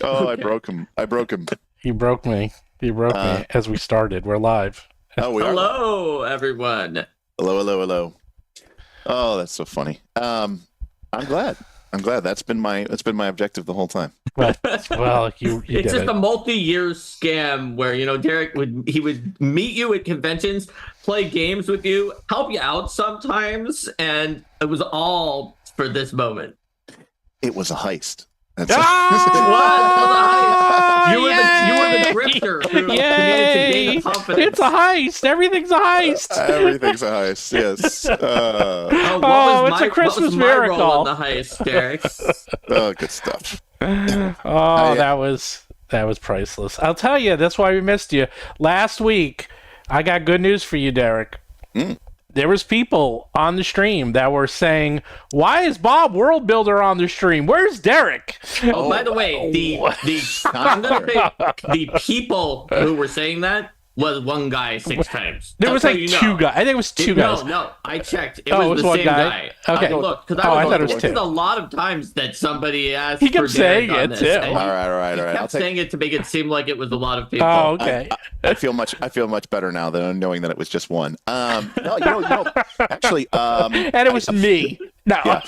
Oh, Okay. I broke him. You broke me. You broke me as we started. We're live. Oh, we are. Hello, everyone. Hello, hello, hello. Oh, that's so funny. I'm glad. That's been my objective the whole time. Well, you It's did just it. a multi-year scam where Derek would meet you at conventions, play games with you, help you out sometimes, and it was all for this moment. It was a heist. That's Ah! You were the drifter who needed to gain the confidence. It's a heist. Everything's a heist. Everything's a heist. Yes. It's a Christmas what was my miracle. role in the heist, Derek? Good stuff. That was priceless. I'll tell you, that's why we missed you. Last week, I got good news for you, Derek. There was people on the stream that were saying, "Why is Bob World Builder on the stream? Where's Derek?" Oh, by the way, I'm gonna say the people who were saying that was one guy 6 times. There was like two guys. I think it was two guys. No, I checked. It Oh, was it was the one same guy? guy. Okay. Look, because I thought it was this two. is a lot of times that somebody asked. He kept for Derek saying on it, this, too. and All right. He kept saying it to make it seem like it was a lot of people. Oh, okay. I feel much better now than knowing that it was just one. No, actually, And it was me. No. Yeah.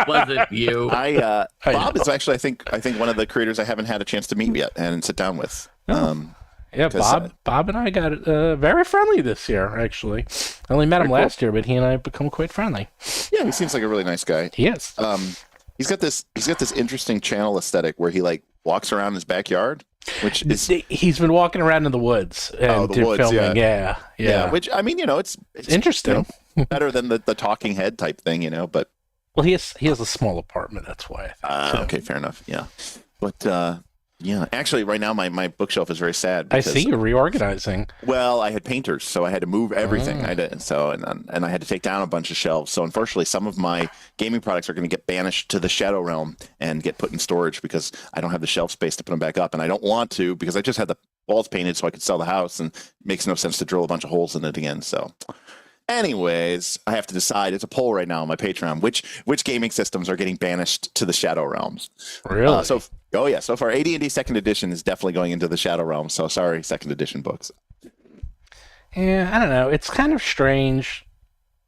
It wasn't you. Bob is actually, I think one of the creators I haven't had a chance to meet yet and sit down with. Yeah, Bob and I got very friendly this year, actually. I only met him last year, but he and I have become quite friendly. Yeah, he seems like a really nice guy. He is. He's got this interesting channel aesthetic where he like walks around his backyard, which is He's been walking around in the woods and the woods, filming. Yeah. which I mean, it's Interesting. Better than the talking head type thing, but Well, he has a small apartment. That's why. I think, okay, fair enough. Yeah, but yeah, actually, right now my bookshelf is very sad. I Because, see you reorganizing. Well, I had painters, so I had to move everything. I had to take down a bunch of shelves. So unfortunately, some of my gaming products are going to get banished to the Shadow Realm and get put in storage because I don't have the shelf space to put them back up, and I don't want to because I just had the walls painted so I could sell the house, and it makes no sense to drill a bunch of holes in it again. So. Anyways, I have to decide. It's a poll right now on my Patreon. Which gaming systems are getting banished to the Shadow Realms? Really? So far, AD&D Second Edition is definitely going into the Shadow Realm. So sorry, Second Edition books. Yeah, I don't know. It's kind of strange,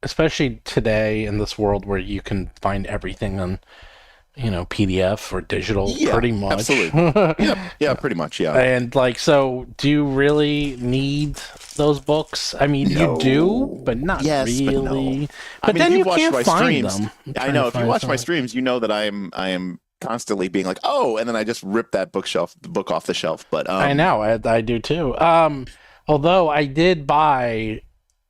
especially today in this world where you can find everything on, PDF or digital, pretty much. Absolutely. Yeah, pretty much. Yeah. And so do you really need those books? I mean, No. you do, but not Yes, but really. no. But if then you you watch can't my find streams, them. I know. If you watch my streams, you know that I am constantly being like, oh, and then I just rip the book off the shelf. But I know, I do too. Although I did buy.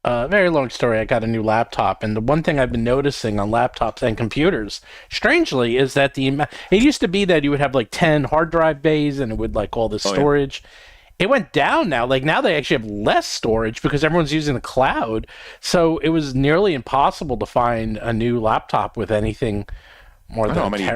Very long story. I got a new laptop, and the one thing I've been noticing on laptops and computers, strangely, is that it used to be that you would have 10 hard drive bays, and it would all this storage. It went down now. Now they actually have less storage because everyone's using the cloud. So it was nearly impossible to find a new laptop with anything more than I don't know how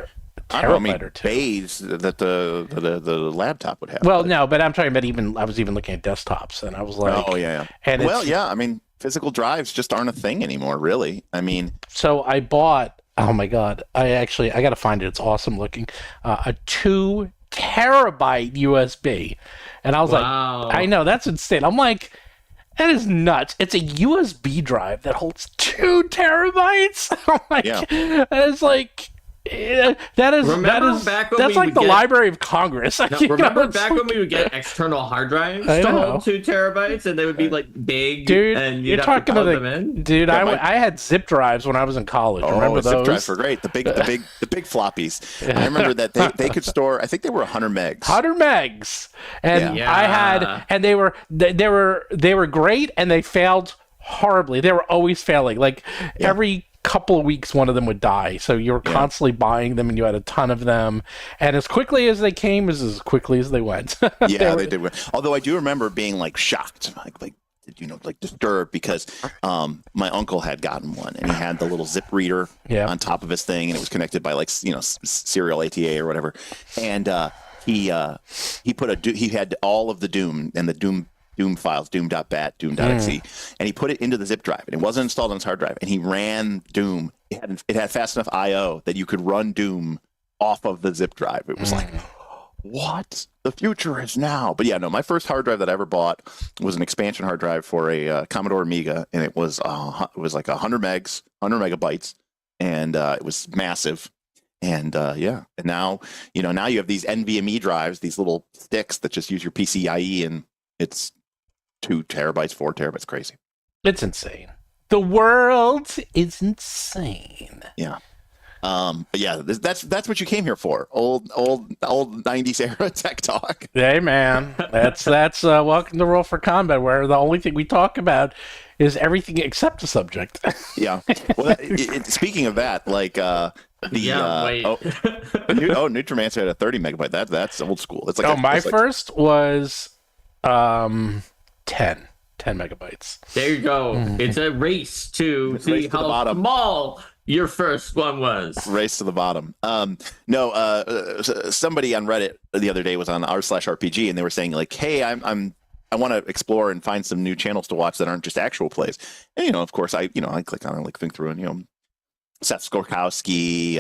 many terabyte or two. bays that the laptop would have. Well, no, but I'm talking about I was even looking at desktops, and I was like, oh yeah. And I mean, physical drives just aren't a thing anymore, really. I mean, so I bought. Oh my god! I got to find it. It's awesome looking. A 2 terabyte USB, and I was Wow. like, I know that's insane. I'm like, that is nuts. It's a USB drive that holds 2 terabytes. I'm like, that is like. That is back when that's we like would the get- Library of Congress. Remember back when we would get external hard drives I to know. hold 2 terabytes, and they would be big, Dude, and you're you'd have to talking plug about them in? dude. Yeah, I had zip drives when I was in college. Remember those? zip drives were great. The big floppies. I remember that they could store. I think they were 100 megs. 100 megs, and Yeah. I had, and they were great, and they failed horribly. They were always failing. Every couple of weeks, one of them would die. So you were constantly buying them, and you had a ton of them. And as quickly as they came, is as quickly as they went. They did. Although I do remember being shocked, disturbed because my uncle had gotten one, and he had the little zip reader on top of his thing, and it was connected by serial ATA or whatever. And he had all of the Doom and the Doom files, doom.bat, doom.exe, and he put it into the zip drive, and it wasn't installed on his hard drive, and he ran Doom. It had fast enough I/O that you could run Doom off of the zip drive. It was like, what? The future is now. But yeah, no, my first hard drive that I ever bought was an expansion hard drive for a Commodore Amiga, and it was like 100 megabytes, and it was massive. And yeah, and now you have these NVMe drives, these little sticks that just use your PCIe, and it's 2 terabytes, 4 terabytes, crazy. It's insane. The world is insane. Yeah. But yeah, that's what you came here for. Old 90s era tech talk. Hey man, that's welcome to Roll for Combat, where the only thing we talk about is everything except the subject. Yeah. Well, speaking of that, like wait. Nutrimancer had a 30 megabyte. That's old school. It's like my first was 10 megabytes. There you go. It's a race to see how small your first one was. Race to the bottom. Somebody on Reddit the other day was on r/RPG, and they were saying like, "Hey, I want to explore and find some new channels to watch that aren't just actual plays." And of course, I click on it, like think through, and Seth Skorkowski,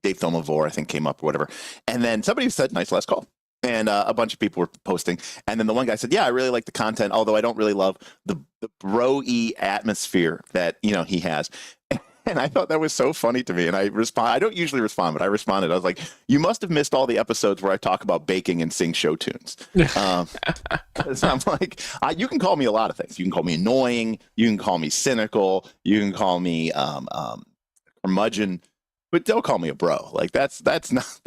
Dave Thomavor, I think came up or whatever, and then somebody said, "Nice last call." And a bunch of people were posting. And then the one guy said, yeah, I really like the content, although I don't really love the bro-y atmosphere that, he has. And I thought that was so funny to me. And I don't usually respond, but I responded. I was like, you must have missed all the episodes where I talk about baking and sing show tunes. So I'm like, you can call me a lot of things. You can call me annoying. You can call me cynical. You can call me curmudgeon. But don't call me a bro. Like that's not.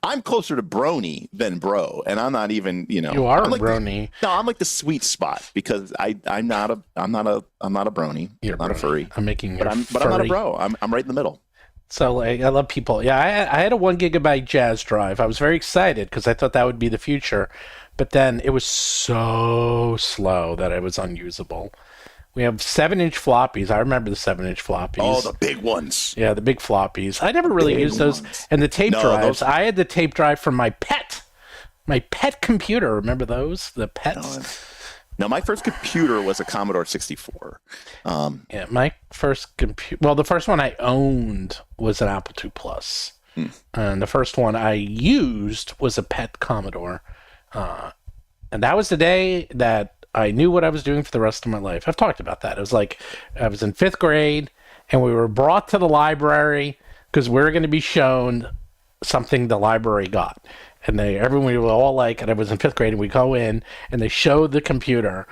I'm closer to brony than bro, and I'm not even. You are a brony. I'm like the sweet spot because I'm not a brony. You're not brony. A furry. I'm making. But I'm not a bro. I'm right in the middle. So like, I love people. Yeah, I had a 1 gigabyte Jazz drive. I was very excited because I thought that would be the future, but then it was so slow that it was unusable. We have 7-inch floppies. I remember the 7-inch floppies. Oh, the big ones. Yeah, the big floppies. I never really used those. And the tape drives. I had the tape drive from my pet computer. Remember those? The pets? No, my first computer was a Commodore 64. Yeah, my first computer. Well, the first one I owned was an Apple II Plus. And the first one I used was a pet Commodore. And that was the day that I knew what I was doing for the rest of my life. I've talked about that. It was like I was in 5th grade, and we were brought to the library because we were going to be shown something the library got. And everyone we were all like, and I was in 5th grade, and we go in, and they showed the computer,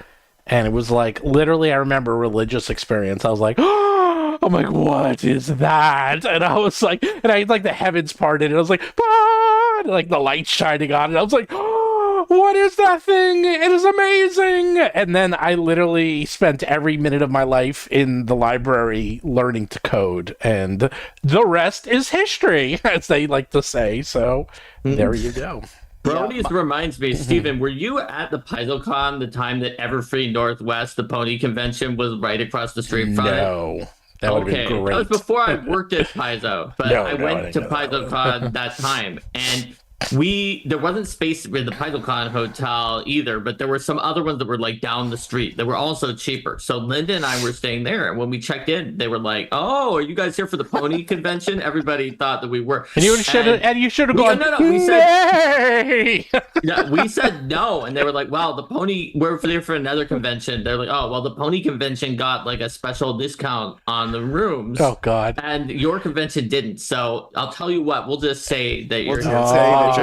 and it was like literally, I remember a religious experience. I was like, oh, I'm like, what is that? And I was like, and I like the heavens parted, and I was like, ah! And like the light shining on it. I was like, oh, what is that thing? It is amazing. And then I literally spent every minute of my life in the library learning to code, and the rest is history, as they like to say. So there you go. Bronies reminds me, Stephen, were you at the PaizoCon the time that Everfree Northwest, the pony convention, was right across the street from it? No. That would have been great. That was before I worked at Paizo, but I went to PaizoCon that time, and there wasn't space in the PaizoCon hotel either, but there were some other ones that were like down the street that were also cheaper. So Linda and I were staying there, and when we checked in, they were like, "Oh, are you guys here for the pony convention?" Everybody thought that we were, and you should have gone. No, we said, yeah, we said no, and they were like, "Well, the pony, we're there for another convention." They're like, "Oh, well, the pony convention got like a special discount on the rooms." Oh God! And your convention didn't. So I'll tell you what, we'll just say that you're here.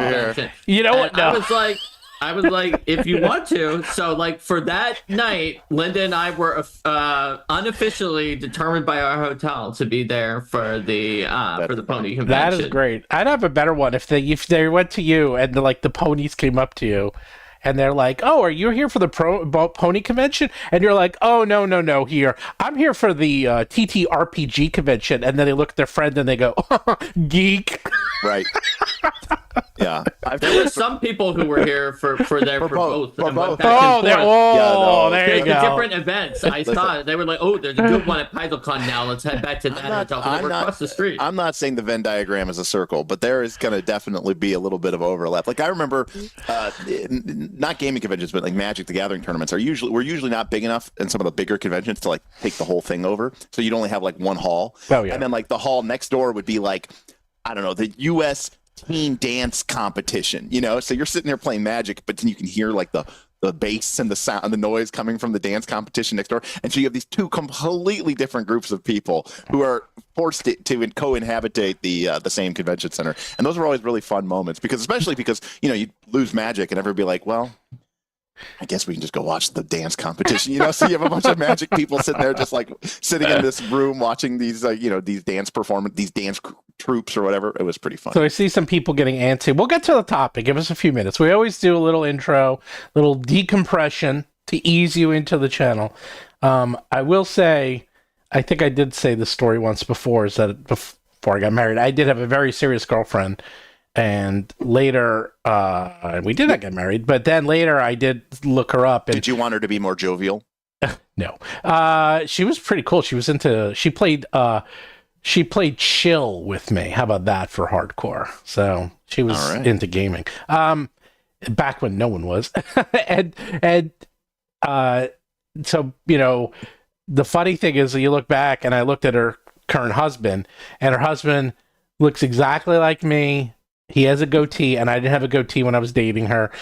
You know what? No. I was like, if you want to. So like for that night, Linda and I were unofficially determined by our hotel to be there for the pony convention. That is great. I'd have a better one if they went to you and the ponies came up to you. And they're like, "Oh, are you here for the pony convention?" And you're like, "Oh, no, here. I'm here for the TTRPG convention." And then they look at their friend and they go, "Geek." Right. Yeah. There were some people who were here for both. There you go. Different events. I saw it. They were like, "Oh, there's a good one at PaizoCon now. Let's head back to that hotel across the street." I'm not saying the Venn diagram is a circle, but there is going to definitely be a little bit of overlap. Like I remember, not gaming conventions, but like Magic the Gathering tournaments we're usually not big enough in some of the bigger conventions to like take the whole thing over. So you'd only have like one hall. Oh yeah. And then like the hall next door would be like, I don't know, the U.S. teen dance competition, you know? So you're sitting there playing Magic, but then you can hear like the bass and the sound and the noise coming from the dance competition next door. And so you have these two completely different groups of people who are forced to co-inhabitate the same convention center. And those are always really fun moments especially because, you know, you lose Magic and everybody be like, well, I guess we can just go watch the dance competition, you know? So you have a bunch of Magic people sitting there just like sitting in this room watching these, you know, these dance troops or whatever. It was pretty fun. So I see some people getting antsy. We'll get to the topic. Give us a few minutes. We always do a little intro, little decompression to ease you into the channel. I will say, I think I did say this story once before, is that before I got married, I did have a very serious girlfriend. And later, we did not get married, but then later I did look her up. And did you want her to be more jovial? No. She was pretty cool. She played chill with me. How about that for hardcore? So she was into gaming. Back when no one was. and so, you know, the funny thing is you look back and I looked at her current husband, and her husband looks exactly like me. He has a goatee, and I didn't have a goatee when I was dating her.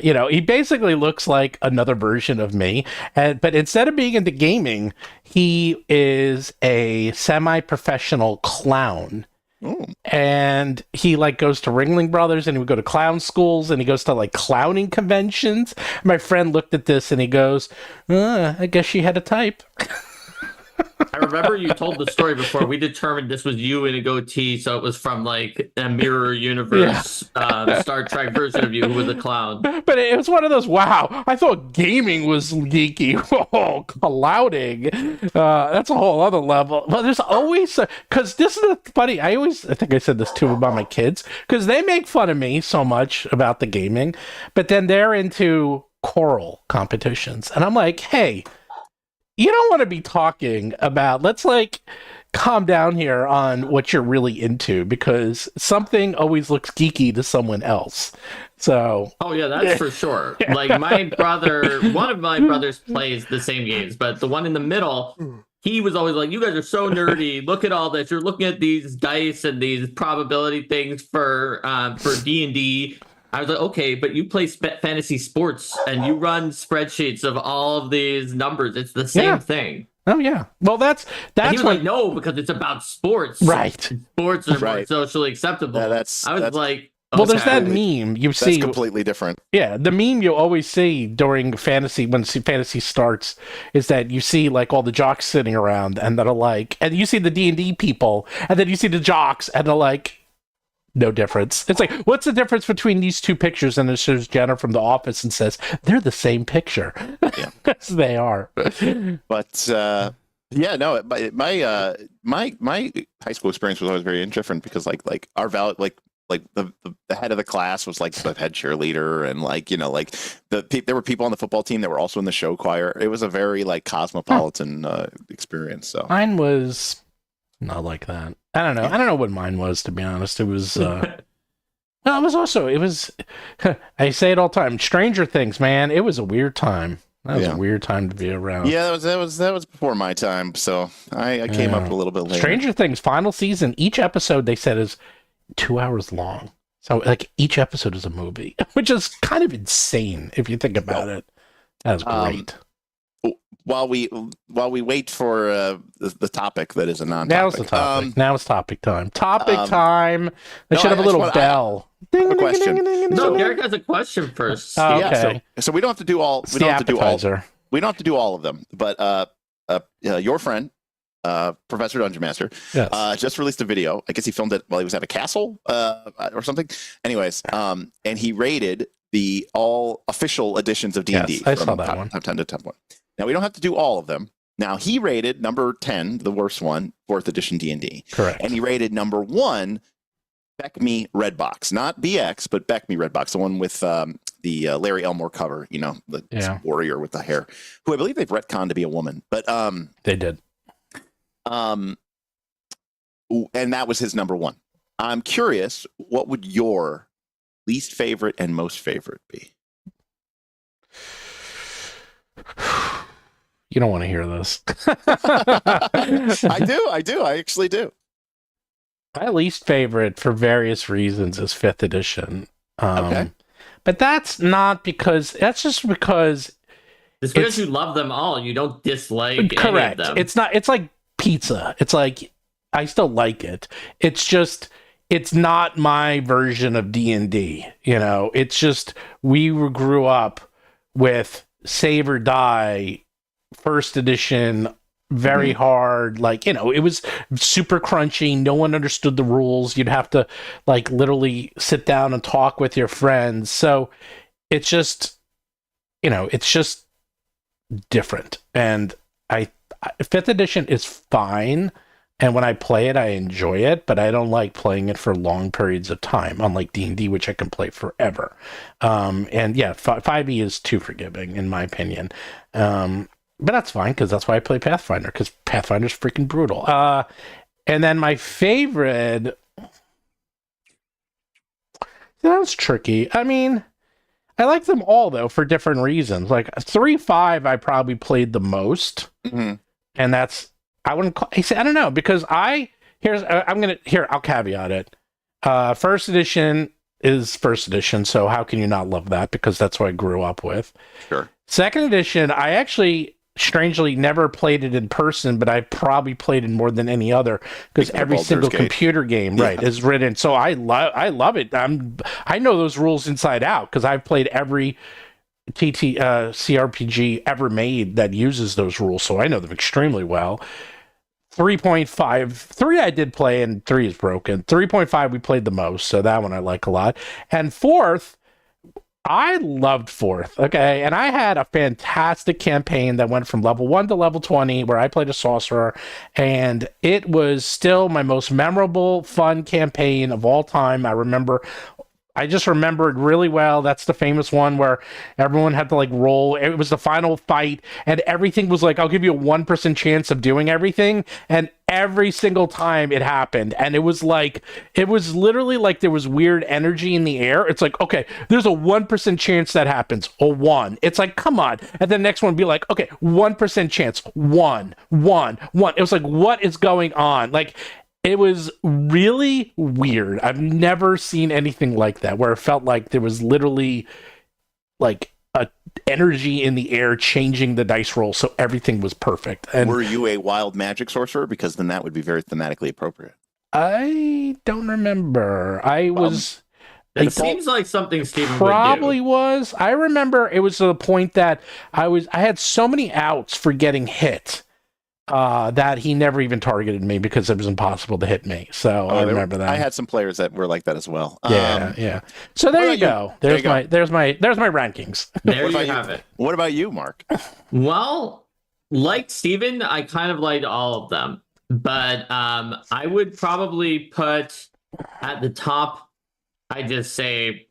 You know, he basically looks like another version of me. But instead of being into gaming, he is a semi-professional clown. Ooh. And he like goes to Ringling Brothers, and he would go to clown schools, and he goes to like clowning conventions. My friend looked at this and he goes, I guess she had a type. I remember you told the story before. We determined this was you in a goatee, so it was from like a mirror universe, Star Trek version of you who was a clown. But it was one of those, wow, I thought gaming was geeky. Oh, clouding. That's a whole other level. But there's always, because this is funny, I think I said this too about my kids, because they make fun of me so much about the gaming, but then they're into choral competitions. And I'm like, hey, you don't want to be talking about, let's like calm down here on what you're really into, because something always looks geeky to someone else. So oh yeah, that's for sure. Like my brother, one of my brothers plays the same games, but the one in the middle, he was always like, you guys are so nerdy, look at all this, you're looking at these dice and these probability things for D&D. I was like, okay, but you play fantasy sports and you run spreadsheets of all of these numbers. It's the same thing. Oh yeah. Well, that's and he was like, no, because it's about sports. Right. Sports are more socially acceptable. Yeah, I was like, okay. Well, there's that meme you see. That's completely different. Yeah, the meme you always see during fantasy, when fantasy starts, is that you see like all the jocks sitting around and that are like, and you see the D&D people, and then you see the jocks and they're like, no difference. It's like, what's the difference between these two pictures? And it shows Jenna from The Office and says, they're the same picture. Yeah. Yes, they are. But yeah, no, my high school experience was always very different, because like our the head of the class was like the head cheerleader, and like, you know, like there were people on the football team that were also in the show choir. It was a very like cosmopolitan experience. So mine was not like that. I don't know. I don't know what mine was, to be honest. It was, well, it was, I say it all the time, Stranger Things, man. It was a weird time. That was a weird time to be around. Yeah, that was before my time. So I came up a little bit later. Stranger Things final season, each episode they said is 2 hours long. So like each episode is a movie, which is kind of insane if you think about it. That was great. While we wait for the topic that is a non-topic. Now's the topic. Now it's topic time. Topic time. I should have a little bell. I have a question. No, Derek has a question first. Oh, okay. Yeah, so we don't have to do all. We don't have to do all. We don't have to do all of them. But your friend, Professor Dungeon Master, just released a video. I guess he filmed it while he was at a castle or something. Anyways, and he rated the all official editions of D&D. Yes, I saw that one. Top 10 to top 1. Now, we don't have to do all of them. Now, he rated number 10, the worst one, 4th edition D&D. Correct. And he rated number 1, Beck Me Redbox. Not BX, but Beck Me Redbox, the one with the Larry Elmore cover, you know, the warrior with the hair, who I believe they've retconned to be a woman. But they did. And that was his number 1. I'm curious, what would your least favorite and most favorite be? You don't want to hear this. I do. I actually do. My least favorite for various reasons is 5th edition. Okay. But that's just because It's because you love them all. You don't dislike correct. any of them. It's like pizza. It's like I still like it. It's just it's not my version of D&D. It's just we grew up with save or die, 1st edition, very hard. Like, it was super crunchy. No one understood the rules. You'd have to like literally sit down and talk with your friends. So it's just, it's just different. And 5th edition is fine. And when I play it, I enjoy it, but I don't like playing it for long periods of time, unlike D&D, which I can play forever. And yeah, 5e is too forgiving, in my opinion. But that's fine, because that's why I play Pathfinder, because Pathfinder's freaking brutal. And then my favorite... That was tricky. I mean, I like them all, though, for different reasons. Like, 3.5 I probably played the most. And that's... I don't know, because I'll caveat it. 1st edition is 1st edition, so how can you not love that? Because that's what I grew up with. Sure. 2nd edition, I actually strangely never played it in person, but I probably played it more than any other because every single computer game, is written. So I love it. I know those rules inside out because I've played every CRPG ever made that uses those rules, so I know them extremely well. 3.5, 3 I did play, and 3 is broken. 3.5 we played the most, so that one I like a lot. And 4th, I loved 4th, okay? And I had a fantastic campaign that went from level 1 to level 20, where I played a sorcerer, and it was still my most memorable, fun campaign of all time. I just remember it really well. That's the famous one where everyone had to like roll. It was the final fight and everything was like, I'll give you a 1% chance of doing everything. And every single time it happened. And it was literally like there was weird energy in the air. It's like, okay, there's a 1% chance that happens. A 1. It's like, come on. And the next one would be like, okay, 1% chance. 1. It was like, what is going on? Like, it was really weird. I've never seen anything like that, where it felt like there was literally like a energy in the air changing the dice roll, so everything was perfect. And were you a wild magic sorcerer? Because then that would be very thematically appropriate. I don't remember. It seems like something Steven probably would do. Was. I remember it was to the point that I had so many outs for getting hit. That he never even targeted me because it was impossible to hit me. So I remember that. I had some players that were like that as well. Yeah. So there you go. There's my rankings. There you have it. What about you, Mark? Well, like Steven, I kind of liked all of them, but I would probably put at the top. I just say,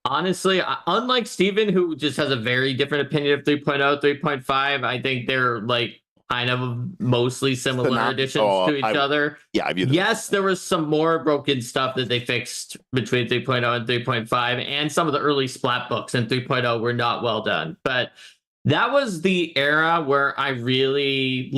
honestly, unlike Steven, who just has a very different opinion of 3.0, 3.5, I think they're like kind of mostly similar additions to each other. Yeah, I view them. Yes, there was some more broken stuff that they fixed between 3.0 and 3.5, and some of the early splat books in 3.0 were not well done. But that was the era where I really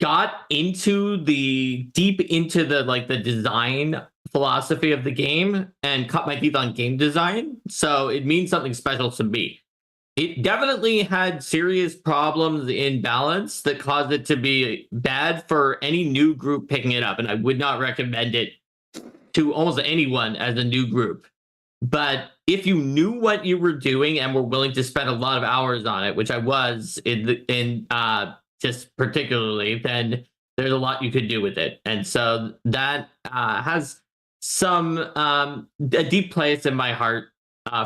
got into deep into the design philosophy of the game and cut my teeth on game design. So it means something special to me. It definitely had serious problems in balance that caused it to be bad for any new group picking it up. And I would not recommend it to almost anyone as a new group. But if you knew what you were doing and were willing to spend a lot of hours on it, which I was in just particularly, then there's a lot you could do with it. And so that has a deep place in my heart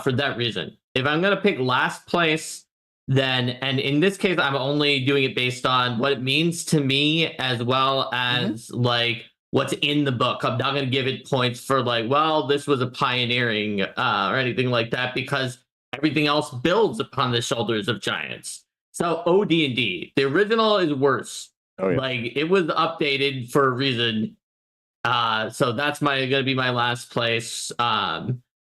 for that reason. If I'm going to pick last place, then, and in this case, I'm only doing it based on what it means to me as well as what's in the book. I'm not going to give it points for this was a pioneering or anything like that, because everything else builds upon the shoulders of giants. So OD&D, the original is worse. Oh, yeah. It was updated for a reason. So that's going to be my last place.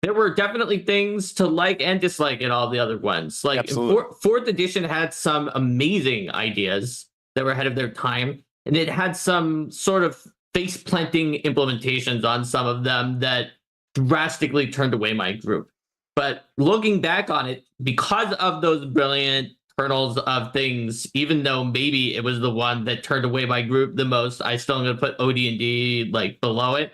There were definitely things to like and dislike in all the other ones. Fourth edition had some amazing ideas that were ahead of their time, and it had some sort of face planting implementations on some of them that drastically turned away my group. But looking back on it, because of those brilliant kernels of things, even though maybe it was the one that turned away my group the most, I still am going to put OD&D like below it,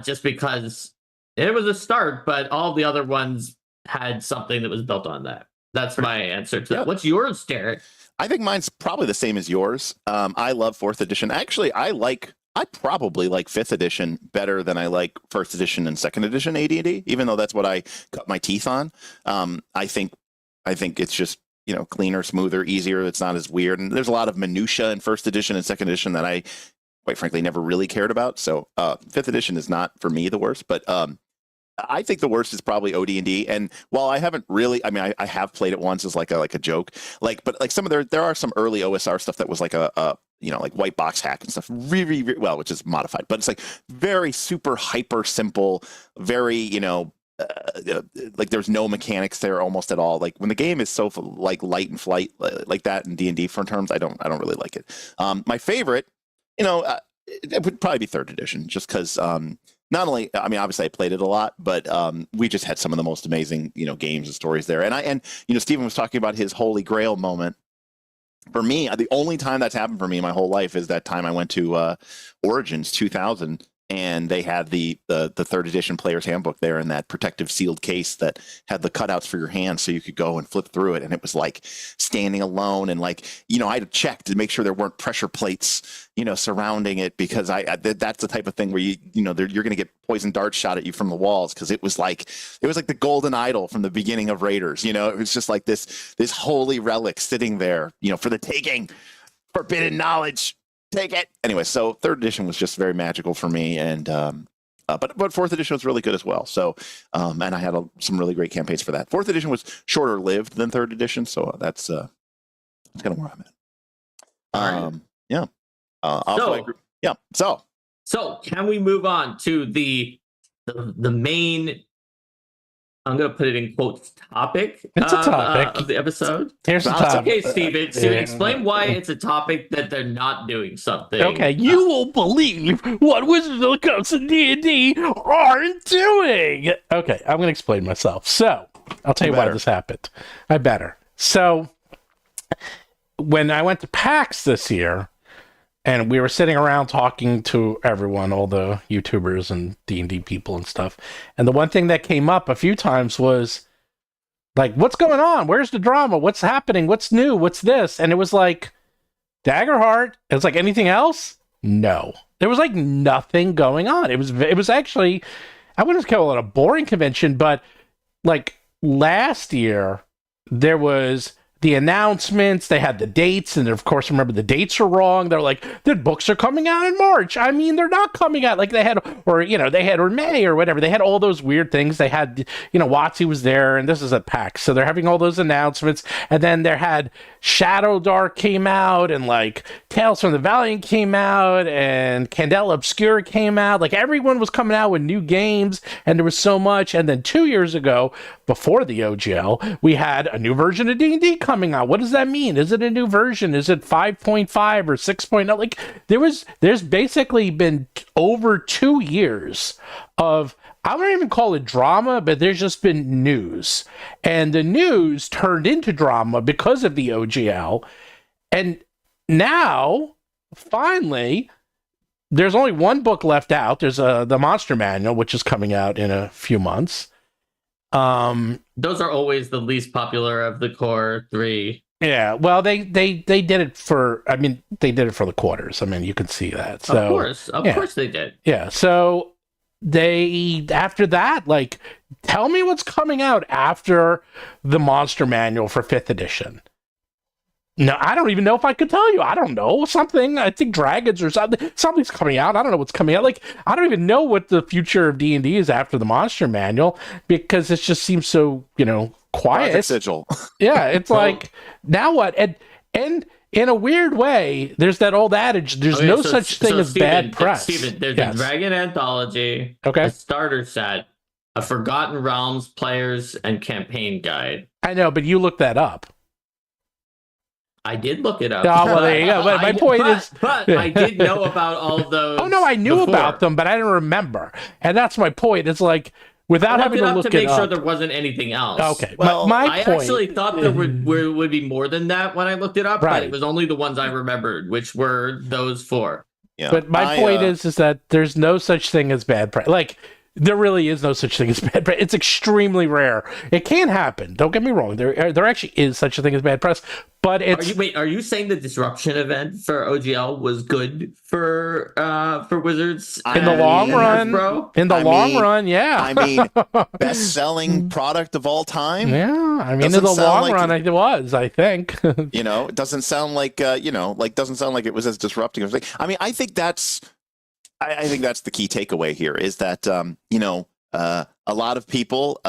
just because it was a start, but all the other ones had something that was built on that. That's my answer to that. What's yours, Derek? I think mine's probably the same as yours. I love 4th edition. Actually, I probably like 5th edition better than I like 1st edition and 2nd edition AD&D, even though that's what I cut my teeth on. I think it's just, cleaner, smoother, easier. It's not as weird. And there's a lot of minutia in 1st edition and 2nd edition that I, quite frankly, never really cared about. So 5th edition is not, for me, the worst. But I think the worst is probably OD&D. And while I haven't really, I have played it once as like a joke. But some of there are some early OSR stuff that was like a like white box hack and stuff, really, really well, which is modified. But it's like very super hyper simple, very, like there's no mechanics there almost at all. Like when the game is so like light and flight like that in D&D for terms, I don't really like it. My favorite, it would probably be 3rd edition, just because not only, obviously I played it a lot, but we just had some of the most amazing, games and stories there. And Stephen was talking about his Holy Grail moment. For me, the only time that's happened for me in my whole life is that time I went to Origins 2000, and they had the 3rd edition player's handbook there in that protective sealed case that had the cutouts for your hands so you could go and flip through it. And it was like standing alone, and like, I had to check to make sure there weren't pressure plates, surrounding it, because that's the type of thing where you're going to get poison darts shot at you from the walls, because it was like the golden idol from the beginning of Raiders. It was just like this holy relic sitting there, for the taking, forbidden knowledge. Take it. Anyway, so 3rd edition was just very magical for me, and but 4th edition was really good as well. So, and I had some really great campaigns for that. 4th edition was shorter lived than 3rd edition, so that's kind of where I'm at. Yeah. So can we move on to the main? I'm going to put it in quotes, topic. It's a topic of the episode. Here's the topic. Okay, Steven, explain why it's a topic that they're not doing something. Okay, you won't believe what Wizards of the Coast and D&D aren't doing. Okay, I'm going to explain myself. So, I'll tell you why this happened. I better. So, when I went to PAX this year, and we were sitting around talking to everyone, all the YouTubers and D&D people and stuff. And the one thing that came up a few times was, like, what's going on? Where's the drama? What's happening? What's new? What's this? And it was like, Daggerheart. It was like, anything else? No. There was, like, nothing going on. It was actually, I wouldn't call it a boring convention, but, like, last year, there was the announcements, they had the dates, and of course, remember, the dates were wrong. They're like, the books are coming out in March. They're not coming out like they had, or May or whatever. They had all those weird things. They had, WoTC was there, and this is at PAX, so they're having all those announcements. And then there had Shadow Dark came out, and like Tales from the Valiant came out, and Candela Obscura came out. Like, everyone was coming out with new games, and there was so much. And then 2 years ago, before the OGL, we had a new version of D&D coming out. What does that mean? Is it a new version? Is it 5.5 or 6.0? Like, there's basically been over 2 years of, I wouldn't even call it drama, but there's just been news. And the news turned into drama because of the OGL. And now, finally, there's only one book left out. There's the Monster Manual, which is coming out in a few months. Those are always the least popular of the core 3. Yeah, well, they did it for, they did it for the quarters. You can see that. So, of course they did. Yeah, so after that, like, tell me what's coming out after the Monster Manual for 5th edition. No, I don't even know if I could tell you. I don't know. Something. I think Dragons or something. Something's coming out. I don't know what's coming out. Like, I don't even know what the future of D&D is after the Monster Manual, because it just seems so, quiet. Project Sigil. Yeah, it's like, now what? And in a weird way, there's that old adage, there's no such thing as bad press. Steven, there's a Dragon Anthology, a starter set, a Forgotten Realms players and campaign guide. I know, but you looked that up. I did look it up. Oh, well, there you go. But my point is... But I did know about all those. Oh, no, I knew before. about them, but I didn't remember. And that's my point. It's like, without having to look it up. to make sure there wasn't anything else. Okay. Well, I actually thought there would be more than that when I looked it up, Right. but it was only the ones I remembered, which were those 4. Yeah. But my point is that there's no such thing as bad press. Like, there really is no such thing as bad press. It's extremely rare. It can happen. Don't get me wrong. There actually is such a thing as bad press. But it's... Are you saying the disruption event for OGL was good for Wizards in the long run, bro? In the long run, yeah. I mean, best-selling product of all time. Yeah, I mean, in the long run, it was. I think. It doesn't sound like doesn't sound like it was as disrupting. I mean, I think that's the key takeaway here is that a lot of people.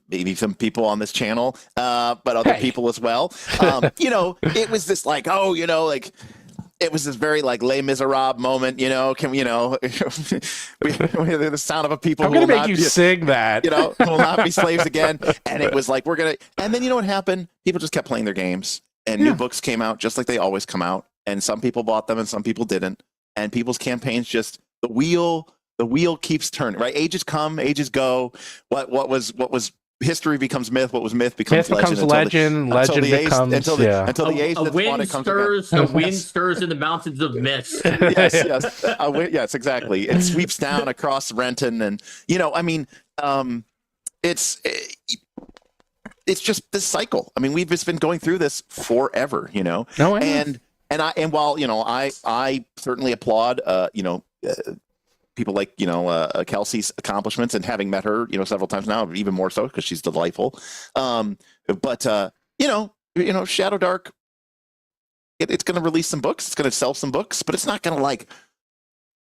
Maybe some people on this channel, but other people as well. It was this it was this very Les Miserables moment. Can we, the sound of a people. I'm going to make you sing that. Who will not be slaves again. And it was like and then what happened? People just kept playing their games, and new books came out just like they always come out. And some people bought them, and some people didn't. And people's campaigns just the wheel keeps turning, right? Ages come, ages go. What was history becomes myth. What was myth becomes legend. Legend becomes until the age a wind stirs. A wind stirs in the mountains of mist. Yes, exactly. It sweeps down across Renton, and it's just this cycle. I mean, we've just been going through this forever, And while I certainly applaud people like Kelsey's accomplishments, and having met her several times now, even more so because she's delightful. But Shadow Dark, it's going to release some books. It's going to sell some books, but it's not going to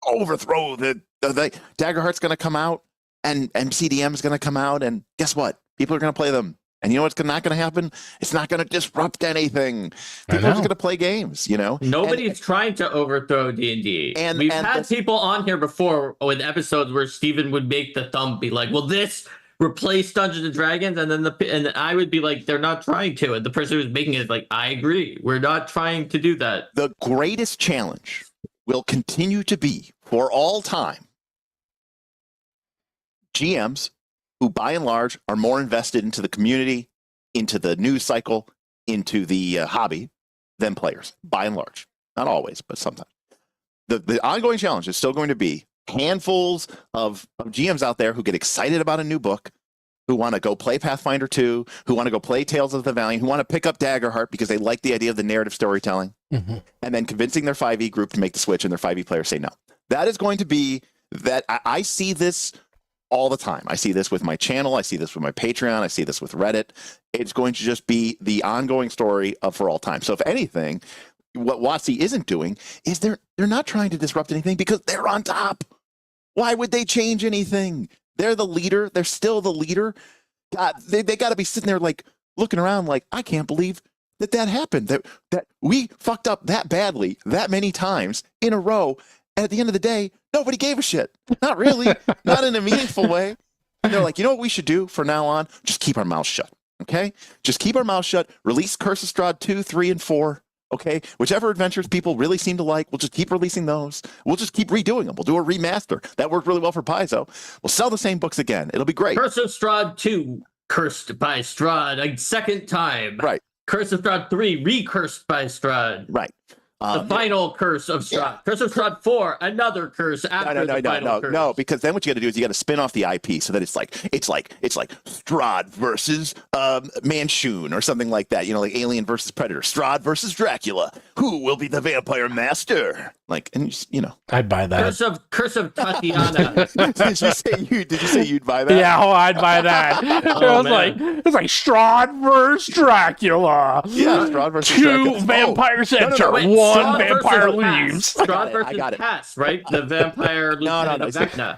overthrow the Daggerheart's going to come out, and MCDM is going to come out, and guess what? People are going to play them. And you know what's not going to happen? It's not going to disrupt anything. People are just going to play games, Nobody's trying to overthrow D&D. And we've had people on here before with episodes where Steven would make the thumb be like, well, this replaced Dungeons and Dragons, and then and I would be like, they're not trying to. And the person who's making it is like, I agree. We're not trying to do that. The greatest challenge will continue to be, for all time, GMs who by and large are more invested into the community, into the news cycle, into the hobby than players, by and large. Not always, but sometimes. The ongoing challenge is still going to be handfuls of GMs out there who get excited about a new book, who want to go play Pathfinder 2, who want to go play Tales of the Valiant, who want to pick up Daggerheart because they like the idea of the narrative storytelling, and then convincing their 5e group to make the switch, and their 5e players say no. That is going to be that. I see this all the time. I see this with my channel. I see this with my Patreon. I see this with Reddit. It's going to just be the ongoing story of for all time. So if anything, what WoTC isn't doing is they're not trying to disrupt anything because they're on top. Why would they change anything? They're the leader. They're still the leader. God, they got to be sitting there looking around I can't believe that happened. That we fucked up that badly that many times in a row. And at the end of the day, nobody gave a shit. Not really. Not in a meaningful way. And they're like, you know what we should do from now on? Just keep our mouths shut. Okay? Just keep our mouths shut. Release Curse of Strahd 2, 3, and 4. Okay? Whichever adventures people really seem to like, we'll just keep releasing those. We'll just keep redoing them. We'll do a remaster. That worked really well for Paizo. We'll sell the same books again. It'll be great. Curse of Strahd 2, cursed by Strahd a second time. Right. Curse of Strahd 3, recursed by Strahd. Right. The final curse of Strahd. Yeah. Curse of Strahd 4, another curse after the final curse. No, because then what you got to do is you got to spin off the IP so that it's like Strahd versus Manshoon or something like that. Like Alien versus Predator. Strahd versus Dracula. Who will be the vampire master? I'd buy that. Curse of Tatiana. Did you say you'd buy that? Yeah, I'd buy that. It was like Strahd versus Dracula. Yeah, Strahd versus Dracula. 2 vampires enter. One vampire leaves. Strahd versus Pass, right? The vampire. No.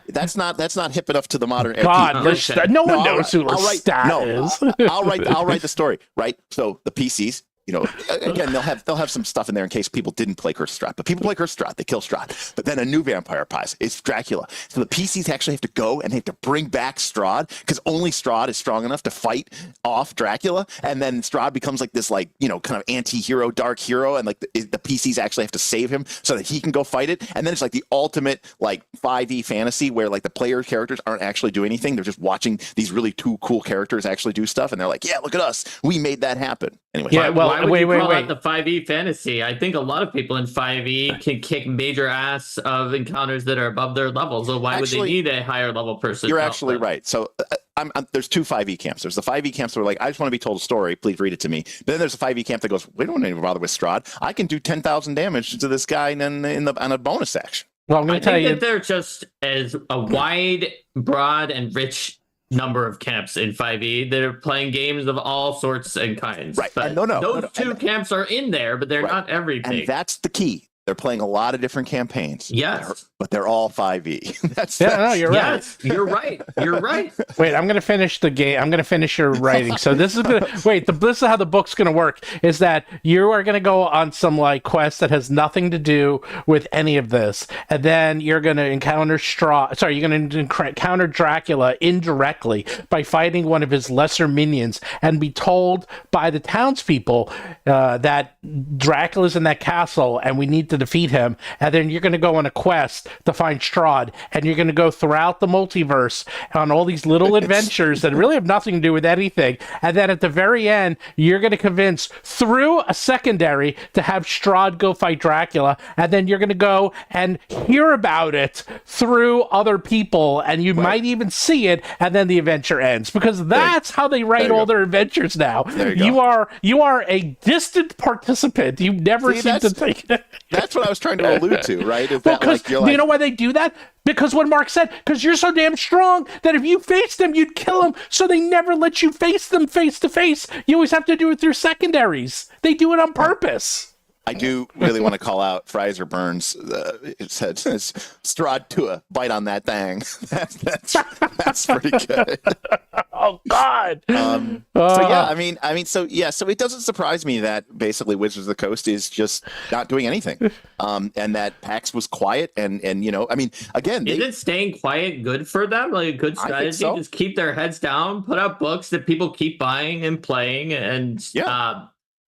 That's not hip enough to the modern. God, no one knows who Lestat is. I'll write the story. Right. So the PCs again, they'll have some stuff in there in case people didn't play Curse Strahd, but people play Curse Strahd, they kill Strahd, but then a new vampire appears. It's Dracula. So the PCs actually have to go and they have to bring back Strahd because only Strahd is strong enough to fight off Dracula, and then Strahd becomes like this, like, kind of anti-hero, dark hero, and like the PCs actually have to save him so that he can go fight it, and then it's like the ultimate like 5e fantasy where like the player characters aren't actually doing anything; they're just watching these really two cool characters actually do stuff, and they're like, "Yeah, look at us, we made that happen." Anyway, yeah, well, why would you call out the 5e fantasy? I think a lot of people in 5e can kick major ass of encounters that are above their level. So why would they need a higher level person? You're actually right. So there's two 5e camps. There's the 5e camps that are like, I just want to be told a story. Please read it to me. But then there's a 5e camp that goes, we don't even bother with Strahd. I can do 10,000 damage to this guy on a bonus action. Well, I'm going to tell you that they're just as a wide, broad, and rich number of camps in 5e that are playing games of all sorts and kinds. Right. But those two camps are in there, but they're not everything. And that's the key. They're playing a lot of different campaigns. Yes. But they're all 5e. No, you're right. Yes, you're right. You're right. Wait, I'm going to finish the game. I'm going to finish your writing. So this is going to... Wait, this is how the book's going to work, is that you are going to go on some, like, quest that has nothing to do with any of this. And then you're going to encounter you're going to encounter Dracula indirectly by fighting one of his lesser minions and be told by the townspeople that Dracula's in that castle and we need to defeat him. And then you're going to go on a quest to find Strahd, and you're going to go throughout the multiverse on all these little adventures that really have nothing to do with anything. And then at the very end, you're going to convince through a secondary to have Strahd go fight Dracula, and then you're going to go and hear about it through other people, and you might even see it, and then the adventure ends, because that's how they write all their adventures now. You are a distant participant. You never seem to take it. That's what I was trying to allude to, right? Is well, because you know why they do that? Because what Mark said, because you're so damn strong that if you face them, you'd kill them. So they never let you face them face to face. You always have to do it through secondaries. They do it on purpose. I do really want to call out Fraser Burns. It said, Strahd to a bite on that thing. That's pretty good. Oh God. So yeah, so it doesn't surprise me that basically Wizards of the Coast is just not doing anything, and that PAX was quiet, and again, isn't staying quiet good for them? Like a good strategy, so. Just keep their heads down, put out books that people keep buying and playing, and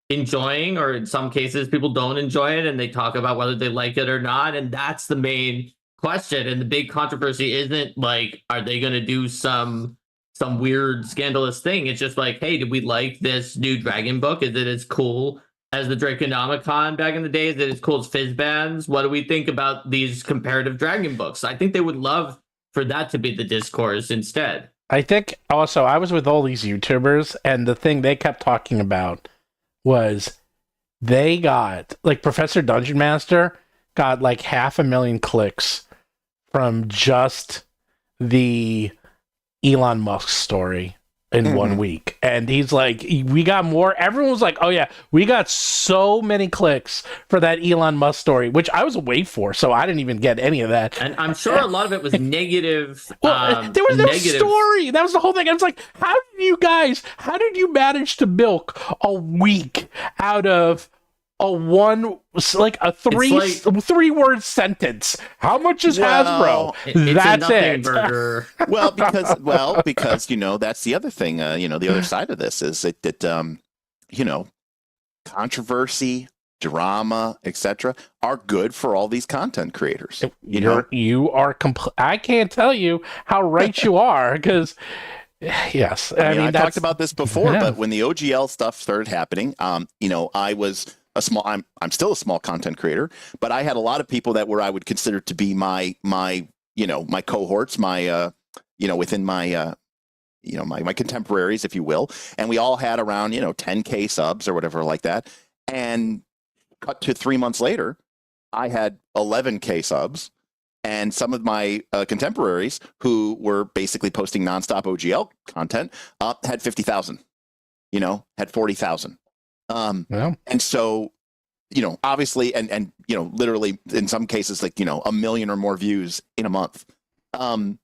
enjoying, or in some cases people don't enjoy it and they talk about whether they like it or not, and that's the main question. And the big controversy isn't like, are they going to do some weird scandalous thing? It's just like, hey, did we like this new dragon book? Is it as cool as the Draconomicon back in the day? Is it as cool as Fizzbands? What do we think about these comparative dragon books? I think they would love for that to be the discourse instead. I think also I was with all these YouTubers, and the thing they kept talking about was they got, like, Professor Dungeon Master got like 500,000 clicks from just the Elon Musk story in 1 week. And he's like, we got more. Everyone was like, oh yeah, we got so many clicks for that Elon Musk story, which I was away for, so I didn't even get any of that. And I'm sure a lot of it was negative. Well, there was no story. That was the whole thing. I was like, how did you manage to milk a week out of a three-word sentence? How much is Hasbro? That's it. Burger. Well, because that's the other thing. The other side of this is that controversy, drama, etc., are good for all these content creators. I can't tell you how right you are, because yes, I mean, talked about this before, but when the OGL stuff started happening, I was I'm still a small content creator, but I had a lot of people that were I would consider to be my cohorts, within my contemporaries, if you will, and we all had around 10K subs or whatever like that. And cut to 3 months later, I had 11K subs, and some of my contemporaries who were basically posting nonstop OGL content had 50,000, had 40,000. And so, obviously, and literally in some cases, like, 1 million or more views in a month. And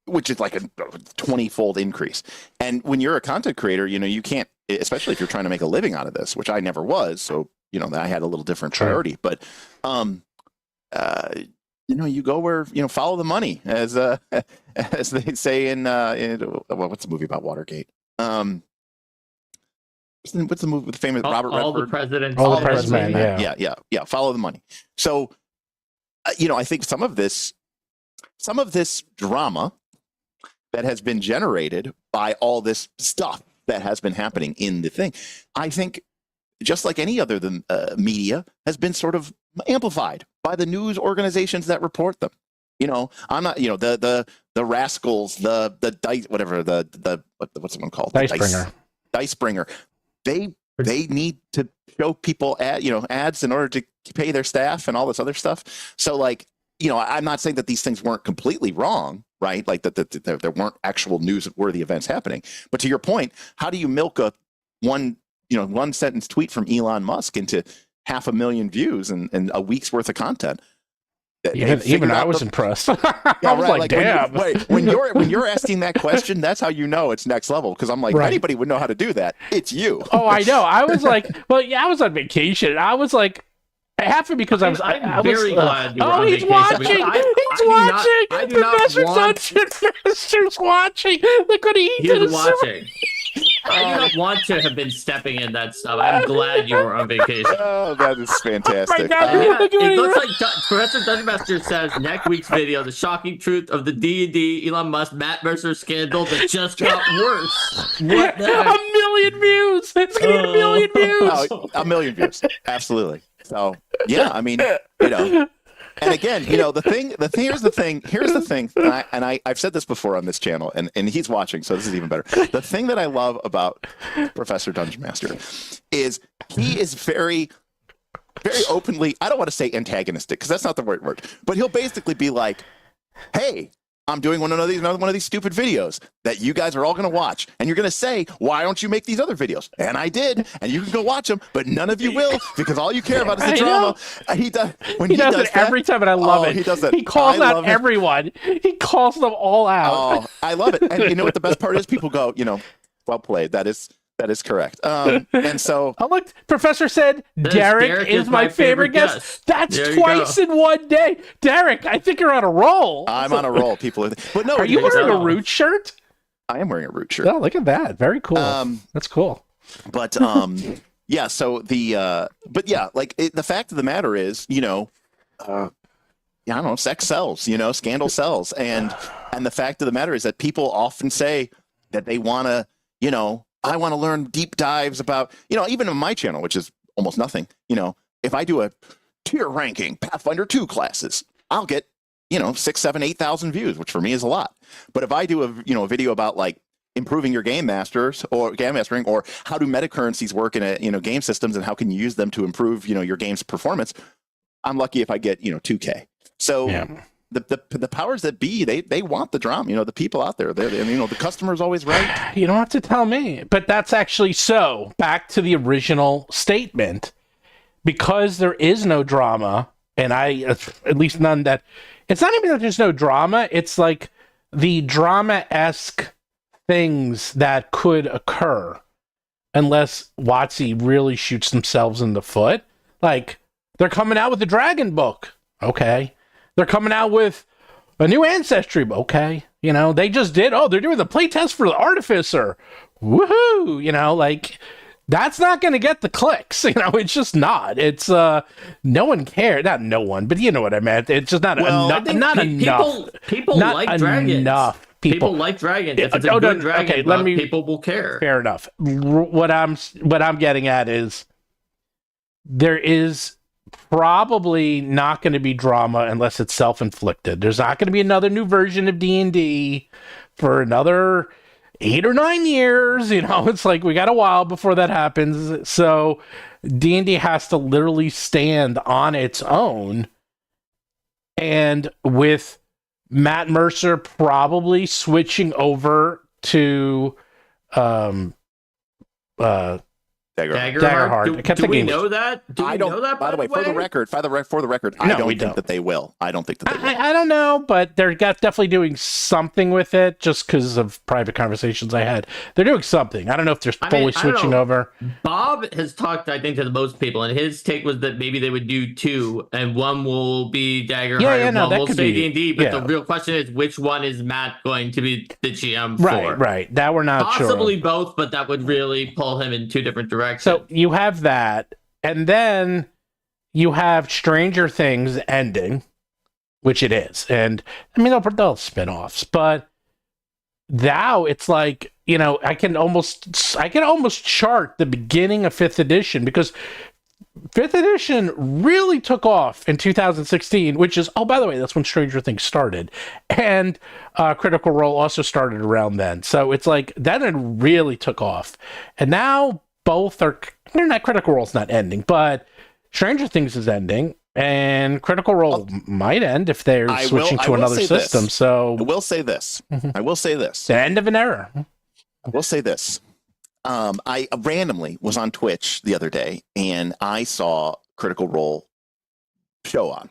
which is like a 20-fold increase. And when you're a content creator, you can't, especially if you're trying to make a living out of this, which I never was. So, I had a little different priority, but, you go where, follow the money as they say in what's the movie about Watergate? What's the movie with the famous Robert Redford? All the presidents. All the presidents, yeah. Follow the money. So, I think some of this drama that has been generated by all this stuff that has been happening in the thing, I think, just like any other media, has been sort of amplified by the news organizations that report them. I'm not, the rascals, the dice, whatever, what's one called? Dicebringer. They need to show people ads in order to pay their staff and all this other stuff. So, like, I'm not saying that these things weren't completely wrong, right? Like that there weren't actual newsworthy events happening. But to your point, how do you milk a one sentence tweet from Elon Musk into 500,000 views and a week's worth of content? Even I was impressed. I was like, damn. When you're asking that question, that's how you know it's next level. Because I'm like, anybody would know how to do that. It's you. Oh, I know. I was like, I was on vacation. I was like, half of because I'm very glad you were on he's vacation. watching. He's watching. Professor's watching. Look what he is watching. I do not want to have been stepping in that stuff. I'm glad you were on vacation. Oh, that is fantastic. It looks like Professor Dungeon Master says next week's video, the shocking truth of the D&D Elon Musk Matt Mercer scandal that just got worse. What the heck? 1 million views. It's going to get 1 million views. Oh, 1 million views. Absolutely. So, yeah, I mean, and again, here's the thing, and I've said this before on this channel, and he's watching, so this is even better. The thing that I love about Professor Dungeon Master is he is very, very openly, I don't want to say antagonistic, because that's not the right word, but he'll basically be like, hey, I'm doing another one of these stupid videos that you guys are all going to watch. And you're going to say, why don't you make these other videos? And I did. And you can go watch them, but none of you will because all you care about is the drama. He does it every time, and I love it. He does that. He calls out everyone. He calls them all out. Oh, I love it. And you know what the best part is? People go, well played. That is correct. And so, look, Professor said, Derek is my favorite guest. That's twice in one day. Derek, I think you're on a roll. I'm on a roll. People but no. Are you wearing a Root shirt? I am wearing a Root shirt. Oh, look at that. Very cool. That's cool. But yeah. So the the fact of the matter is, I don't know, sex sells. Scandal sells, and the fact of the matter is that people often say that they want to, I want to learn deep dives about, even on my channel, which is almost nothing, if I do a tier ranking Pathfinder 2 classes, I'll get, 6, 7, 8,000 views, which for me is a lot. But if I do a video about like improving your game masters or game mastering, or how do meta currencies work in game systems and how can you use them to improve, your game's performance, I'm lucky if I get, 2K. So the powers that be, they want the drama. The people out there, the customer's always right. You don't have to tell me, but that's actually so. Back to the original statement, because there is no drama, and at least none that. It's not even that there's no drama. It's like the drama-esque things that could occur, unless WoTC really shoots themselves in the foot. Like they're coming out with the Dragon Book, okay. They're coming out with a new Ancestry. Okay. They just did. Oh, they're doing the playtest for the Artificer. Woohoo. That's not going to get the clicks. It's just not. It's, no one cares. Not no one, but you know what I meant. It's just not enough. People not like dragons. Enough people like dragons. If it's a good dragon book, people will care. Fair enough. What I'm getting at is there is probably not going to be drama unless it's self-inflicted. There's not going to be another new version of D&D for another 8 or 9 years. It's like we got a while before that happens. So D&D has to literally stand on its own. And with Matt Mercer probably switching over to Daggerheart. Do we know that? Do we know that? By the way, for the record, I don't think that they will. I don't think that they will. I don't know, but they're definitely doing something with it just because of private conversations I had. They're doing something. I don't know if they're fully switching over. Bob has talked, I think, to the most people, and his take was that maybe they would do two, and one will be Daggerheart, and one will stay D&D. But the real question is, which one is Matt going to be the GM for? Right. That we're not sure. Possibly both, but that would really pull him in two different directions. So you have that, and then you have Stranger Things ending, which it is. And I mean, they'll spin-offs, but now it's like, you know, I can almost chart the beginning of 5th edition, because 5th edition really took off in 2016, which is, oh, by the way, that's when Stranger Things started. And Critical Role also started around then. So it's like, then it really took off. And now both are, they're not, Critical Role's not ending, but Stranger Things is ending, and Critical Role might end if they're switching to another system. So I will say this. The end of an era. I will say this. I randomly was on Twitch the other day, and I saw Critical Role show on,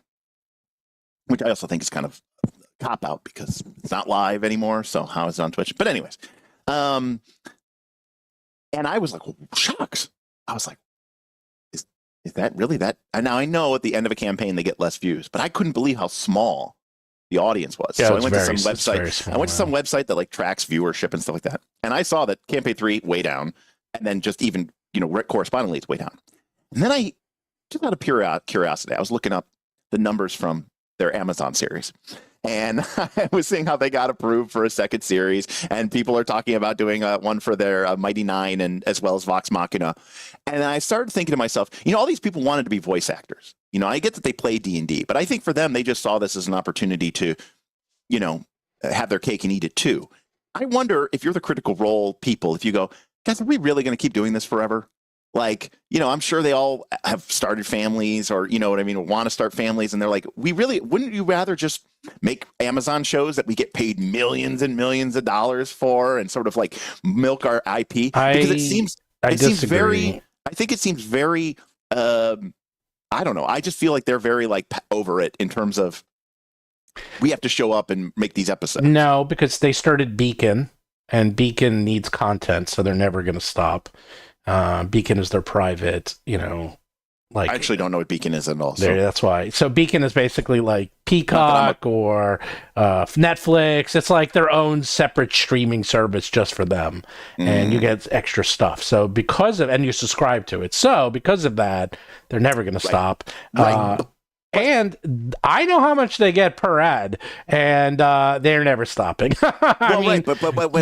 which I also think is kind of a cop-out because it's not live anymore, so how is it on Twitch? But anyways, and I was like, shucks. I was like, is that really that? And now I know at the end of a campaign they get less views, but I couldn't believe how small the audience was. Yeah, so I went to some website. I went to some website that like tracks viewership and stuff like that. And I saw that campaign 3 way down, and then just even, you know, correspondingly it's way down. And then I, just out of pure curiosity, I was looking up the numbers from their Amazon series. And I was seeing how they got approved for a second series, and people are talking about doing one for their Mighty Nine, and as well as Vox Machina. And I started thinking to myself, you know, all these people wanted to be voice actors. You know, I get that they play D&D, but I think for them, they just saw this as an opportunity to, you know, have their cake and eat it too. I wonder if you're the Critical Role people, if you go, guys, are we really going to keep doing this forever? Like, you know, I'm sure they all have started families, or, you know what I mean, want to start families. And they're like, wouldn't you rather just make Amazon shows that we get paid millions and millions of dollars for, and sort of like milk our IP? Because it seems very, I think it seems very, I don't know. I just feel like they're very like over it in terms of, we have to show up and make these episodes. No, because they started Beacon, and Beacon needs content, so they're never going to stop. Beacon is their private, you know, like, I actually don't know what Beacon is at all. So. That's why. So Beacon is basically like Peacock or Netflix. It's like their own separate streaming service just for them, and you get extra stuff. So and you subscribe to it. So because of that, they're never going to stop. And I know how much they get per ad, and they're never stopping. But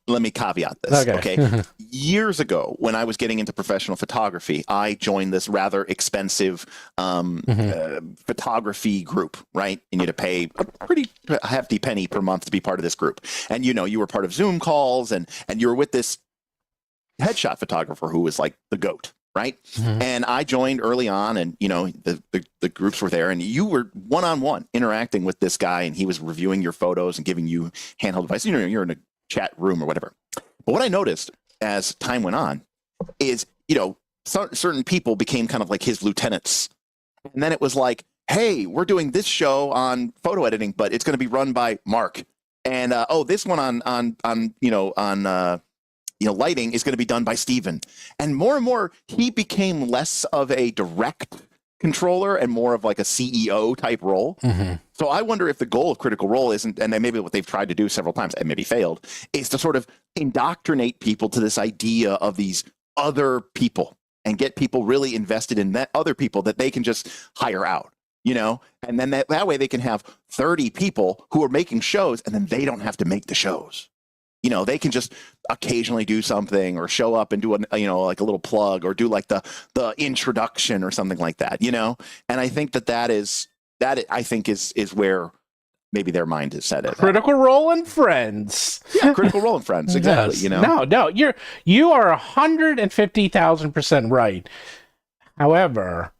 let me caveat this. Okay. Years ago, when I was getting into professional photography, I joined this rather expensive photography group, right? And you had to pay a pretty hefty penny per month to be part of this group. And, you know, you were part of Zoom calls, and you were with this headshot photographer who was like the GOAT, right? And I joined early on, and, you know, the groups were there, and you were one-on-one interacting with this guy, and he was reviewing your photos and giving you handheld advice. You know, you're in a chat room or whatever. But what I noticed as time went on is, you know, certain people became kind of like his lieutenants. And then it was like, hey, we're doing this show on photo editing, but it's going to be run by Mark. And this one on lighting is going to be done by Steven. And more, he became less of a direct controller and more of like a CEO type role. So I wonder if the goal of Critical Role isn't, and maybe what they've tried to do several times and maybe failed, is to sort of indoctrinate people to this idea of these other people and get people really invested in that other people that they can just hire out, you know? And then that way they can have 30 people who are making shows, and then they don't have to make the shows. You know, they can just occasionally do something or show up and do like a little plug or do like the introduction or something like that, you know? And I think that is where maybe their mind is set at. Critical Role and Friends. Yeah, Critical Role and Friends, exactly. Yes. You know? No, you are 150,000% right. However,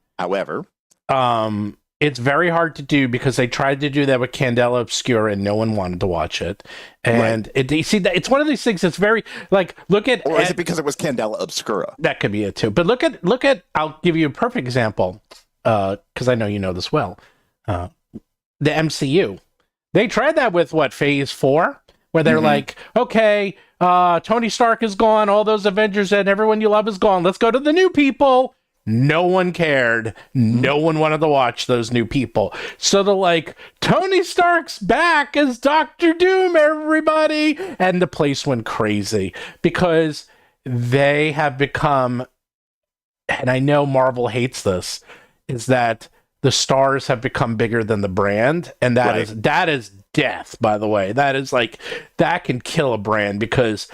It's very hard to do because they tried to do that with Candela Obscura and no one wanted to watch it. And you see that it's one of these things that's very like look at or is it because it was Candela Obscura? That could be it too. But look at I'll give you a perfect example because I know you know this well. The MCU. They tried that with Phase 4 where they're like, okay, Tony Stark is gone, all those Avengers and everyone you love is gone. Let's go to the new people. No one cared. No one wanted to watch those new people. So they're like, Tony Stark's back as Doctor Doom, everybody. And the place went crazy because they have become, and I know Marvel hates this, is that the stars have become bigger than the brand. And that is death, by the way. That is like, that can kill a brand because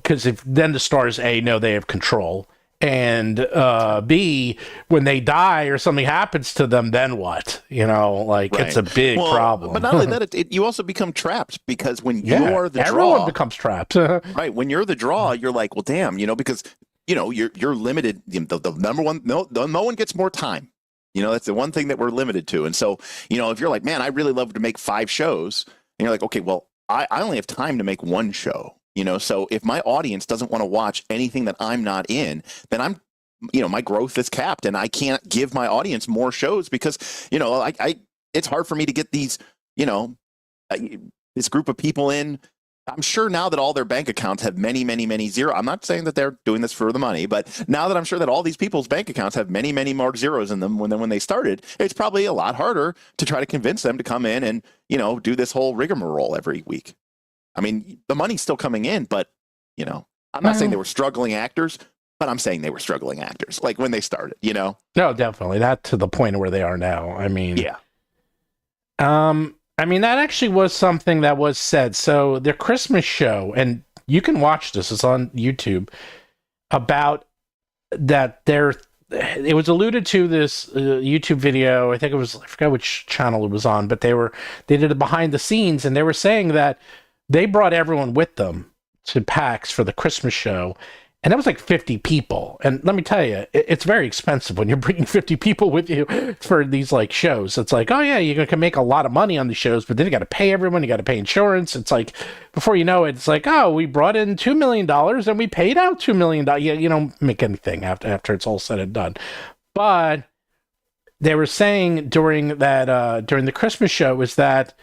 if then the stars, A, know they have control. And B, when they die or something happens to them, then what? It's a big problem. But not only that, you also become trapped because when you're the everyone draw, becomes trapped. Right? When you're the draw, you're like, well, damn, because you're limited. The number one, no one gets more time. That's the one thing that we're limited to. And so, if you're like, man, I really love to make 5 shows, and you're like, okay, well, I only have time to make 1 show. So if my audience doesn't want to watch anything that I'm not in, then I'm, my growth is capped and I can't give my audience more shows because, it's hard for me to get these, this group of people in. I'm sure now that all their bank accounts have many, many, many zero. I'm not saying that they're doing this for the money, but now that I'm sure that all these people's bank accounts have many, many more zeros in them when they started, it's probably a lot harder to try to convince them to come in and, do this whole rigmarole every week. I mean, the money's still coming in, but, I'm not saying they were struggling actors, but I'm saying they were struggling actors, like when they started, No, definitely. Not to the point where they are now. I mean, yeah. That actually was something that was said. So their Christmas show, and you can watch this, it's on YouTube, about that it was alluded to this YouTube video. I think I forgot which channel it was on, but they did it behind the scenes, and they were saying that they brought everyone with them to PAX for the Christmas show, and that was like 50 people. And let me tell you, it's very expensive when you're bringing 50 people with you for these like shows. It's like, oh yeah, you can make a lot of money on the shows, but then you got to pay everyone, you got to pay insurance. It's like, before you know it, it's like, oh, we brought in $2 million and we paid out $2 million. You don't make anything after it's all said and done. But they were saying during the Christmas show is that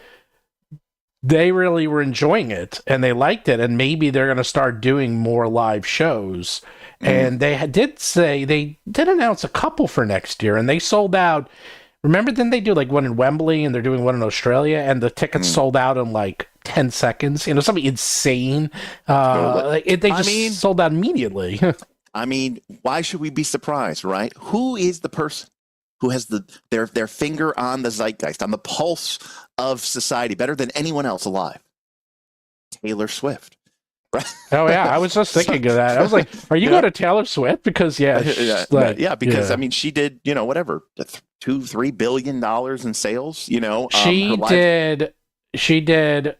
they really were enjoying it and they liked it, and maybe they're going to start doing more live shows. And they did announce a couple for next year, and they sold out. Remember, didn't they do like one in Wembley, and they're doing one in Australia, and the tickets sold out in like 10 seconds? Something insane. They sold out immediately. I mean, why should we be surprised, right? Who is the person who has their finger on the zeitgeist, on the pulse of society, better than anyone else alive? Taylor Swift. Right? Oh yeah, I was just thinking of that. I was like, "Are you going to Taylor Swift?" Because because I mean, she did whatever $2-3 billion in sales. She did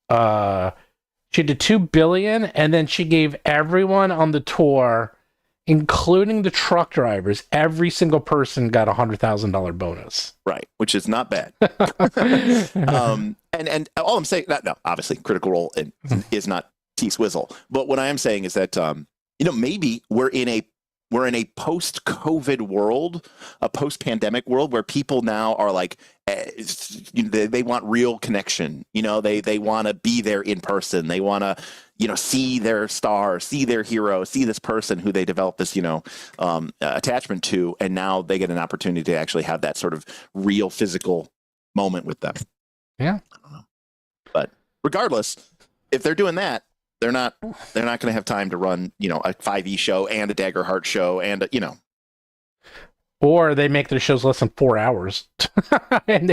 $2 billion, and then she gave everyone on the tour, including the truck drivers, every single person got $100,000 bonus. Right, which is not bad. And all I'm saying, no, obviously, Critical Role is not T-Swizzle. But what I am saying is that maybe we're in a post-COVID world, a post-pandemic world, where people now are like, they want real connection. They want to be there in person. They want to see their star, see their hero, see this person who they develop this, attachment to, and now they get an opportunity to actually have that sort of real physical moment with them. Yeah. I don't know. But regardless, if they're doing that, they're not going to have time to run, a 5e show and a Daggerheart show and Or they make their shows less than 4 hours, and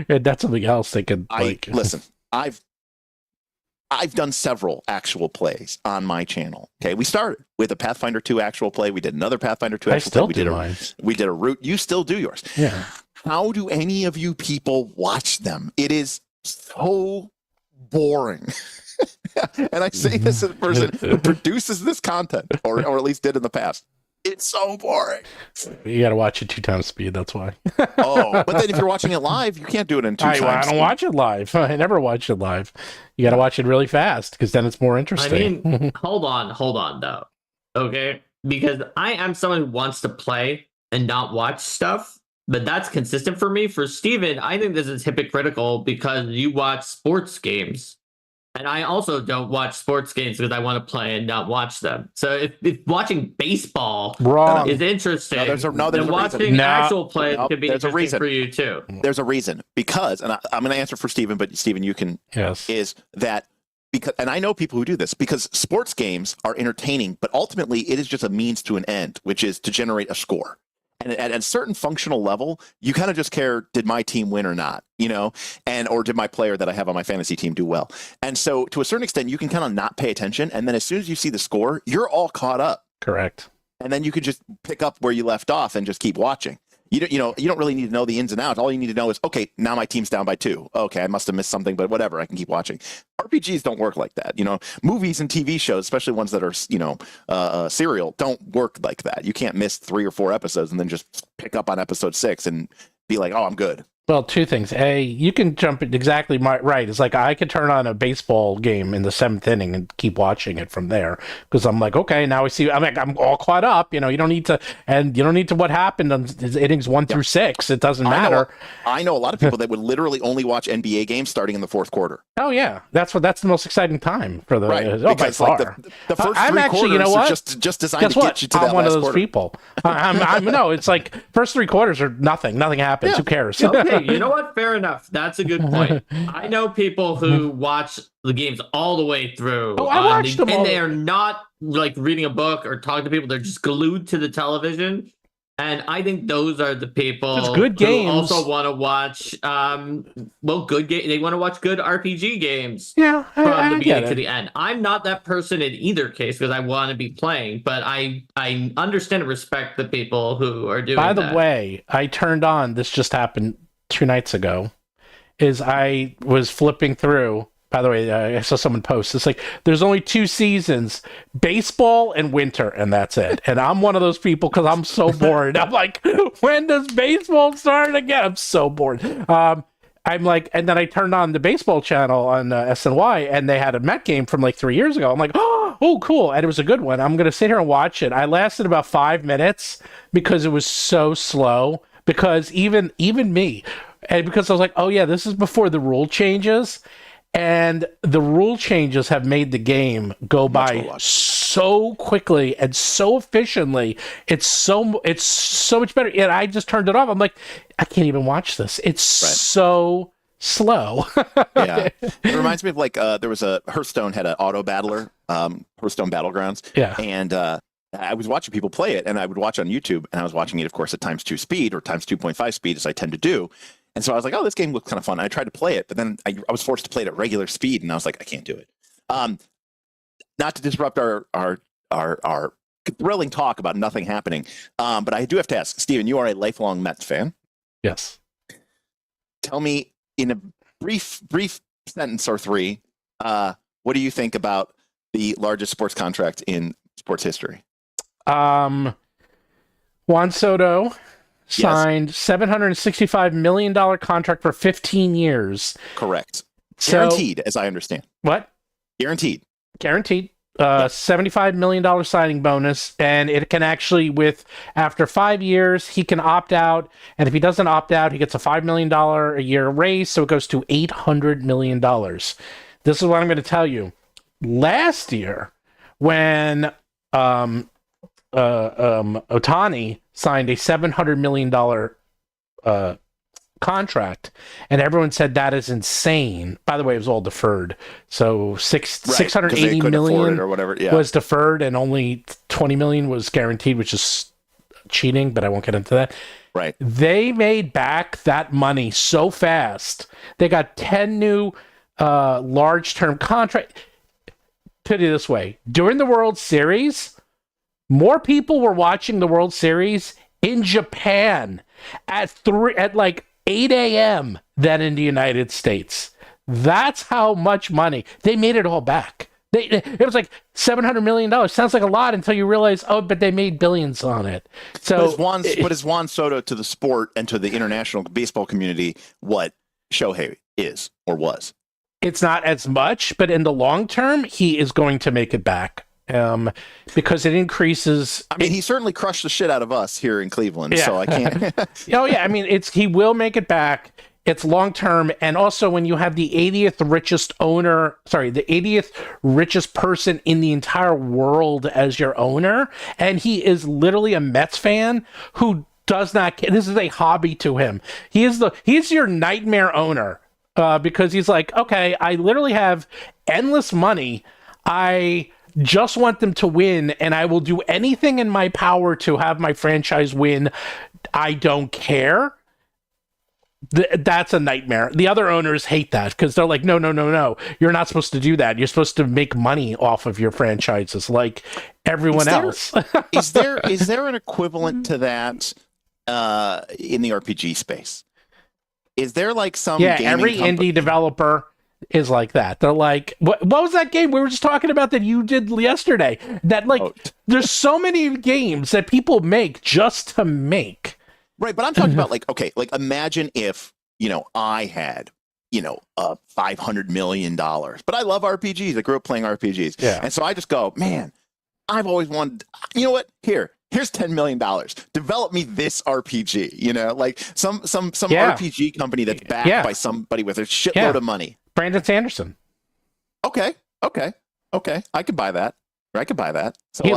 that's something else they could listen. I've done several actual plays on my channel. Okay, we started with a Pathfinder 2 actual play. We did another Pathfinder 2 actual play. We did a root. You still do yours. Yeah. How do any of you people watch them? It is so boring. And I say this as a person who produces this content, or at least did in the past. It's so boring. You got to watch it 2 times speed. That's why. Oh, but then if you're watching it live, you can't do it in 2 times. I don't watch it live. I never watch it live. You got to watch it really fast because then it's more interesting. I mean, hold on, though. Okay, because I am someone who wants to play and not watch stuff, but that's consistent for me. For Steven, I think this is hypocritical because you watch sports games. And I also don't watch sports games because I want to play and not watch them. So if watching baseball is interesting, there's a watching reason. actual play could be there's interesting for you too. There's a reason. Because, and I'm going to answer for Steven, but Steven, you can, is that because, and I know people who do this, because sports games are entertaining, but ultimately it is just a means to an end, which is to generate a score. And at a certain functional level, you kind of just care, did my team win or not, or did my player that I have on my fantasy team do well? And so to a certain extent, you can kind of not pay attention. And then as soon as you see the score, you're all caught up. Correct. And then you can just pick up where you left off and just keep watching. You don't really need to know the ins and outs. All you need to know is, okay, now my team's down by 2. Okay, I must have missed something, but whatever, I can keep watching. RPGs don't work like that. Movies and TV shows, especially ones that are, serial, don't work like that. You can't miss 3 or 4 episodes and then just pick up on episode 6 and be like, oh, I'm good. Well, 2 things. A, you can jump exactly right. It's like I could turn on a baseball game in the 7th inning and keep watching it from there because I'm like, okay, now I see. I'm all caught up. You don't need to. What happened on innings 1 through 6? It doesn't matter. I know a lot of people that would literally only watch NBA games starting in the 4th quarter. Oh yeah, that's the most exciting time for the because by far. The first 3 quarters are just designed to get you to that last quarter. I'm one of those people. It's like first 3 quarters are nothing. Nothing happens. Who cares? Okay, you know what? Fair enough. That's a good point. I know people who watch the games all the way through. Oh, I watched them all. And they are not like reading a book or talking to people. They're just glued to the television. And I think those are the people good games. who also want to watch, good game. They want to watch good RPG games. Yeah, from the beginning to the end. I'm not that person in either case because I want to be playing, but I understand and respect the people who are doing that. By the way, I turned on. This just happened 2 nights ago. Is I was flipping through. By the way, I saw someone post. It's like, there's only 2 seasons, baseball and winter, and that's it. And I'm one of those people because I'm so bored. I'm like, when does baseball start again? I'm so bored. I'm like, and then I turned on the baseball channel on SNY, and they had a Met game from like 3 years ago. I'm like, oh, cool. And it was a good one. I'm going to sit here and watch it. I lasted about 5 minutes because it was so slow. Because even me, and because I was like, oh yeah, this is before the rule changes. And the rule changes have made the game go by so quickly and so efficiently. It's so much better. And I just turned it off. I'm like, I can't even watch this. It's so slow. Yeah, it reminds me of like there was Hearthstone had an auto battler, Hearthstone Battlegrounds. Yeah, and I was watching people play it, and I would watch on YouTube, and I was watching it, of course, at times 2 speed or times 2.5 speed, as I tend to do. And so I was like, oh, this game looks kind of fun. And I tried to play it, but then I was forced to play it at regular speed, and I was like, I can't do it. Not to disrupt our thrilling talk about nothing happening, but I do have to ask, Steven, you are a lifelong Mets fan. Yes. Tell me in a brief sentence or 3, what do you think about the largest sports contract in sports history? Juan Soto signed $765 million contract for 15 years. Correct. Guaranteed, as I understand. What? Guaranteed. $75 million signing bonus, and it can actually, after 5 years, he can opt out, and if he doesn't opt out, he gets a $5 million a year raise, so it goes to $800 million. This is what I'm going to tell you. Last year, when Ohtani signed a $700 million contract, and everyone said that is insane. By the way, it was all deferred, so $680 million or whatever was deferred, and only $20 million was guaranteed, which is cheating, but I won't get into that. Right. They made back that money so fast. They got 10 new large-term contracts. Put it this way, during the World Series, more people were watching the World Series in Japan at 8 a.m. than in the United States. That's how much money. They made it all back. It was like $700 million. Sounds like a lot until you realize, oh, but they made billions on it. So, but is Juan Soto to the sport and to the international baseball community what Shohei is or was? It's not as much, but in the long term, he is going to make it back. Because it increases. I mean, he certainly crushed the shit out of us here in Cleveland, so I can't. Oh yeah, I mean, he will make it back. It's long term, and also when you have the 80th richest person in the entire world as your owner, and he is literally a Mets fan who does not. This is a hobby to him. He's your nightmare owner because he's like, okay, I literally have endless money. I just want them to win, and I will do anything in my power to have my franchise win. I don't care. That's a nightmare. The other owners hate that because they're like, no. You're not supposed to do that. You're supposed to make money off of your franchises like everyone else. Is there an equivalent to that in the RPG space? Is there like some every indie developer is like that. They're like, what was that game we were just talking about that you did yesterday? That there's so many games that people make just to make. Right, but I'm talking about like imagine if, I had, $500 million, but I love RPGs. I grew up playing RPGs. Yeah. And so I just go, man, I've always wanted, you know what? Here's $10 million. Develop me this RPG, like some RPG company that's backed by somebody with a shitload of money. Brandon Sanderson. Okay. I could buy that. So he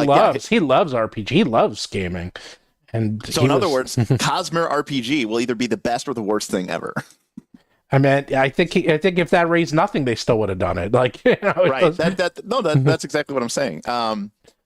loves RPG. He loves gaming. And so in other words, Cosmere RPG will either be the best or the worst thing ever. I mean, I think if that raised nothing, they still would have done it. Like, right? That's exactly what I'm saying.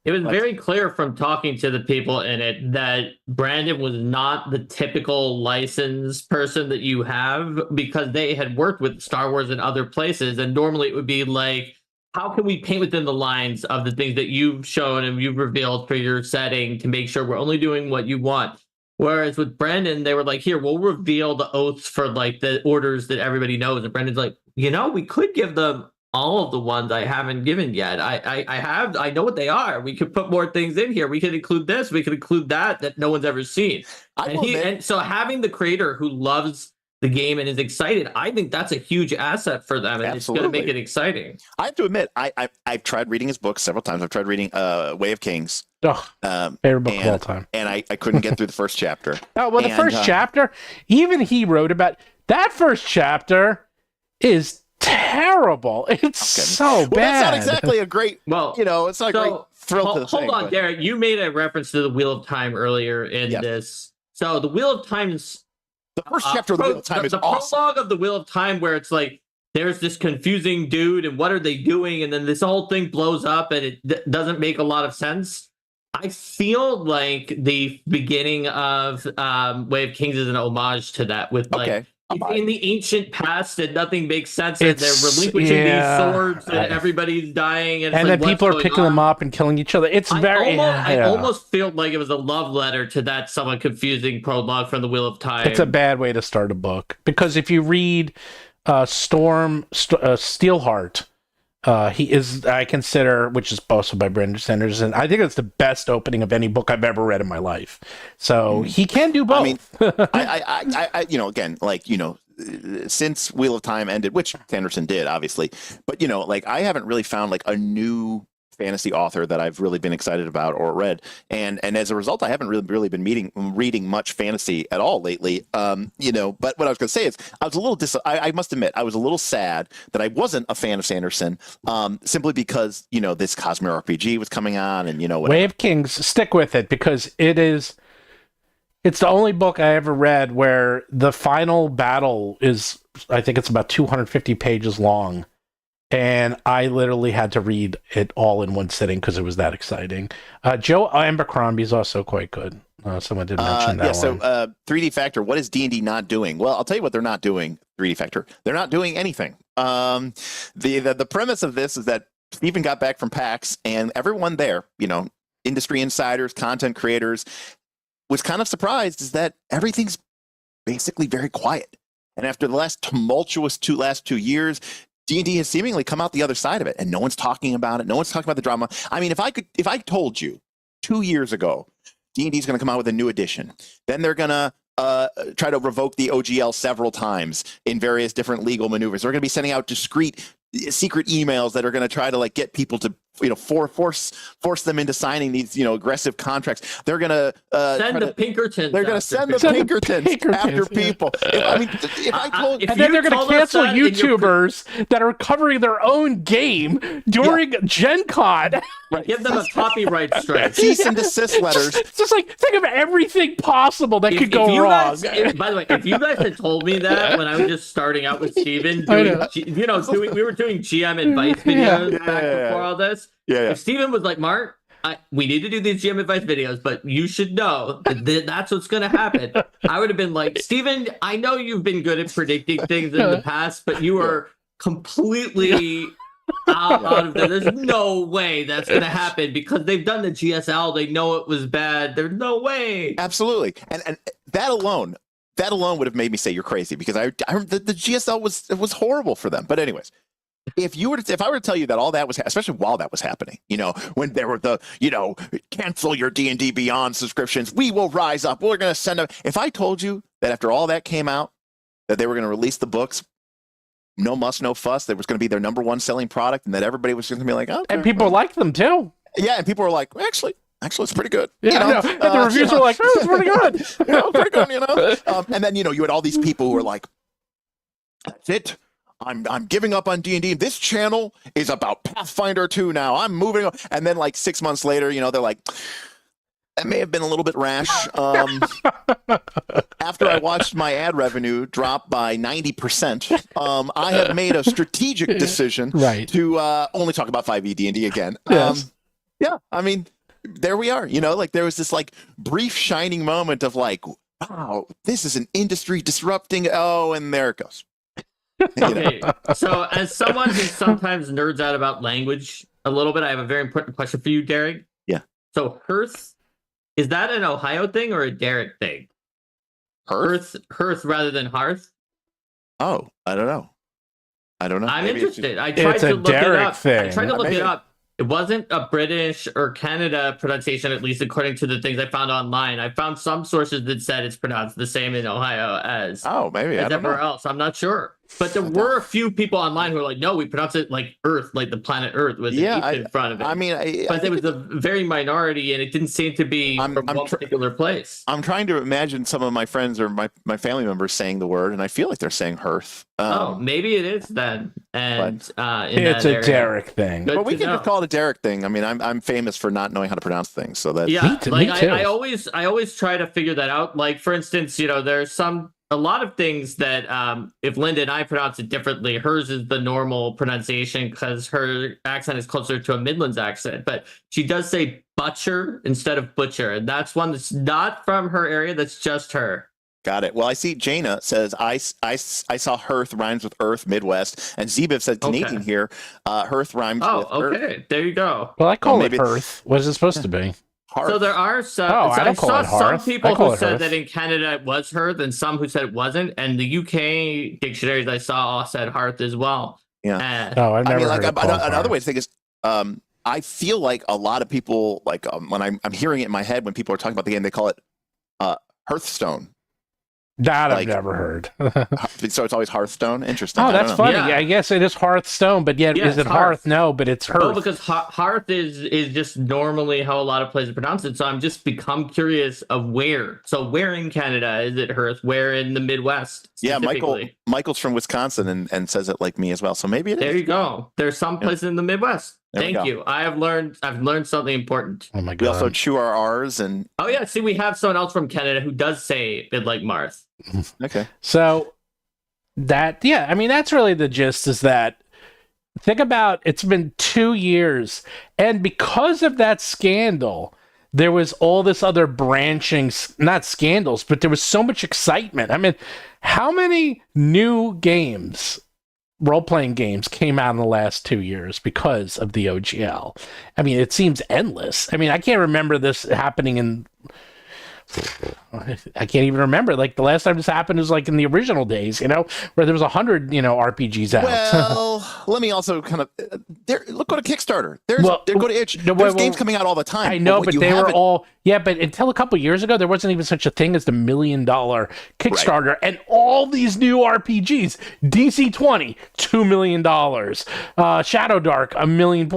It was very clear from talking to the people in it that Brandon was not the typical licensed person that you have because they had worked with Star Wars in other places. And normally it would be like, how can we paint within the lines of the things that you've shown and you've revealed for your setting to make sure we're only doing what you want? Whereas with Brandon, they were like, here, we'll reveal the oaths for like the orders that everybody knows. And Brandon's like, we could give them all of the ones I haven't given yet. I know what they are. We could put more things in here. We could include this. We could include that no one's ever seen. And so having the creator who loves the game and is excited, I think that's a huge asset for them, and It's going to make it exciting. I have to admit, I've tried reading his books several times. I've tried reading Way of Kings. Favorite book of all time. And I couldn't get through the first chapter. The first chapter, even he wrote about that first chapter is terrible. It's so bad. That's not exactly a great, it's not a great thrill to the thing. Hold on, Derek. You made a reference to the Wheel of Time earlier in this. So the Wheel of Time's the first chapter of the Wheel of Time is awesome. The prologue of the Wheel of Time where it's like, there's this confusing dude and what are they doing? And then this whole thing blows up and it doesn't make a lot of sense. I feel like the beginning of Way of Kings is an homage to that with in the ancient past and nothing makes sense and they're relinquishing these swords and everybody's dying and then people are picking them up and killing each other. I almost feel like it was a love letter to that somewhat confusing prologue from the Wheel of Time. It's a bad way to start a book because if you read Steelheart, he is, I consider, which is also by Brandon Sanderson, I think it's the best opening of any book I've ever read in my life. So he can do both. I mean, again, since Wheel of Time ended, which Sanderson did, obviously, but I haven't really found like a new fantasy author that I've really been excited about or read, and as a result, I haven't really been reading much fantasy at all lately. But what I was going to say is, I was a little I must admit, I was a little sad that I wasn't a fan of Sanderson, simply because this Cosmere RPG was coming on, and whatever. Way of Kings, stick with it because it's the only book I ever read where the final battle is, I think it's about 250 pages long. And I literally had to read it all in one sitting because it was that exciting. Joe Abercrombie is also quite good. Someone did mention that one. So 3D Factor, what is D&D not doing? Well, I'll tell you what they're not doing, 3D Factor. They're not doing anything. The premise of this is that Stephen got back from PAX, and everyone there, industry insiders, content creators, was kind of surprised is that everything's basically very quiet. And after the last tumultuous last 2 years, D&D has seemingly come out the other side of it, and no one's talking about it. No one's talking about the drama. I mean, if I told you 2 years ago, D&D is going to come out with a new edition, then they're going to try to revoke the OGL several times in various different legal maneuvers. They're going to be sending out discrete secret emails that are going to try to like get people to force them into signing these aggressive contracts. They're going to send the Pinkertons. They're going to send the Pinkertons after people. If I told, and then they're going to cancel YouTubers that are covering their own game during Gen Con. Right. Give them a copyright strike. Cease and desist letters. Just like think of everything possible that could go wrong. By the way, if you guys had told me that when I was just starting out with Steven, we were doing GM advice videos back before all this. Yeah. If Steven was like, Mark, we need to do these GM advice videos, but you should know that that's what's going to happen. I would have been like, Steven, I know you've been good at predicting things in the past, but you are completely out of there. There's no way that's going to happen because they've done the GSL. They know it was bad. There's no way. Absolutely. And that alone would have made me say you're crazy because the GSL was horrible for them. But anyways, if I were to tell you that all that was, especially while that was happening, when there were the, cancel your D&D Beyond subscriptions, we will rise up. We're going to send them. If I told you that after all that came out, that they were going to release the books, no muss, no fuss, that was going to be their number one selling product, and that everybody was going to be like, oh, and people liked them too. Yeah, and people were like, actually, it's pretty good. Yeah, and the reviews were like, oh, it's pretty good. Pretty good, and then you had all these people who were like, that's it. I'm giving up on D&D. This channel is about Pathfinder 2 now. I'm moving on. And then like 6 months later, they're like, that may have been a little bit rash. After I watched my ad revenue drop by 90%, I have made a strategic decision to only talk about 5e D&D again. Yes. Yeah, I mean, there we are. There was this like brief shining moment of like, wow, this is an industry disrupting. Oh, and there it goes. Okay, so as someone who sometimes nerds out about language a little bit, I have a very important question for you, Derek. Yeah. So hearth, is that an Ohio thing or a Derek thing? Hearth rather than hearth? Oh, I don't know. I'm Maybe interested. I tried to look it up. Thing. I tried to look it up. It wasn't a British or Canada pronunciation, at least according to the things I found online. I found some sources that said it's pronounced the same in Ohio as everywhere else. I'm not sure. But there were a few people online who were like, no, we pronounce it like Earth, like the planet Earth with an H in front of it. I mean, but it was a very minority, and it didn't seem to be from one particular place. I'm trying to imagine some of my friends or my family members saying the word, and I feel like they're saying hearth. Maybe it is then. And it's a Derek thing. But we can just call it a Derek thing. I mean, I'm famous for not knowing how to pronounce things, so that me too. I always try to figure that out. Like for instance, there's a lot of things that if Linda and I pronounce it differently, hers is the normal pronunciation because her accent is closer to a Midlands accent. But she does say butcher instead of butcher, and that's one that's not from her area. That's just her. Got it. Well, I see Jaina says, I saw hearth rhymes with earth, Midwest. And Zebiv said Canadian here. Hearth rhymes with earth. Okay. There you go. Well, I call it hearth. What is it supposed to be? Hearth. So there are some. I saw some people who said that in Canada it was hearth, and some who said it wasn't. And the UK dictionaries I saw all said hearth as well. Yeah. I've never heard it called another way to think is, I feel like a lot of people, like when I'm hearing it in my head when people are talking about the game, they call it Hearthstone. That I've never heard. So it's always Hearthstone? Interesting. Oh, that's funny. Yeah. I guess it is Hearthstone, but yet is it Hearth? No, but it's Hearth. Oh, because Hearth is just normally how a lot of places pronounce it. So I'm just become curious of where. So where in Canada is it Hearth? Where in the Midwest? Yeah, Michael's from Wisconsin and says it like me as well. So maybe it is. There you go. There's some places in the Midwest. Thank you. I've learned something important. Oh my God. We also chew our R's and. Oh yeah. See, we have someone else from Canada who does say it like Marth. Okay. So I mean, that's really the gist is that think about it's been 2 years. And because of that scandal, there was all this other branching, not scandals, but there was so much excitement. I mean, how many new games, role-playing games, came out in the last 2 years because of the OGL? I mean, it seems endless. I mean, I can't remember this happening in I can't even remember. Like the last time this happened was like in the original days, where there was 100, RPGs out. Well, let me also kind of go to Kickstarter. Go to Itch. There's games coming out all the time. I know, but they were all but until a couple years ago, there wasn't even such a thing as the $1 million Kickstarter, and all these new RPGs: DC-20, $2 million, Shadow Dark, $1.3 million.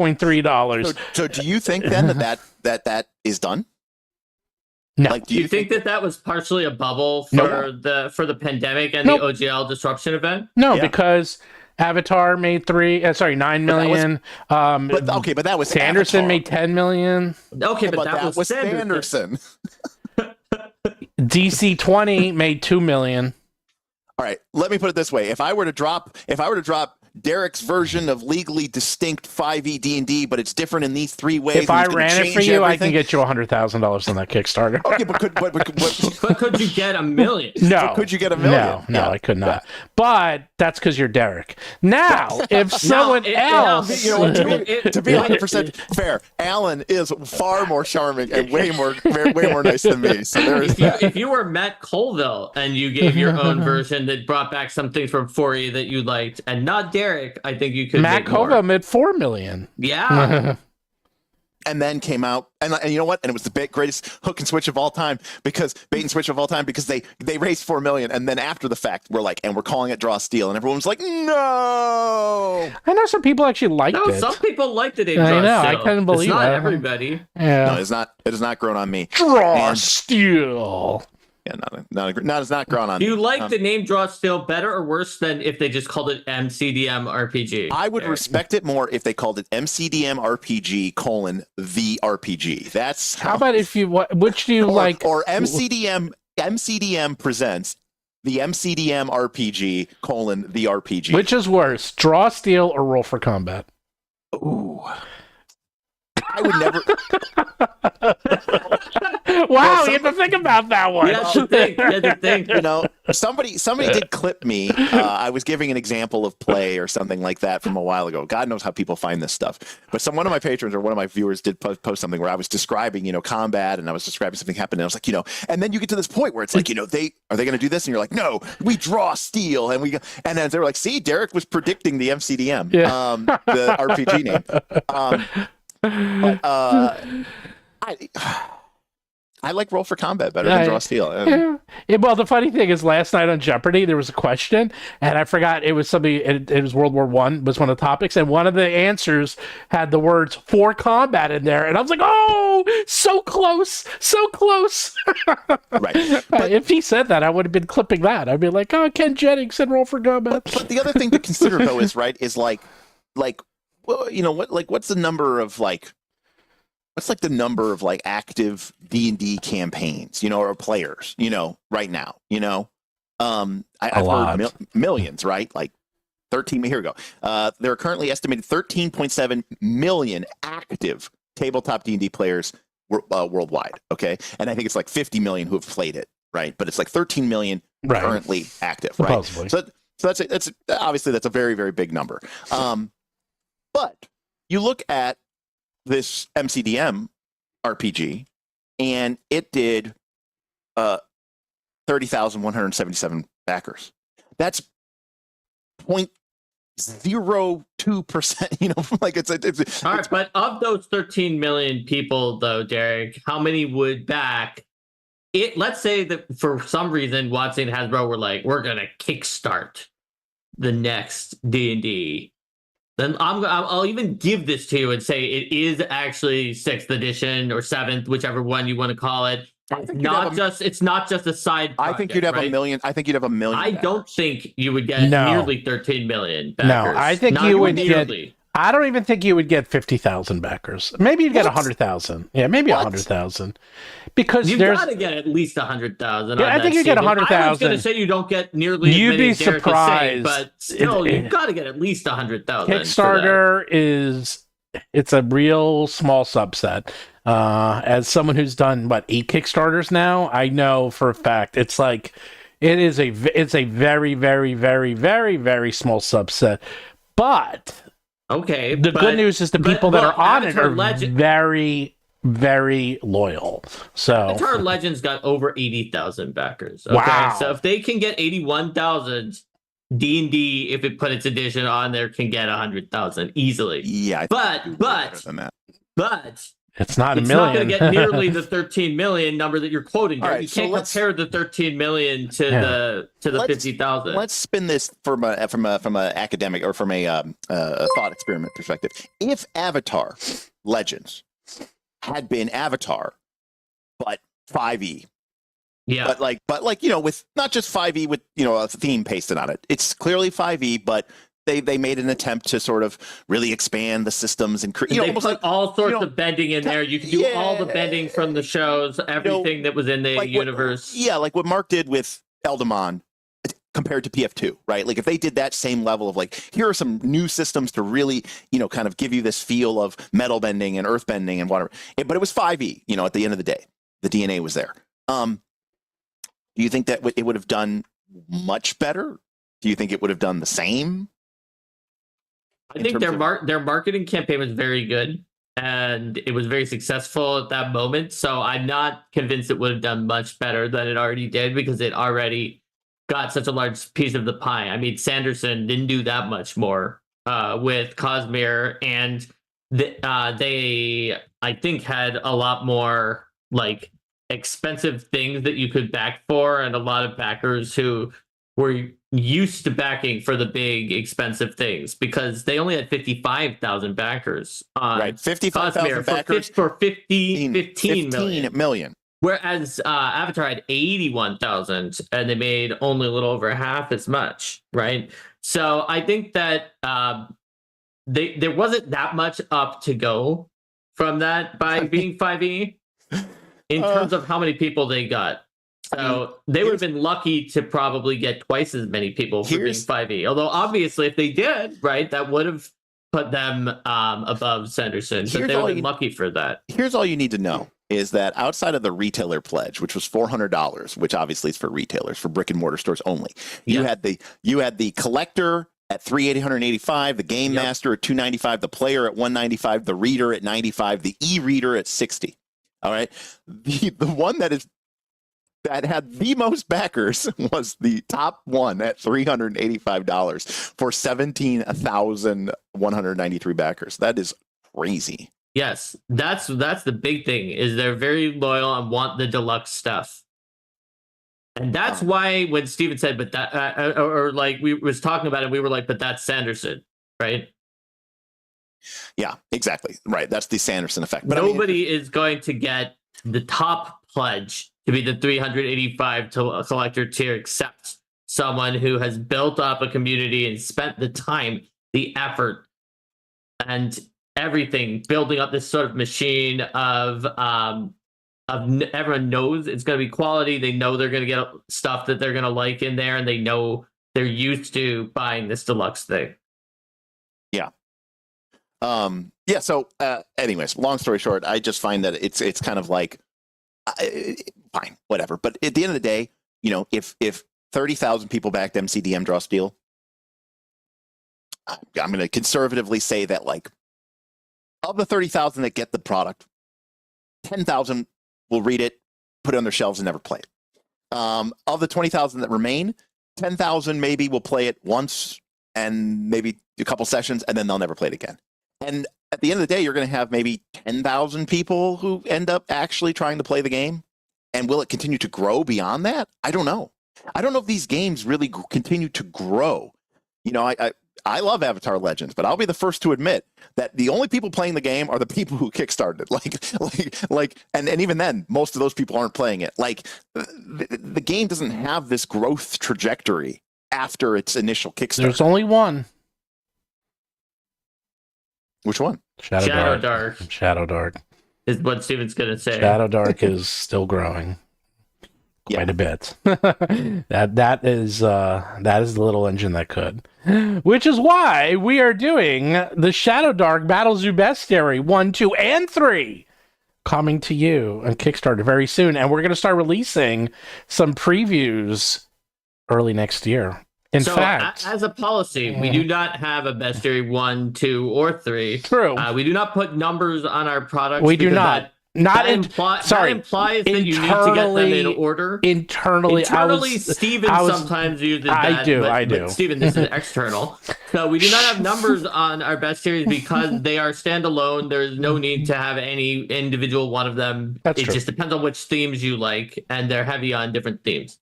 So do you think then that is done? No. Like, do you think that was partially a bubble for the pandemic and the OGL disruption event? No, because Avatar made 9 million. But that was Sanderson Avatar. made 10 million. Okay, but that was Sanderson. DC-20 made 2 million. All right, let me put it this way: if I were to drop Derek's version of legally distinct 5e D&D, but it's different in these 3 ways. If I ran it for you, everything. I can get you $100,000 on that Kickstarter. Okay, but could you get $1 million? No. Could you get $1 million? No, I could not. Yeah. But that's because you're Derek. Now, if someone else, to be 100% fair, Alan is far more charming and way more nice than me. So if you were Matt Colville and you gave your own version that brought back some things from 4E that you liked, and not Derek, I think you could. Matt Colville made 4 million. Yeah. And then came out, and you know what? And it was the greatest hook and switch of all time, because they raised 4 million, and then after the fact, we're calling it Draw Steel, and everyone was like, no. I know some people actually liked it. Some people liked it. I know. I couldn't believe it's not that. everybody. Yeah. No, it's not. It has not grown on me. Draw Steel. Yeah, it's not grown on. Do you like the name Draw Steel better or worse than if they just called it MCDM RPG? I would respect it more if they called it MCDM RPG : the RPG. That's how about if you which do you like, or MCDM presents the MCDM RPG : the RPG. Which is worse, Draw Steel or Roll for Combat? Ooh. I would never. Wow, you have to think about that one. You have to think. Somebody did clip me. I was giving an example of play or something like that from a while ago. God knows how people find this stuff. But one of my patrons or one of my viewers did post something where I was describing, combat, and I was describing something happened, and I was like, and then you get to this point where it's like, are they going to do this? And you're like, no, we draw steel, and then they were like, see, Derek was predicting the MCDM, the RPG name. I like Roll for Combat better than Draw Steel. Well, the funny thing is, last night on Jeopardy, there was a question, and I forgot it was somebody. It was World War I was one of the topics, and one of the answers had the words "for combat" in there, and I was like, "Oh, so close, so close!" Right. But if he said that, I would have been clipping that. I'd be like, "Oh, Ken Jennings said Roll for Combat." But the other thing to consider though is what's the number of what's the number of active D&D campaigns, or players, right now, I've heard millions, right? 13, here we go. There are currently estimated 13.7 million active tabletop D&D players worldwide. Okay. And I think it's 50 million who have played it. Right. But it's 13 million currently active. Right. Supposedly. So that's obviously that's a very, very big number. But you look at this MCDM RPG, and it did 30,177 backers. That's 0.02%. It's all right. But of those 13 million people, though, Derek, how many would back it? Let's say that for some reason, Watson and Hasbro were like, we're gonna kickstart the next D&D. Then I'll even give this to you and say it is actually 6th edition or 7th, whichever one you want to call it. It's not just a side project, I think you'd have right? 1 million. I think you'd have 1 million. I don't think you would get nearly 13 million backers. No, I think you would get. I don't even think you would get 50,000 backers. Maybe you'd get 100,000. Yeah, maybe 100,000. Because you've got to get at least 100,000. Yeah, I think you get 100,000. I was going to say you don't get nearly. You'd as many be surprised, but still, you've got to get at least 100,000. Kickstarter it's a real small subset. As someone who's done 8 Kickstarters now, I know for a fact it's it's a very, very, very, very, very small subset. But okay, the good news is the people that are on it are very very loyal. So Avatar Legends got over 80,000 backers. Okay? Wow. So if they can get 81,000, D&D, if it put its edition on there, can get 100,000 easily. Yeah. But it's not a it's million. not going to get nearly the 13 million number that you're quoting. Right, you can't compare the 13 million to the 50,000. Let's spin this from a academic or from a thought experiment perspective. If Avatar Legends had been Avatar, but 5e, yeah, but with not just 5e with a theme pasted on it. It's clearly 5e, but they made an attempt to sort of really expand the systems and they put all sorts of bending in there. You can do all the bending from the shows, everything that was in the universe. Like what Mark did with Eldamon compared to PF2, right? Like if they did that same level of here are some new systems to really, kind of give you this feel of metal bending and earth bending and whatever. But it was 5e, at the end of the day, the DNA was there. Do you think that it would have done much better? Do you think it would have done the same? I think their marketing campaign was very good and it was very successful at that moment. So I'm not convinced it would have done much better than it already did because it already got such a large piece of the pie. I mean, Sanderson didn't do that much more with Cosmere, and they I think had a lot more expensive things that you could back for, and a lot of backers who were used to backing for the big expensive things because they only had 55,000 backers on right 55,000 backers for 15 million. Whereas Avatar had 81,000 and they made only a little over half as much, right? So I think that there wasn't that much up to go from that by being 5e in terms of how many people they got. So they would have been lucky to probably get twice as many people for being 5e. Although obviously if they did, right, that would have put them above Sanderson. But they would have been lucky for that. Here's all you need to know is that outside of the retailer pledge, which was $400, which obviously is for retailers, for brick and mortar stores only, you had the collector at $385, the game master at $295, the player at $195, the reader at $95, the e-reader at $60. All right, the one that had the most backers was the top one at $385 for 17,193 backers. That is crazy. Yes, that's the big thing is they're very loyal and want the deluxe stuff. And that's why when Steven said, but that, or we was talking about it, we were like, but that's Sanderson, right? Yeah, exactly. Right. That's the Sanderson effect. But nobody is going to get the top pledge to be the 385 to a collector tier except someone who has built up a community and spent the time, the effort, and everything building up this sort of machine of everyone knows it's going to be quality. They know they're going to get stuff that they're going to like in there, and they know they're used to buying this deluxe thing. Yeah. So anyways, long story short, I just find that it's kind of fine, whatever. But at the end of the day, if 30,000 people backed MCDM Draw Steel, I'm going to conservatively say that of the 30,000 that get the product, 10,000 will read it, put it on their shelves, and never play it. Of the 20,000 that remain, 10,000 maybe will play it once and maybe a couple sessions, and then they'll never play it again. And at the end of the day, you're going to have maybe 10,000 people who end up actually trying to play the game. And will it continue to grow beyond that? I don't know. I don't know if these games really continue to grow. I love Avatar Legends, but I'll be the first to admit that the only people playing the game are the people who kickstarted it. And even then, most of those people aren't playing it. The game doesn't have this growth trajectory after its initial Kickstarter. There's only one. Which one? Shadow Dark. Shadow Dark is what Steven's going to say. Shadow Dark is still growing quite a bit. that is the little engine that could. Which is why we are doing the Shadow Dark Battlezoo Bestiary 1, 2, and 3 coming to you on Kickstarter very soon, and we're going to start releasing some previews early next year. In fact, as a policy, we do not have a Bestiary 1, 2, or 3. True. We do not put numbers on our products. We do not. Not that implies that you need to get them in order. Internally, Steven sometimes uses that. I do. But Steven, this is external. So we do not have numbers on our best series because they are standalone. There's no need to have any individual one of them. It just depends on which themes you like, and they're heavy on different themes.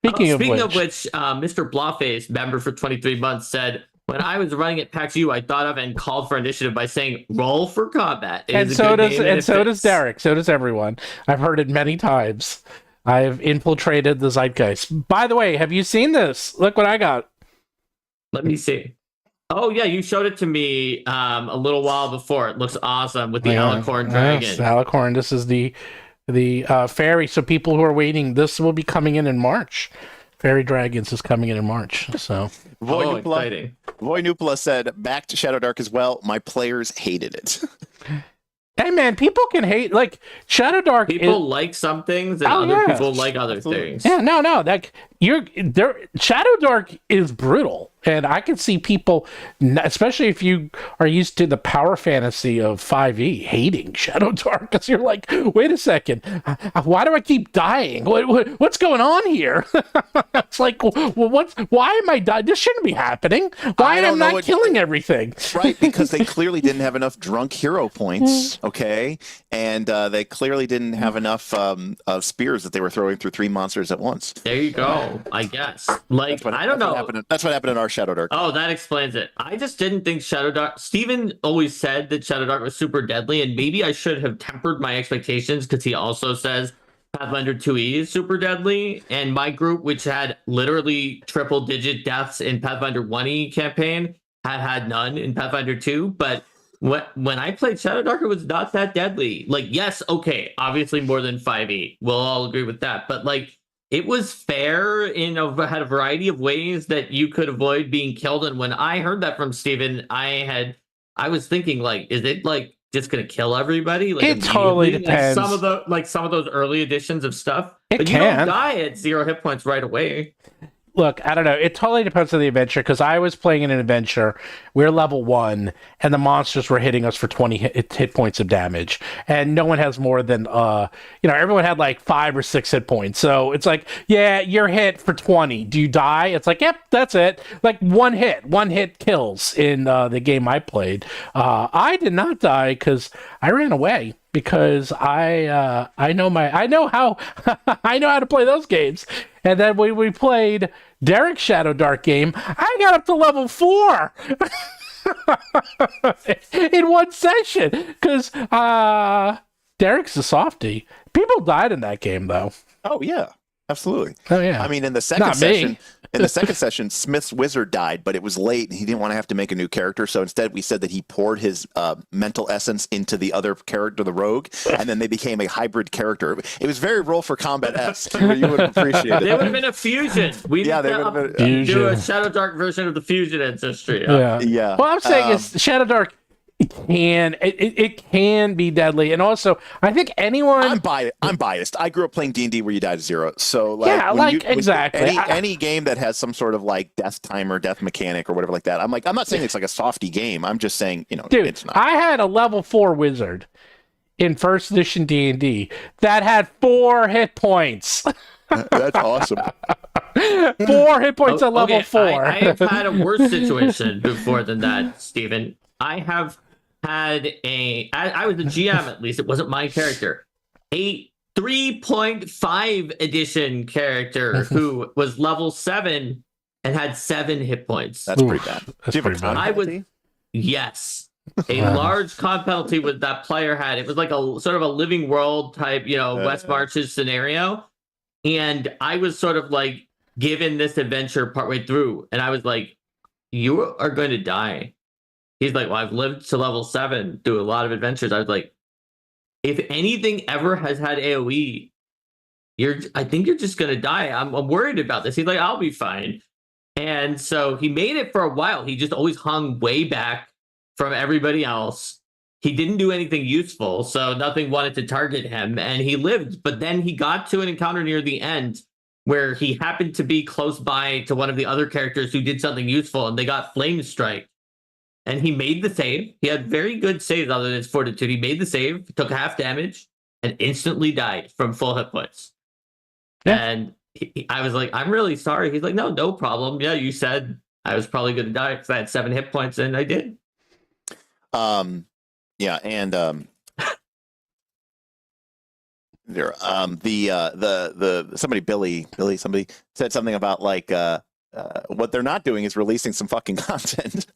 Speaking of which, Mr. Blawface, member for 23 months, said, when I was running at PAX U, I thought of and called for initiative by saying, roll for combat. So does Derek. So does everyone. I've heard it many times. I've infiltrated the zeitgeist. By the way, have you seen this? Look what I got. Let me see. Oh, yeah, you showed it to me a little while before. It looks awesome with the Alicorn dragon. Yes, Alicorn. This is the fairy. So people who are waiting, this will be coming in March. Fairy Dragons is coming in March. So exciting. Voy Nupla said, back to Shadow Dark as well. My players hated it. Hey man, people can hate, like, Shadow Dark. People like some things and other people like other things. Yeah, no, that Shadow Dark is brutal, and I can see people, especially if you are used to the power fantasy of 5e, hating Shadow Dark, because you're like, wait a second, why do I keep dying? What's going on here? It's like, why am I dying? This shouldn't be happening. Why am I not killing everything? Right, because they clearly didn't have enough drunk hero points, okay? And they clearly didn't have enough spears that they were throwing through 3 monsters at once. There you go. I guess. Like, I don't know. That's what happened in our Shadow Dark. Oh, that explains it. I just didn't think Shadow Dark... Steven always said that Shadow Dark was super deadly, and maybe I should have tempered my expectations because he also says Pathfinder 2e is super deadly, and my group, which had literally triple-digit deaths in Pathfinder 1e campaign, had none in Pathfinder 2, but when I played Shadow Dark, it was not that deadly. Like, yes, okay, obviously more than 5e. We'll all agree with that, but, like, it was fair had a variety of ways that you could avoid being killed. And when I heard that from Steven, I was thinking, like, is it like just gonna kill everybody? Like, it totally depends. Like some of those early editions of stuff. But you don't die at 0 hit points right away. Look, I don't know. It totally depends on the adventure, because I was playing in an adventure. We're level 1, and the monsters were hitting us for 20 hit points of damage. And no one has more than, everyone had like 5 or 6 hit points. So it's like, yeah, you're hit for 20. Do you die? It's like, yep, that's it. Like one hit kills in the game I played. I did not die because I ran away. Because I know how to play those games. And then we played Derek's Shadow Dark game. I got up to level 4 in one session because Derek's a softie. People died in that game, though. Oh yeah, absolutely. Oh yeah. I mean, in the second session. In the second session, Smith's wizard died, but it was late, and he didn't want to have to make a new character. So instead, we said that he poured his mental essence into the other character, the rogue, and then they became a hybrid character. It was very roll for combat-esque. You would have appreciated it. They would have been a fusion. We do a Shadow Dark version of the fusion ancestry. Yeah. What I'm saying is Shadow Dark. It can be deadly, and also I think anyone. I'm biased. I grew up playing D&D where you died at 0, so like exactly any game that has some sort of like death timer, death mechanic, or whatever like that. I'm not saying it's like a softy game. I'm just saying dude, it's not. I had a level 4 wizard in first edition D&D that had 4 hit points. That's awesome. 4 hit points at level 4. I have had a worse situation before than that, Steven. I have had I was a GM, at least it wasn't my character, a 3.5 edition character who was level 7 and had 7 hit points. That's pretty bad. That's pretty bad. Yes, a large con penalty with that player had. It was like a sort of a living world type, West Marches scenario, and I was sort of like given this adventure partway through, and I was like, "You are going to die." He's like, well, I've lived to level 7, do a lot of adventures. I was like, if anything ever has had AoE, I think you're just going to die. I'm worried about this. He's like, I'll be fine. And so he made it for a while. He just always hung way back from everybody else. He didn't do anything useful, so nothing wanted to target him, and he lived. But then he got to an encounter near the end where he happened to be close by to one of the other characters who did something useful, and they got flame strike. and he made the save. He had very good saves other than his fortitude. He made the save, took half damage, and instantly died from full hit points. Yeah. And I was like, I'm really sorry. He's like, no problem. Yeah, you said I was probably going to die because I had 7 hit points, and I did. Yeah, and there, somebody said something about like what they're not doing is releasing some fucking content,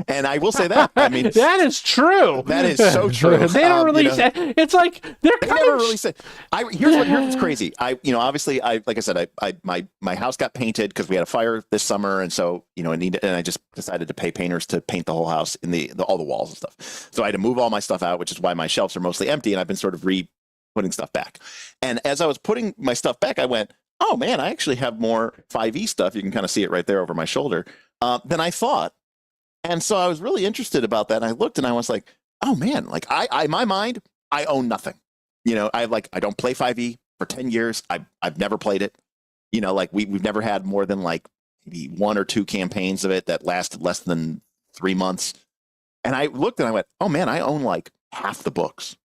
and I will say that. I mean, that is true. That is so true. They don't release it. It's like they never release it. Here's what's crazy. Obviously, like I said, my house got painted because we had a fire this summer, and so and I just decided to pay painters to paint the whole house in all the walls and stuff. So I had to move all my stuff out, which is why my shelves are mostly empty, and I've been sort of putting stuff back. And as I was putting my stuff back, I went, oh man, I actually have more 5e stuff. You can kind of see it right there over my shoulder than I thought. And so I was really interested about that. And I looked and I was like, oh man, like I in my mind, I own nothing. I don't play 5e for 10 years. I've never played it. Like we've never had more than like maybe 1 or 2 campaigns of it that lasted less than 3 months. And I looked and I went, oh man, I own like half the books,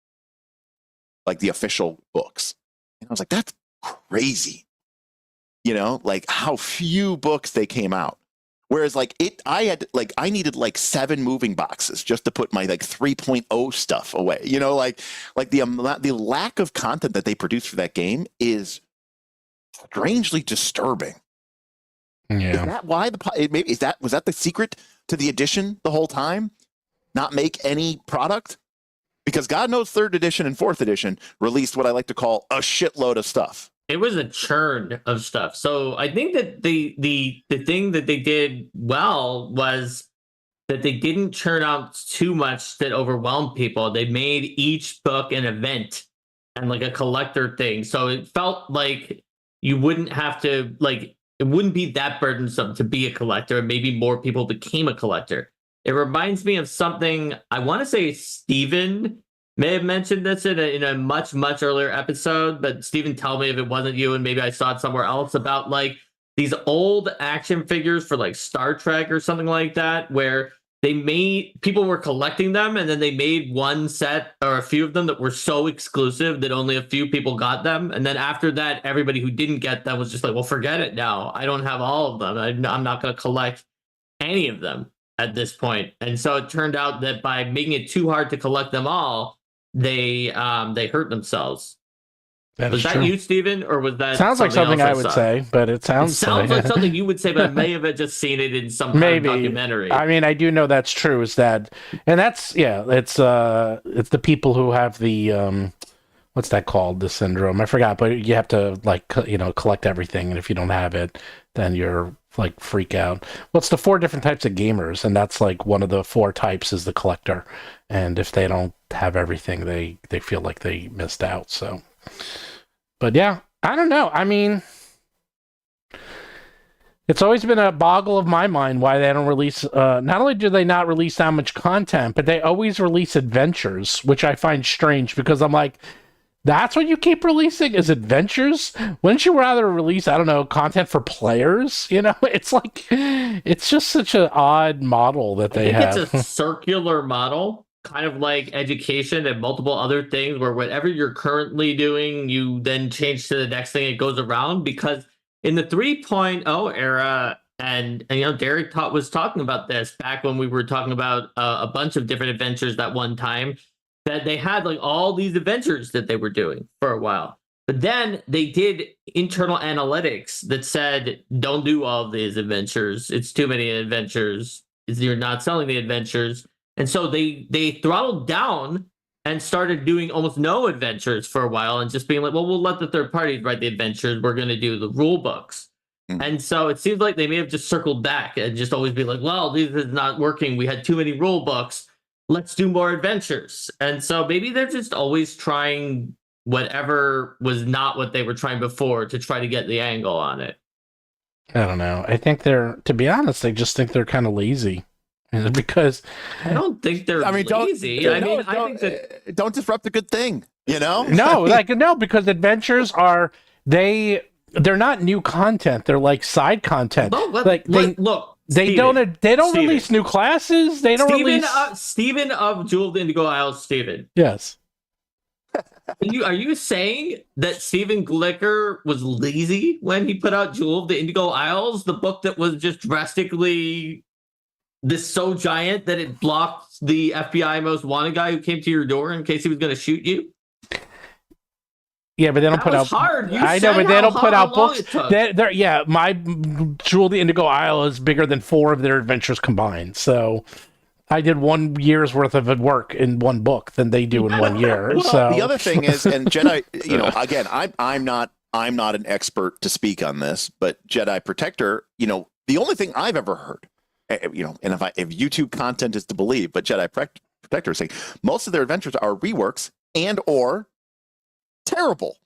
like the official books. And I was like, that's crazy. Like how few books they came out. Whereas like I needed like 7 moving boxes just to put my like 3.0 stuff away. Like the lack of content that they produce for that game is strangely disturbing. Yeah. Is that why was that the secret to the edition the whole time? Not make any product? Because God knows 3rd edition and 4th edition released what I like to call a shitload of stuff. It was a churn of stuff. So I think that the thing that they did well was that they didn't churn out too much that overwhelmed people. They made each book an event and like a collector thing. So it felt like you wouldn't have to, like, it wouldn't be that burdensome to be a collector, and maybe more people became a collector. It reminds me of something, I want to say Steven may have mentioned this in a much, much earlier episode, but Steven, tell me if it wasn't you and maybe I saw it somewhere else, about like these old action figures for like Star Trek or something like that, where people were collecting them, and then they made one set or a few of them that were so exclusive that only a few people got them. And then after that, everybody who didn't get them was just like, well, forget it now. I don't have all of them. I'm not going to collect any of them at this point. And so it turned out that by making it too hard to collect them all, they hurt themselves. Was that you, Steven, or was that sounds like something I would say? But it sounds like something you would say, but I may have just seen it in some kind of documentary. I mean, I do know that's true. Is that, and that's it's the people who have the what's that called? The syndrome. I forgot, but you have to like collect everything, and if you don't have it, then you're like freak out. Well, it's the 4 different types of gamers, and that's like one of the 4 types is the collector, and if they don't have everything, they feel like they missed out. So. But yeah, I don't know. I mean, it's always been a boggle of my mind why they don't release, not only do they not release that much content, but they always release adventures, which I find strange because I'm like, that's what you keep releasing is adventures? Wouldn't you rather release, I don't know, content for players? It's like, it's just such an odd model that they have. It's a circular model. Kind of like education and multiple other things where whatever you're currently doing, you then change to the next thing. It goes around because in the 3.0 era, and Derek was talking about this back when we were talking about a bunch of different adventures that one time, that they had like all these adventures that they were doing for a while. But then they did internal analytics that said, don't do all of these adventures. It's too many adventures. You're not selling the adventures. And so they throttled down and started doing almost no adventures for a while and just being like, well, we'll let the third parties write the adventures. We're going to do the rule books. Mm-hmm. And so it seems like they may have just circled back and just always be like, well, this is not working. We had too many rule books. Let's do more adventures. And so maybe they're just always trying whatever was not what they were trying before to try to get the angle on it. I don't know. I think to be honest, I just think they're kind of lazy. Because I don't think they're lazy. I think that don't disrupt a good thing, No, because adventures they're not new content. They're like side content. Look, They don't release new classes. They don't release. Steven of Jewel of the Indigo Isles. Steven. Yes. Are you saying that Stephen Glicker was lazy when he put out Jewel of the Indigo Isles, the book that was just drastically so giant that it blocked the FBI most wanted guy who came to your door in case he was going to shoot you? Yeah, but they don't put out. Hard. I know, but they don't put out books. My Jewel of the Indigo Isle is bigger than 4 of their adventures combined. So I did 1 year's worth of work in one book than they do in 1 year. Well, so the other thing is, and Jedi, again, I'm not an expert to speak on this, but Jedi Protector, the only thing I've ever heard, and if YouTube content is to believe, but Jedi Protector is saying most of their adventures are reworks and or terrible.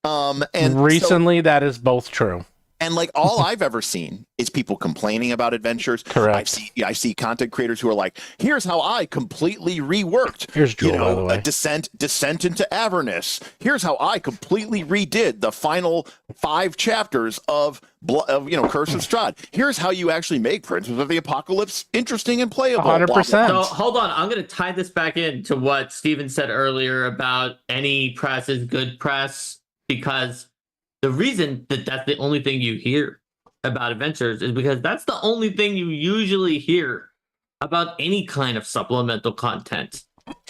And recently, that is both true. And like all I've ever seen is people complaining about adventures. Correct. I see content creators who are like, "Here's how I completely reworked." Here's Jewel, by the way. Descent into Avernus. Here's how I completely redid the final 5 chapters of Curse of Strahd. Here's how you actually make Princes of the Apocalypse interesting and playable. 100%. So hold on, I'm going to tie this back into what Steven said earlier about any press is good press, because the reason that that's the only thing you hear about adventures is because that's the only thing you usually hear about any kind of supplemental content.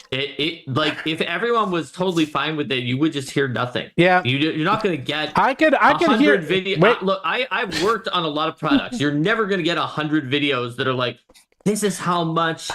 It like if everyone was totally fine with it, you would just hear nothing. Yeah, you're not going to get. I can hear video. Look, I've worked on a lot of products. You're never going to get 100 videos that are like, this is how much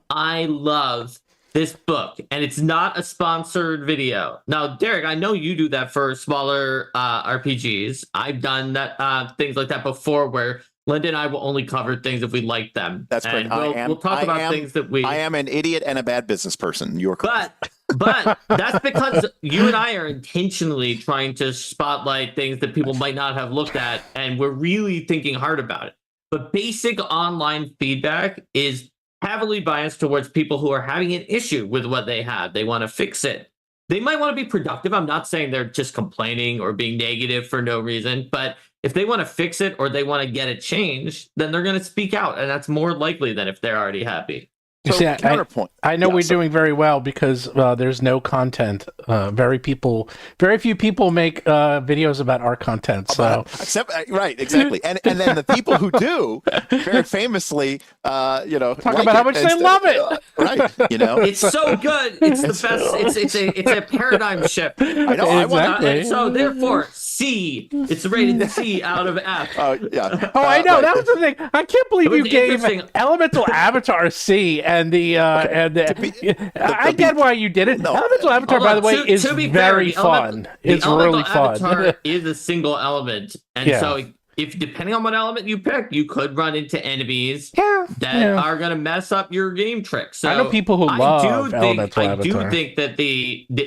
I love this book, and it's not a sponsored video. Now, Derek, I know you do that for smaller RPGs. I've done that things like that before, where Linda and I will only cover things if we like them. That's great. We'll talk about things that we. I am an idiot and a bad business person. You're correct. But that's because you and I are intentionally trying to spotlight things that people might not have looked at, and we're really thinking hard about it. But basic online feedback is heavily biased towards people who are having an issue with what they have. They want to fix it. They might want to be productive. I'm not saying they're just complaining or being negative for no reason, but if they want to fix it or they want to get it changed, then they're going to speak out, and that's more likely than if they're already happy. So, see, counterpoint. I know we're doing very well because there's no content. Very few people make videos about our content. So right, exactly. And then the people who do, very famously, talk about how much they love it. Right, it's so good. It's the best. It's a paradigm shift. I know. Exactly. So therefore, C. It's rated C out of F. Yeah. I know. Right. That was the thing. I can't believe you gave Elemental Avatar C. And I get why you did it. No, Elemental Avatar, by the way, is very fun. It's really fun. Avatar is a single element, and so if depending on what element you pick, you could run into enemies that are going to mess up your game tricks. So I know people who love Elemental Avatar. I do think that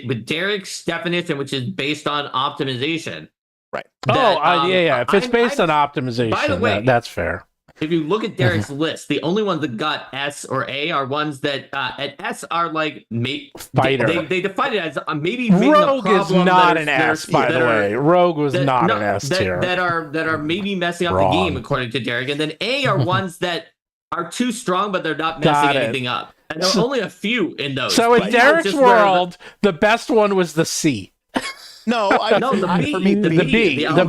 with Derek's definition, which is based on optimization, right? If it's based on optimization, by the way, that's fair. If you look at Derek's list, the only ones that got S or A are ones that at S are like fighter. They define it as maybe Rogue is not an S, by the way. Rogue was not an S tier. That are maybe messing up the game, according to Derek. And then A are ones that are too strong, but they're not messing anything up. And there are only a few in those. So in Derek's world, the best one was the C. No, the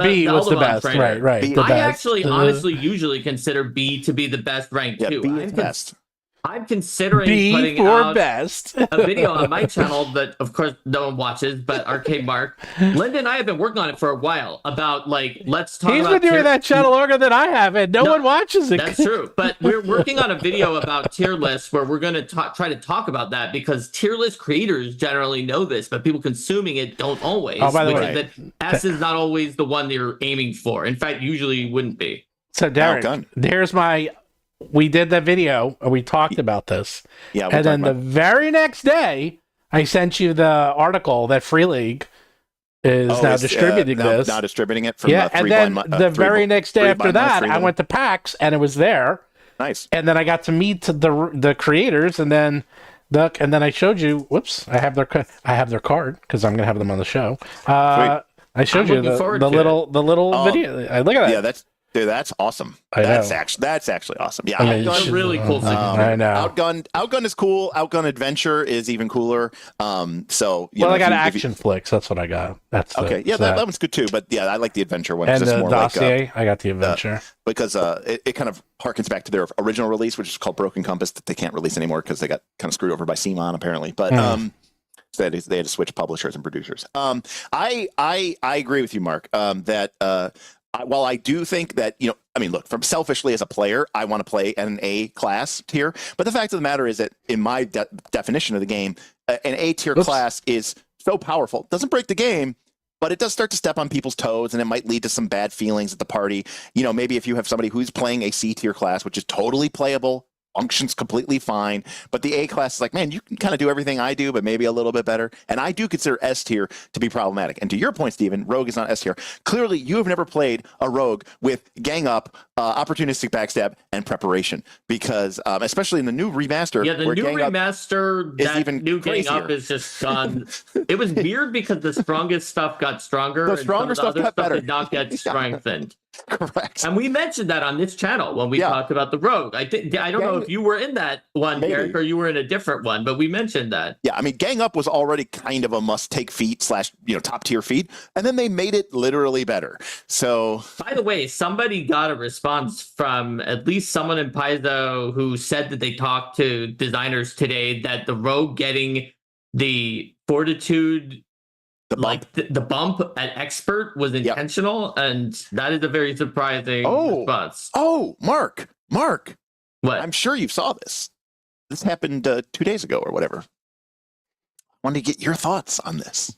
B was the best. Right. The best. I actually, honestly, usually consider B to be the best rank too. B is best. I'm considering putting out best. A video on my channel that, of course, no one watches, but Arcade Mark. Linda and I have been working on it for a while about, let's talk He's about... been doing that channel longer than I have, and no one watches it. That's true, but we're working on a video about tier lists where we're going to try to talk about that, because tier list creators generally know this, but people consuming it don't always. Oh, by the way. That S is not always the one you're aiming for. In fact, usually wouldn't be. So, Derek, there's my... We did that video, and we talked about this. Yeah, and then the very next day, I sent you the article that Free League is now distributing this. Now distributing it from and then the very next day after that, I went to PAX, and it was there. Nice. And then I got to meet the creators, and then I showed you. Whoops, I have their card because I'm going to have them on the show. I showed you the little video. Look at that. Yeah, Dude, that's awesome. I know. That's actually awesome. Yeah, it's a really cool thing. I know. Outgun is cool. Outgun Adventure is even cooler. So I got Action Flicks. That's what I got. That's okay. Yeah, that one's good too. But yeah, I like the Adventure one. And it's the more Dossier. like, I got the Adventure because it kind of harkens back to their original release, which is called Broken Compass, that they can't release anymore because they got kind of screwed over by CMON apparently. But so they had to switch publishers and producers. I agree with you, Mark. That while I do think that, I mean, look, from selfishly as a player, I want to play at an A class tier. But the fact of the matter is that in my definition of the game, an A tier class is so powerful. It doesn't break the game, but it does start to step on people's toes, and it might lead to some bad feelings at the party. Maybe if you have somebody who's playing a C tier class, which is totally playable, functions completely fine, but the A class is like, man, you can kind of do everything I do, but maybe a little bit better. And I do consider S tier to be problematic. And to your point, Stephen, Rogue is not S tier. Clearly, you have never played a Rogue with gang up, opportunistic backstab, and preparation, because especially in the new remaster, the new remaster, that new gang up is just gone. It was weird because the strongest stuff got stronger, the stronger stuff got better. Did not get strengthened. Correct. And we mentioned that on this channel when we talked about the Rogue. I don't know if you were in that one, Derek, or you were in a different one, but we mentioned that. Yeah, I mean, Gang Up was already kind of a must-take feat / top tier feat, and then they made it literally better. So, by the way, somebody got a response from at least someone in Paizo who said that they talked to designers today that the Rogue getting the fortitude. The bump at expert was intentional, and that is a very surprising response. Oh, Mark, what? I'm sure you saw this. This happened 2 days ago or whatever. I wanted to get your thoughts on this,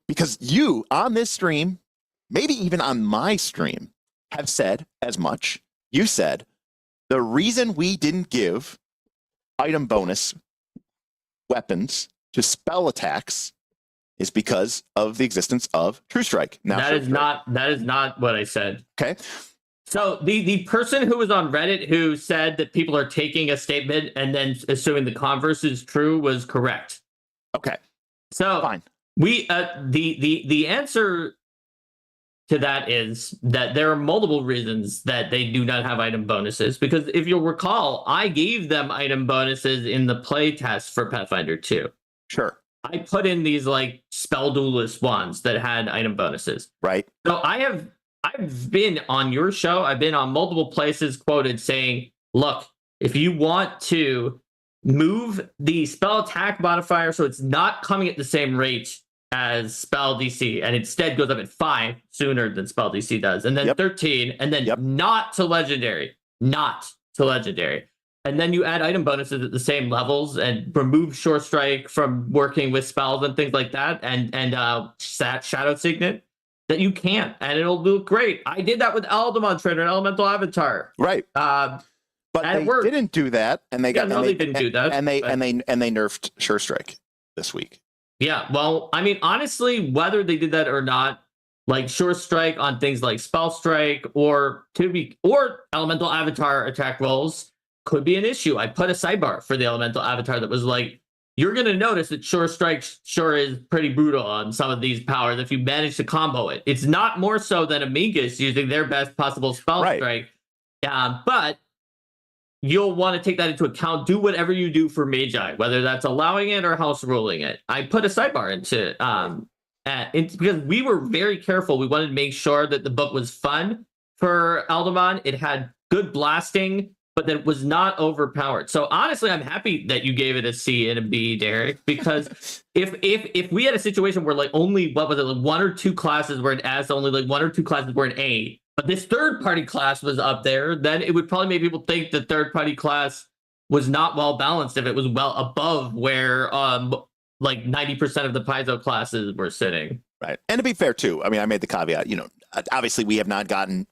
because you on this stream, maybe even on my stream, have said as much. You said the reason we didn't give item bonus weapons to spell attacks is because of the existence of True Strike. Now that is not what I said. Okay. So the person who was on Reddit who said that people are taking a statement and then assuming the converse is true was correct. Okay. So fine. We the answer to that is that there are multiple reasons that they do not have item bonuses, because if you'll recall, I gave them item bonuses in the play test for Pathfinder 2. Sure. I put in these like spell duelist ones that had item bonuses. Right. So I've been on your show. I've been on multiple places quoted saying, look, if you want to move the spell attack modifier so it's not coming at the same rate as spell DC, and instead goes up at 5 sooner than spell DC does, and then 13, and then not to legendary. And then you add item bonuses at the same levels and remove Short Strike from working with spells and things like that, and Shadow Signet, that you can't, and it'll look great. I did that with Aldemon Trainer and Elemental Avatar. Right. But they didn't do that, and they didn't do that. And they nerfed Sure Strike this week. Yeah, well, I mean, honestly, whether they did that or not, like Short Strike on things like Spell Strike or Elemental Avatar attack rolls could be an issue. I put a sidebar for the Elemental Avatar that was like, you're going to notice that Short Strike sure is pretty brutal on some of these powers if you manage to combo it. It's not more so than Amicus using their best possible Spell Strike. But you'll want to take that into account. Do whatever you do for Magi, whether that's allowing it or house ruling it. I put a sidebar into because we were very careful. We wanted to make sure that the book was fun for Aldemon. It had good blasting, but that it was not overpowered. So honestly, I'm happy that you gave it a C and a B, Derek, because if we had a situation where like only one or two classes were an S, only like one or two classes were an A, but this third-party class was up there, then it would probably make people think the third-party class was not well balanced if it was well above where like 90% of the Paizo classes were sitting. Right. And to be fair too, I mean, I made the caveat, obviously we have not gotten,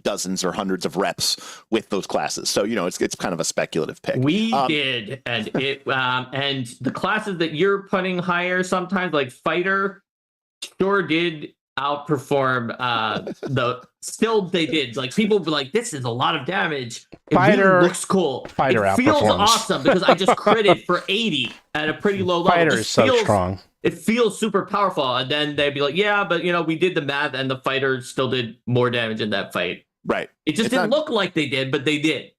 dozens or hundreds of reps with those classes. So, it's kind of a speculative pick. We did. And it and the classes that you're putting higher sometimes, like Fighter, sure did outperform they did. Like, people were like, this is a lot of damage. It Fighter really looks cool. Fighter it feels outperforms. awesome because I just critted for 80 at a pretty low level. Fighter is so strong. it feels super powerful. And then they'd be like, yeah, but we did the math and the fighters still did more damage in that fight. Right. It just didn't look like they did, but they did.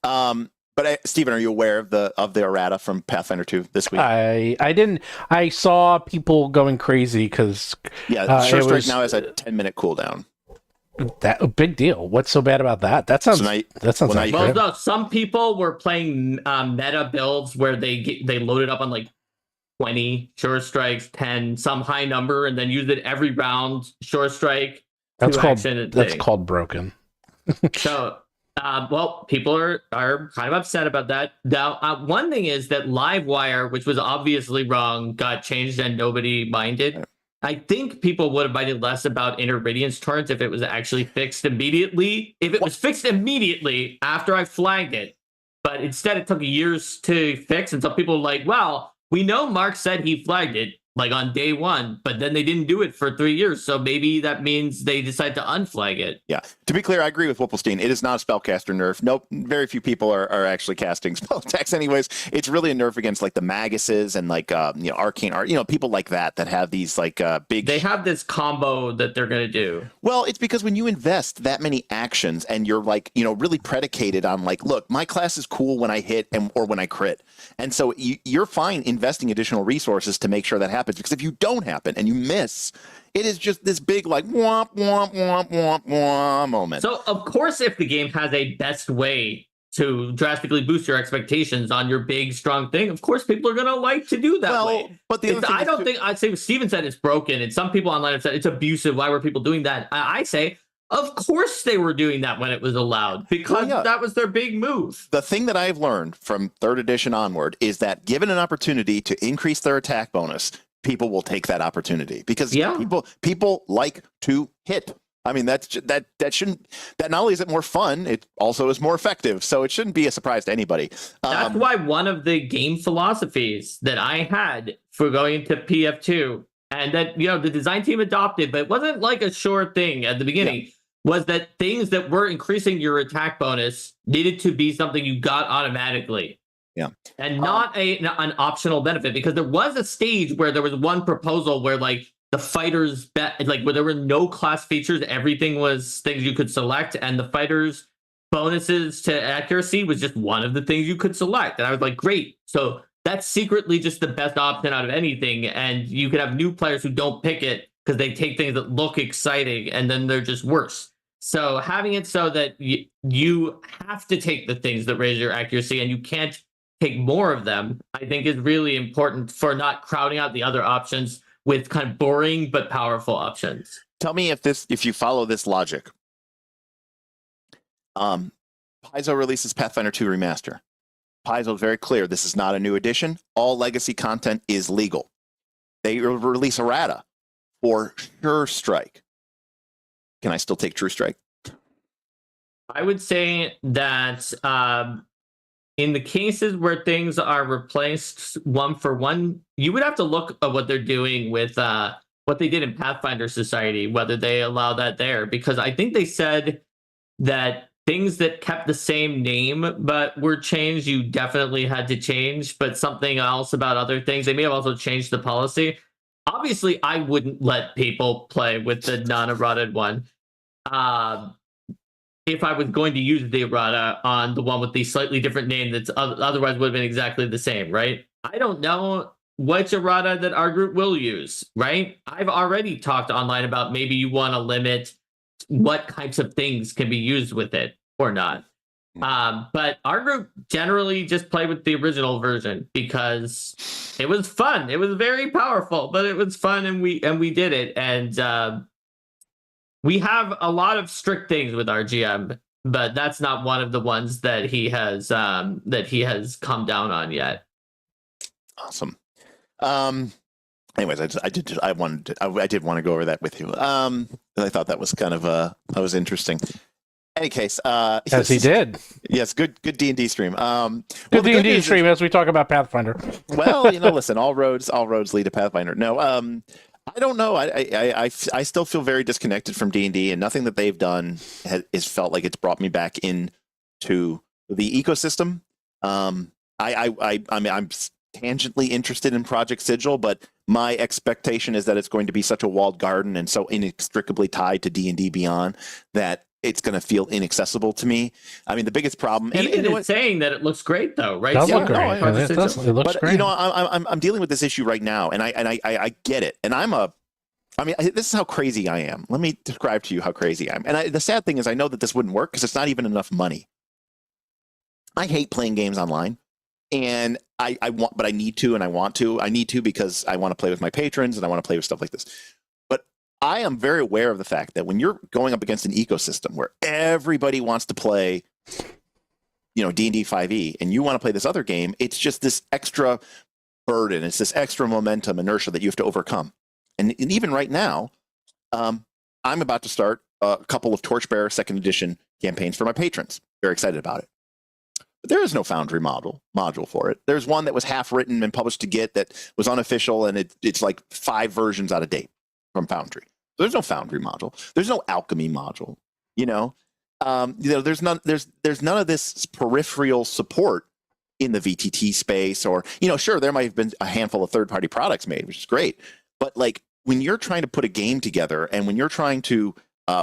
But Stephen, are you aware of the errata from Pathfinder 2 this week? I didn't. I saw people going crazy because Sure Strike now has a 10-minute cooldown. That a big deal. What's so bad about that? That sounds like well, no, some people were playing meta builds where they loaded up on like 20 Sure Strikes, 10, some high number, and then used it every round. Sure Strike. That's called broken. So, people are kind of upset about that. Now, one thing is that Livewire, which was obviously wrong, got changed and nobody minded. I think people would have minded less about Interradiance turns if it was actually fixed immediately. If it was fixed immediately after I flagged it, but instead it took years to fix, and some people were like, well, we know Mark said he flagged it like on day one, but then they didn't do it for 3 years. So maybe that means they decide to unflag it. Yeah. To be clear, I agree with Whipplestein. It is not a spellcaster nerf. Nope. Very few people are actually casting spell attacks anyways. It's really a nerf against like the Maguses and like, arcane art, people like that have these like big. They have this combo that they're going to do. Well, it's because when you invest that many actions and you're like, really predicated on like, look, my class is cool when I hit or when I crit. And so you're fine investing additional resources to make sure that happens, because if you don't happen and you miss, it is just this big like womp womp womp womp womp moment. So of course, if the game has a best way to drastically boost your expectations on your big strong thing, of course people are gonna like to do that way. But I'd say Steven said it's broken, and some people online have said it's abusive. Why were people doing that? I say, of course they were doing that when it was allowed, because that was their big move. The thing that I've learned from 3rd edition onward is that given an opportunity to increase their attack bonus, people will take that opportunity, because people like to hit. I mean, that not only is it more fun, it also is more effective. So it shouldn't be a surprise to anybody. That's why one of the game philosophies that I had for going into PF2, and that the design team adopted, but it wasn't like a sure thing at the beginning, was that things that were increasing your attack bonus needed to be something you got automatically. Yeah. And not an optional benefit, because there was a stage where there was one proposal where like the fighters where there were no class features, everything was things you could select, and the fighters bonuses to accuracy was just one of the things you could select. And I was like, great. So that's secretly just the best option out of anything. And you could have new players who don't pick it because they take things that look exciting and then they're just worse. So having it so that you have to take the things that raise your accuracy and you can't take more of them, I think is really important for not crowding out the other options with kind of boring but powerful options. Tell me if you follow this logic. Paizo releases Pathfinder 2 Remaster. Paizo is very clear. This is not a new edition. All legacy content is legal. They release errata for Sure Strike. Can I still take True Strike? I would say that in the cases where things are replaced one for one, you would have to look at what they're doing with what they did in Pathfinder Society, whether they allow that there. Because I think they said that things that kept the same name but were changed, you definitely had to change. But something else about other things, they may have also changed the policy. Obviously, I wouldn't let people play with the non-errata one. If I was going to use the errata on the one with the slightly different name that's otherwise would have been exactly the same, right? I don't know which errata that our group will use, right? I've already talked online about maybe you want to limit what types of things can be used with it or not. But our group generally just played with the original version because it was fun. It was very powerful, but it was fun, and we did it. And we have a lot of strict things with our GM, but that's not one of the ones that he has come down on yet. Awesome. Anyways, I did want to go over that with you. I thought that was kind of that was interesting. Any case, yes, he did. Yes, good D&D stream. Good D&D stream as we talk about Pathfinder. Well, listen, all roads lead to Pathfinder. No, I don't know. I still feel very disconnected from D&D, and nothing that they've done has felt like it's brought me back into the ecosystem. I mean, I'm tangentially interested in Project Sigil, but my expectation is that it's going to be such a walled garden and so inextricably tied to D&D Beyond that it's going to feel inaccessible to me. I mean, the biggest problem. Even is saying that it looks great, though, right? It look great. It looks but, great. You know, I'm dealing with this issue right now, and I get it. And this is how crazy I am. Let me describe to you how crazy I am. And the sad thing is, I know that this wouldn't work because it's not even enough money. I hate playing games online, and I want, but I need to, and I want to. I need to because I want to play with my patrons, and I want to play with stuff like this. But I am very aware of the fact that when you're going up against an ecosystem where everybody wants to play, you know, D&D 5e, and you want to play this other game, it's just this extra burden. It's this extra momentum, inertia that you have to overcome. And even right now, I'm about to start a couple of Torchbearer 2nd edition campaigns for my patrons. Very excited about it. But there is no Foundry module for it. There's one that was half written and published to Git that was unofficial, and it's like 5 versions out of date from Foundry. So there's no Foundry module. There's no Alchemy module. You know, there's none of this peripheral support in the VTT space, or, you know, sure, there might have been a handful of third-party products made, which is great. But like when you're trying to put a game together, and when you're trying to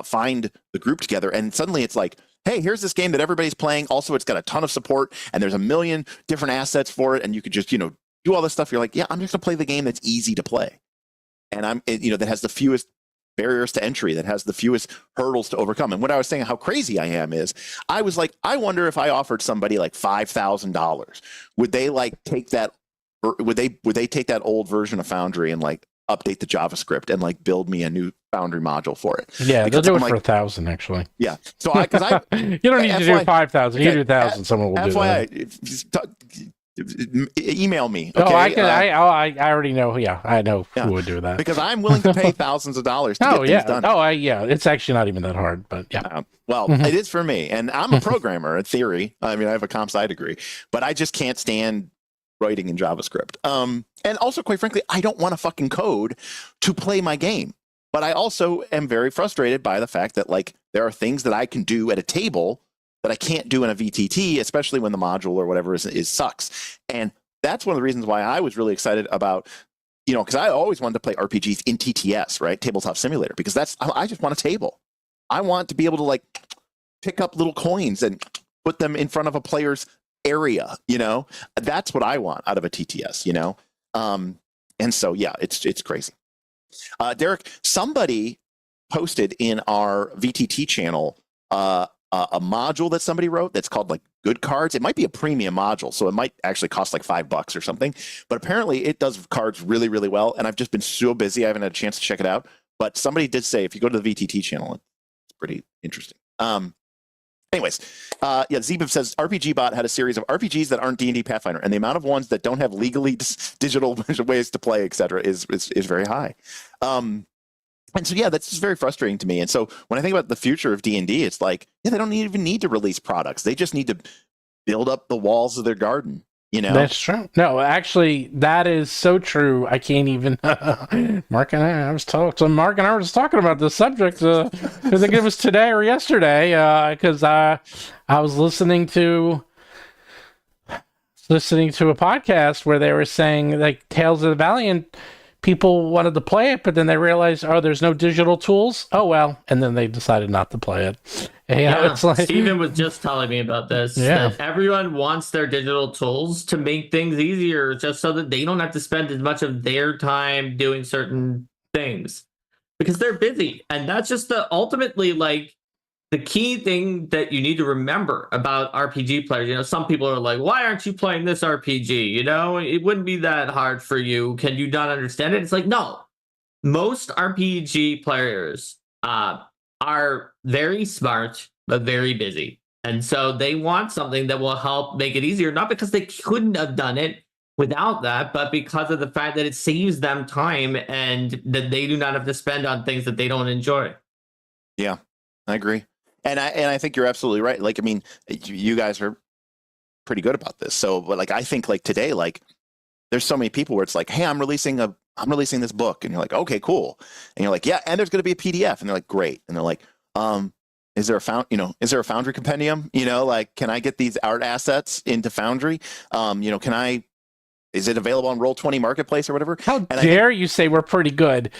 find the group together, and suddenly it's like, hey, here's this game that everybody's playing. Also, it's got a ton of support, and there's a million different assets for it, and you could just, you know, do all this stuff. You're like, yeah, I'm just gonna play the game that's easy to play, and that has the fewest barriers to entry, that has the fewest hurdles to overcome. And what I was saying, how crazy I am, is I was like, I wonder if I offered somebody like $5,000, would they like take that, or would they take that old version of Foundry and like update the JavaScript and like build me a new Foundry module for it? Yeah, because they'll do it for 1,000 actually. Yeah, so I you don't need to do 5,000. You do 1,000. Someone will do that. Email me. Okay? Oh, I already know. Yeah, I know who would do that, because I'm willing to pay thousands of dollars to get things done. It's actually not even that hard, but yeah. It is for me, and I'm a programmer in theory. I mean, I have a comp sci degree, but I just can't stand writing in JavaScript. And also, quite frankly, I don't want to fucking code to play my game. But I also am very frustrated by the fact that like there are things that I can do at a table that I can't do in a VTT, especially when the module or whatever is sucks. And that's one of the reasons why I was really excited about, you know, because I always wanted to play RPGs in TTS, right? Tabletop Simulator, because I just want a table. I want to be able to like pick up little coins and put them in front of a player's area, you know? That's what I want out of a TTS, you know? And so, yeah, it's crazy. Derek, somebody posted in our VTT channel a module that somebody wrote that's called like Good Cards. It might be a premium module, so it might actually cost like $5 or something. But apparently it does cards really, really well. And I've just been so busy, I haven't had a chance to check it out. But somebody did say if you go to the VTT channel, it's pretty interesting. Anyways, Zebib says RPG Bot had a series of RPGs that aren't D&D Pathfinder, and the amount of ones that don't have legally digital ways to play, etc., is very high. And so, yeah, that's just very frustrating to me. And so when I think about the future of D&D, it's like, yeah, they don't even need to release products. They just need to build up the walls of their garden. You know, that's true. No, actually, that is so true. I can't even. Mark and I was talking about this subject. I think it was today or yesterday, because I was listening to a podcast where they were saying like Tales of the Valiant. People wanted to play it, but then they realized, oh, there's no digital tools. Oh well, and then they decided not to play it. It's like Steven was just telling me about this. Yeah, that everyone wants their digital tools to make things easier, just so that they don't have to spend as much of their time doing certain things because they're busy, and that's just ultimately like the key thing that you need to remember about RPG players. You know, some people are like, why aren't you playing this RPG? You know, it wouldn't be that hard for you. Can you not understand it? It's like, no. Most RPG players are very smart, but very busy. And so they want something that will help make it easier, not because they couldn't have done it without that, but because of the fact that it saves them time and that they do not have to spend on things that they don't enjoy. Yeah, I agree. And I think you're absolutely right. Like, I mean, you guys are pretty good about this. So, but like, I think like today, like there's so many people where it's like, hey, I'm releasing this book. And you're like, okay, cool. And you're like, yeah. And there's going to be a PDF. And they're like, great. And they're like, is there a Foundry compendium? You know, like, can I get these art assets into Foundry? You know, can I is it available on Roll20 Marketplace or whatever? How dare you say we're pretty good?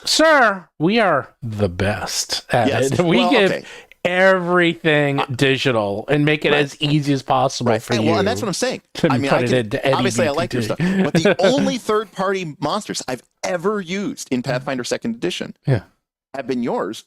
Sir, we are the best at it. We give everything digital and make it as easy as possible for you. Well, and that's what I'm saying. I mean, obviously I like your stuff, but the only third-party monsters I've ever used in Pathfinder 2nd Edition have been yours,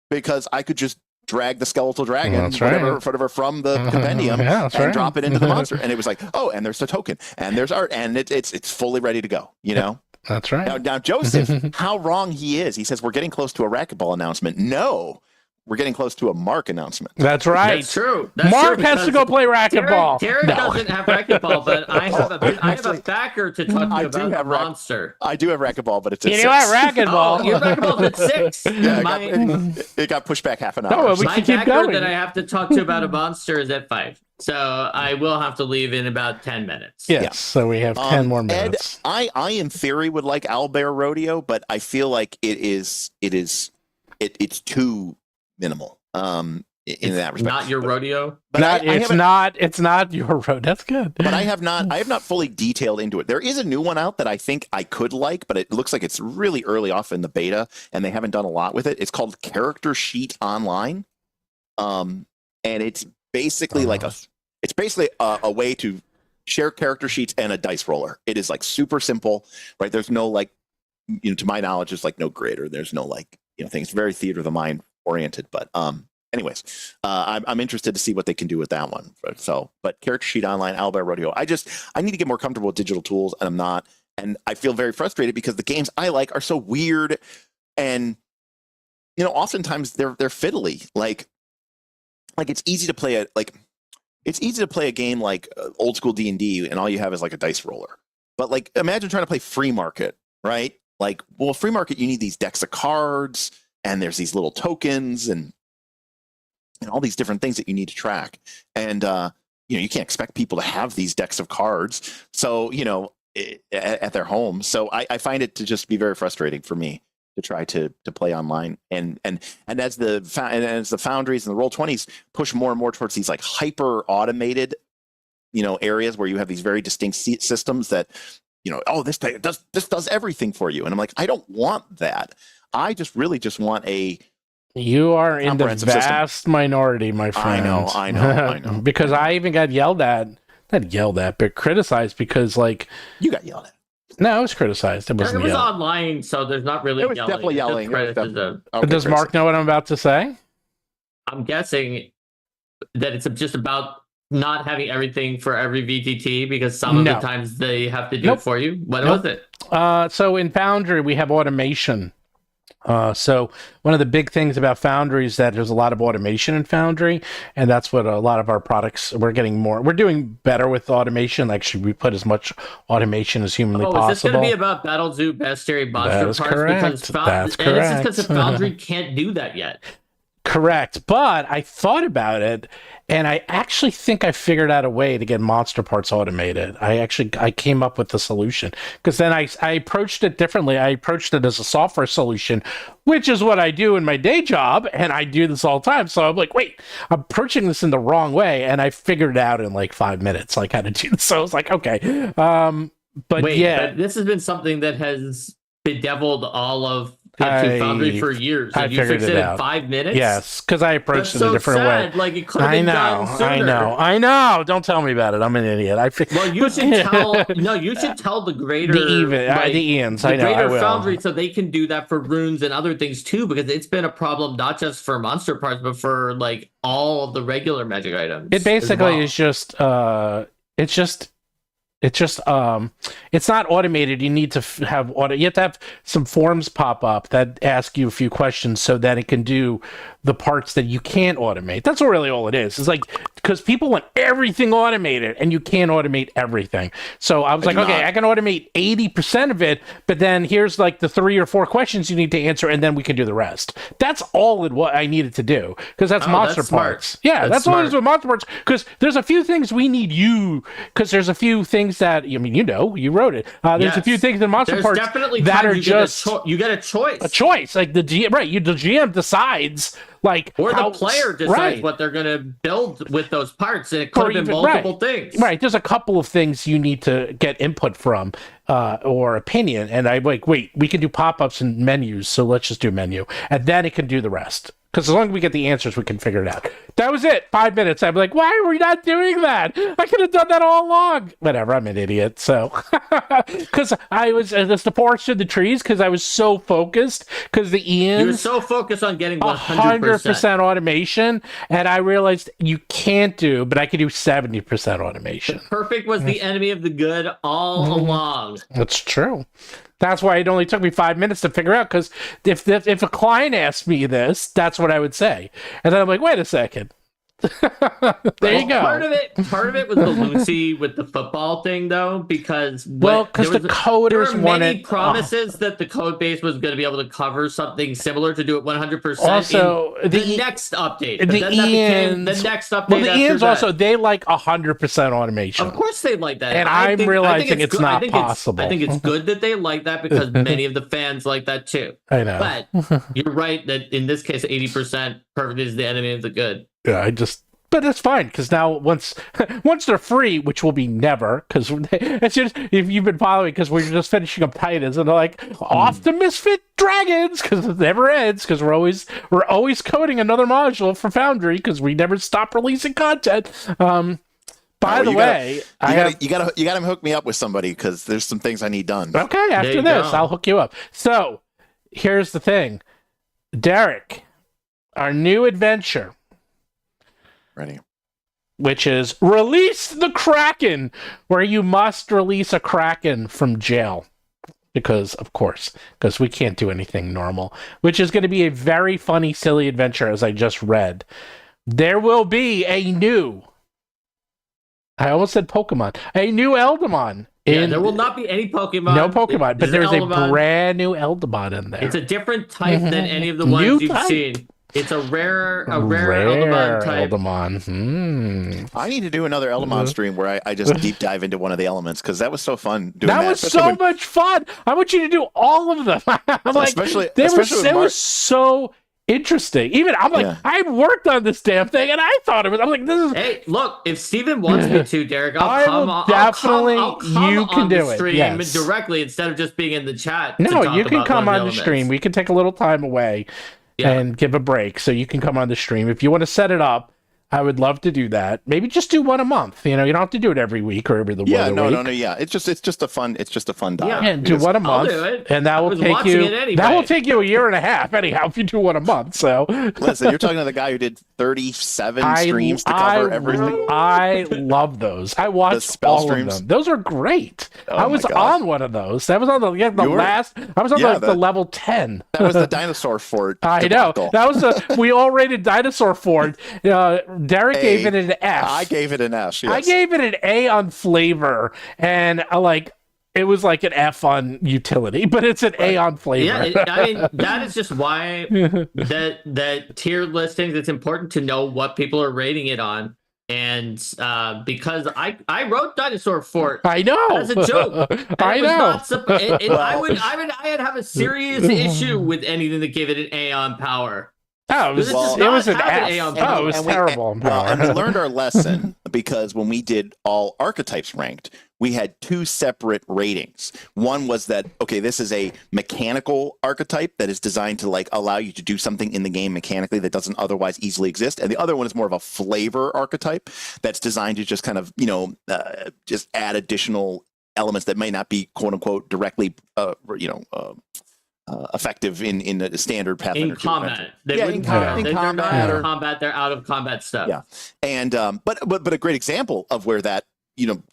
because I could just drag the skeletal dragon, whatever from the compendium, and drop it into the monster, and it was like, oh, and there's a token, and there's art, and it's fully ready to go. You know. That's right. Now Joseph, how wrong he is. He says we're getting close to a racquetball announcement. No, we're getting close to a Mark announcement. That's right. That's true. Mark has to go play racquetball. Derek doesn't have racquetball, but I have a backer to talk to you about monster. I do have racquetball, but it's at 6. You have racquetball. Oh, your racquetball's at 6. Yeah, it got pushed back half an hour. No, we my can keep backer going. that I have to talk to about a monster is at 5. So I will have to leave in about 10 minutes. Yes, so we have 10 more minutes. Ed, I in theory would like Owlbear Rodeo, but I feel like it's too minimal. In that respect, not your rodeo. But it's not your rodeo. That's good. But I have not fully detailed into it. There is a new one out that I think I could like, but it looks like it's really early off in the beta, and they haven't done a lot with it. It's called Character Sheet Online, and it's basically a way to share character sheets and a dice roller. It is like super simple, right? There's no to my knowledge, there's like no grid, or there's no thing. It's very theater of the mind oriented, but anyways, I'm interested to see what they can do with that one. But Character Sheet Online, Owlbear Rodeo, I need to get more comfortable with digital tools, and I'm not, and I feel very frustrated because the games I like are so weird, and oftentimes they're fiddly. Like it's easy to play a game like old school D&D, and all you have is like a dice roller. But like, imagine trying to play Free Market, right? Like, well, Free Market, you need these decks of cards, and there's these little tokens and all these different things that you need to track. And, you can't expect people to have these decks of cards. So, at their home. So I find it to just be very frustrating for me to try to play online. And as the Foundries and the Roll20s push more and more towards these like hyper automated, areas where you have these very distinct systems that, this does everything for you. And I'm like, I don't want that. I just want a. You are in the vast minority, my friend. I know. Because I even got but criticized because you got yelled at. No, it was criticized. It wasn't. It was online, so there's not really. It was definitely yelling. Does Mark know what I'm about to say? I'm guessing that it's just about not having everything for every VTT, because some of the times they have to do it for you. What was it? So in Foundry, we have automation. So one of the big things about Foundry is that there's a lot of automation in Foundry, and that's what a lot of our products, we're doing better with automation. Actually, we put as much automation as humanly possible. Is this going to be about Battlezoo Bestiary monster parts? Correct. That's correct. And this is because Foundry can't do that yet. Correct. But I thought about it, and I actually think I figured out a way to get monster parts automated. I came up with the solution, because then I approached it differently. I approached it as a software solution, which is what I do in my day job, and I do this all the time. So I'm like, wait, I'm approaching this in the wrong way, and I figured it out in like 5 minutes, like how to do this. So I was like, okay. But this has been something that has bedeviled all of Foundry for years. I you figured fixed it in out. 5 minutes? Yes, because I approached it a different way. Like, it could have been done sooner. I know. Don't tell me about it. I'm an idiot. Well, you should tell. No, you should tell the greater the Ians. I know. Greater I will. Foundry, so they can do that for runes and other things too, because it's been a problem not just for monster parts, but for like all of the regular magic items. It basically is just. It's not automated. You need to have you have to have some forms pop up that ask you a few questions so that it can do the parts that you can't automate. That's really all it is. It's like, because people want everything automated, and you can't automate everything. So I was like, okay, I can automate 80% of it, but then here's like the 3 or 4 questions you need to answer, and then we can do the rest. That's all what I needed to do, because that's monster parts. Yeah, that's all it is with monster parts, because there's a few things we need because there's a few things things that you wrote it. There's a few things in monster There's parts definitely that are you just you get a choice. A choice, like the GM, right? The GM decides, like, or the player decides what they're going to build with those parts, and it could have been multiple things. Right. There's a couple of things you need to get input from or opinion, and I'm like, wait, we can do pop-ups and menus, so let's just do menu, and then it can do the rest. Because as long as we get the answers, we can figure it out. That was it. 5 minutes. I'm like, why are we not doing that? I could have done that all along. Whatever. I'm an idiot. So, because I was just the forest in the trees, because I was so focused. Because the Ian. You were so focused on getting 100% automation, and I realized you can't do, but I could do 70% automation. The perfect was the enemy of the good all along. That's true. That's why it only took me 5 minutes to figure out, because if a client asked me this, that's what I would say. And then I'm like, wait a second. There you go. Part of it was the Lucy with the football thing, though, because the coders there were wanted many promises that the code base was going to be able to cover something similar to do it 100%. Also, the next update, the next update. Well, the Ians also, they like 100% automation. Of course, they like that, and I'm realizing it's not possible. I think it's good that they like that, because many of the fans like that too. I know, but you're right that in this case, 80% perfect is the enemy of the good. Yeah, but it's fine, because now once they're free, which will be never, because it's just, if you've been following, because we're just finishing up Titans, and they're like, off to Misfit Dragons, because it never ends, because we're always coding another module for Foundry, because we never stop releasing content. By the way, you gotta hook me up with somebody, because there's some things I need done. Okay, after this, I'll hook you up. So here's the thing, Derek, our new adventure. Ready. Which is Release the Kraken, where you must release a Kraken from jail. Because we can't do anything normal. Which is going to be a very funny, silly adventure, as I just read. There will be a new... I almost said Pokemon. A new Eldamon. There will not be any Pokemon. No Pokemon, but there's a brand new Eldamon in there. It's a different type than any of the ones you've seen. It's a rare Eldamon type. Eldamon. I need to do another Eldamon stream where I just deep dive into one of the elements, because that was so fun doing that. That was so much fun. I want you to do all of them. I'm like, it was so interesting. Even I'm like, I worked on this damn thing, and I thought it was. I'm like, this is. Hey, look, if Steven wants me to, Derek, I'll come on stream directly instead of just being in the chat. No, you can come on the stream. We can take a little time away. And give a break, so you can come on the stream. If you want to set it up, I would love to do that. Maybe just do one a month. You don't have to do it every week or every other week. No. Yeah, it's just a fun dive. Yeah, do one a month, and that will take you. That will take you a year and a half, anyhow, if you do one a month. So listen, you're talking to the guy who did 37 streams to cover everything. I love those. I watched all of them. Those are great. I was on one of those. That was on the last. I was on the level 10. That was the dinosaur fort. I know. That was we all rated dinosaur fort. Derek gave it an F. I gave it an S. Yes. I gave it an A on flavor, and it was like an F on utility, but it's an A on flavor. Yeah, I mean, that is just why that tier listings, it's important to know what people are rating it on. And because I wrote Dinosaur Fort, I know, as a joke. I know. I would have a serious issue with anything that gave it an A on power. Oh, it was an F. It was terrible. And we learned our lesson, because when we did all archetypes ranked, we had two separate ratings. One was that, okay, this is a mechanical archetype that is designed to allow you to do something in the game mechanically that doesn't otherwise easily exist. And the other one is more of a flavor archetype that's designed to just kind of, just add additional elements that may not be quote unquote directly, effective in the standard Pathfinder. In combat. In combat, they're out of combat stuff. Yeah. And but a great example of where that,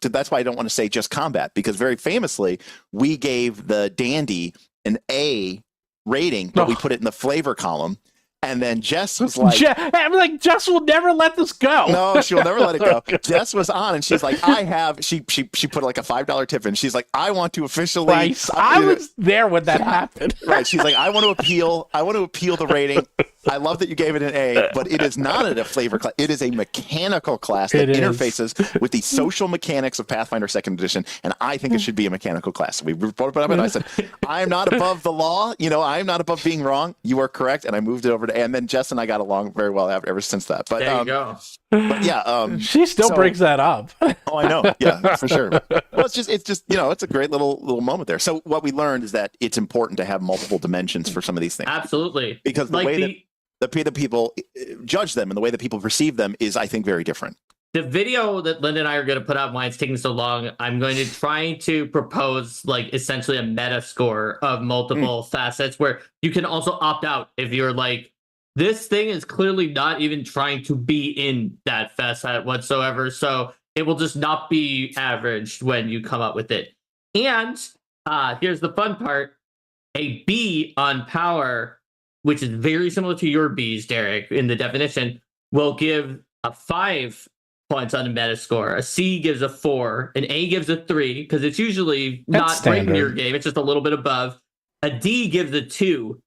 that's why I don't want to say just combat, because very famously we gave the Dandy an A rating, but we put it in the flavor column. And then Jess was like, Jess will never let this go. No, she'll never let it go. Jess was on, and she's like, she put like a $5 tip in. She's like, I want to officially. I was there when that happened. Right. She's like, I want to appeal the rating. I love that you gave it an A, but it is not a flavor class. It is a mechanical class that interfaces with the social mechanics of Pathfinder Second Edition, and I think it should be a mechanical class. We brought it up, and I said, I am not above the law. I am not above being wrong. You are correct, and I moved it over to A. And then Jess and I got along very well ever since that. But there you go. But yeah, she still brings that up. Oh, I know. Yeah, for sure. Well, it's just it's a great little moment there. So what we learned is that it's important to have multiple dimensions for some of these things. Absolutely, because the way that the people judge them and the way that people perceive them is, I think, very different. The video that Linda and I are going to put out, why it's taking so long, I'm going to try to propose like essentially a meta score of multiple facets where you can also opt out if you're like, this thing is clearly not even trying to be in that facet whatsoever. So it will just not be averaged when you come up with it. And here's the fun part. A B on power, which is very similar to your B's, Derek, in the definition, will give a 5 points on a meta score. A C gives a 4. An A gives a 3, because it's usually not right in your game. It's just a little bit above. A D gives a 2.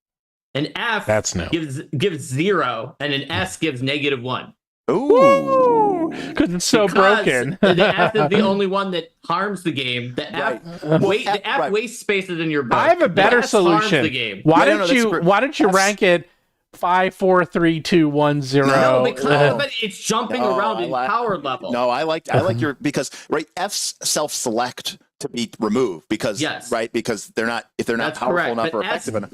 An F gives 0, and an S gives -1. Ooh, because it's so broken. The F is the only one that harms the game. The F wastes spaces in your book. I have a better solution. The game. Why don't you rank it 5, 4, 3, 2, 1, 0? No, because it's jumping around in power level. No, I like your, because F's self-select to be removed because because they're not powerful enough or effective enough.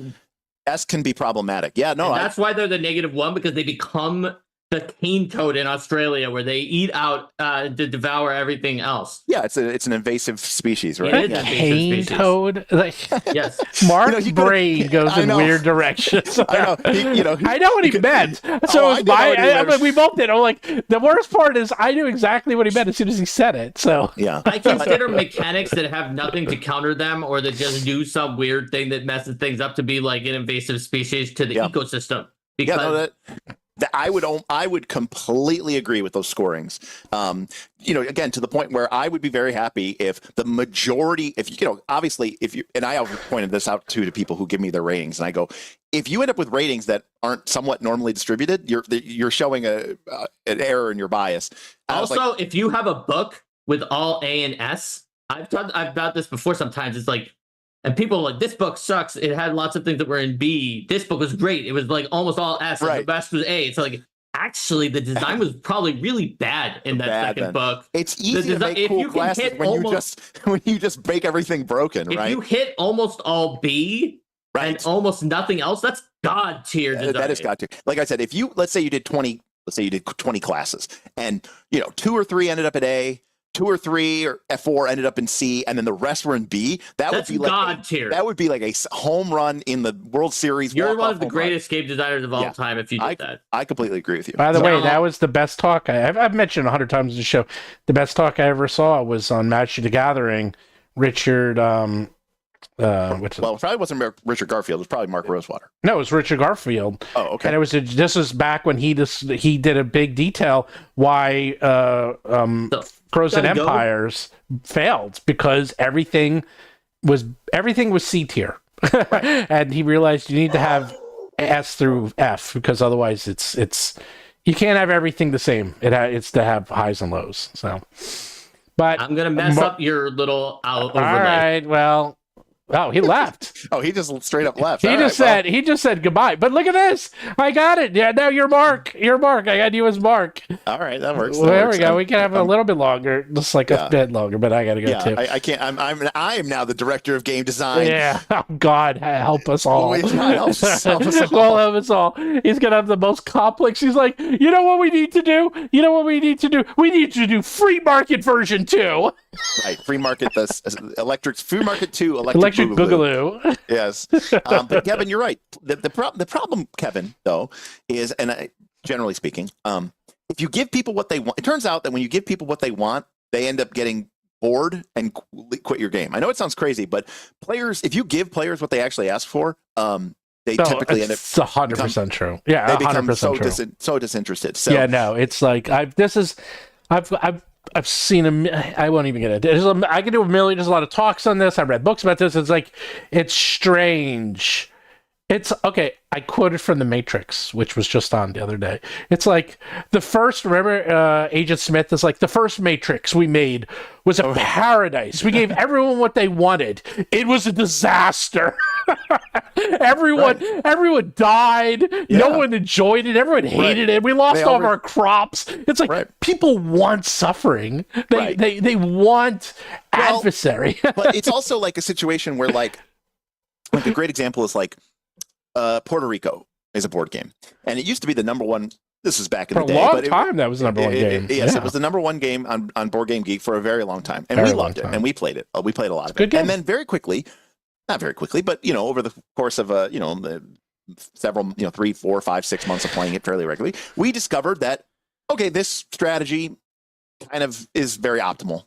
S can be problematic. Yeah, no, that's why they're the -1, because they become the cane toad in Australia, where they eat out to devour everything else. Yeah, it's an invasive species, right? It is cane toad. Yes, Mark's brain goes in weird directions. I know. I know what he meant. So we both did. I'm like, the worst part is I knew exactly what he meant as soon as he said it. So yeah, I consider mechanics that have nothing to counter them, or that just do some weird thing that messes things up, to be like an invasive species to the ecosystem. Because I would completely agree with those scorings. Again, to the point where I would be very happy if the majority, obviously, and I have pointed this out to people who give me their ratings, and I go, if you end up with ratings that aren't somewhat normally distributed, you're showing an error in your bias. Also, if you have a book with all A and S, I've about this before. Sometimes it's like, and people are like, this book sucks. It had lots of things that were in B. This book was great. It was like almost all S, and the best was A. It's like, actually, the design was probably really bad in that second book. It's easy to make cool classes when you just make everything broken, right? If you hit almost all B and almost nothing else, that's God tier design. That is God tier. Like I said, let's say you did 20 classes, and 2 or 3 ended up at A. 2 or 3 or F4 ended up in C, and then the rest were in B. That's would be God tier. That would be like a home run in the World Series. You're one of the greatest game designers of all time if you did that. I completely agree with you. By the way, that was the best talk I've mentioned 100 times in the show. The best talk I ever saw was on Magic the Gathering. Richard, it probably wasn't Richard Garfield. It was probably Mark Rosewater. No, it was Richard Garfield. Oh, okay. And this was back when he did a big detail why Frozen Empires failed, because everything was C tier. And he realized you need to have S through F, because otherwise it's you can't have everything the same. It's to have highs and lows. So, but I'm gonna mess up your little overlay. All right, well. Oh, he left. Oh, he just straight up left. He just said goodbye. But look at this. I got it. Yeah, now you're Mark. You're Mark. I got you as Mark. All right, that works. Well, there we go. We can have a little bit longer, just like a bit longer. But I got to go too. I can't. I am now the director of game design. Yeah. Oh God, help us all. Help us all. Help us all. He's gonna have the most complex. He's like, you know what we need to do? We need to do free market version 2. Right, free market. Free market 2. Electric Boogaloo. Yes, but Kevin, you're right. The problem, Kevin, though, is, and generally speaking, if you give people what they want, it turns out that when you give people what they want, they end up getting bored and quit your game. I know it sounds crazy, but if you give players what they actually ask for, they typically end up. It's 100% true. Yeah, they become so disinterested. So yeah, no, it's like I've seen I won't even get it. I can do a million. There's a lot of talks on this. I read books about this. It's like, it's strange It's okay. I quoted from The Matrix, which was just on the other day. It's like the first. Remember, Agent Smith is like the first Matrix we made was a paradise. We gave everyone what they wanted. It was a disaster. Everyone died. Yeah. No one enjoyed it. Everyone hated it. We lost all of our crops. It's like people want suffering. They want adversary. But it's also like a situation where like a great example is like Puerto Rico is a board game, and it used to be the number one. This is back in the day. For a long time, that was the number one game. Yes, it was the number one game on Board Game Geek for a very long time, and we loved it, and we played it. We played a lot of it, and then very quickly, not very quickly, but over the course of several 3, 4, 5, 6 months of playing it fairly regularly, we discovered that this strategy kind of is very optimal.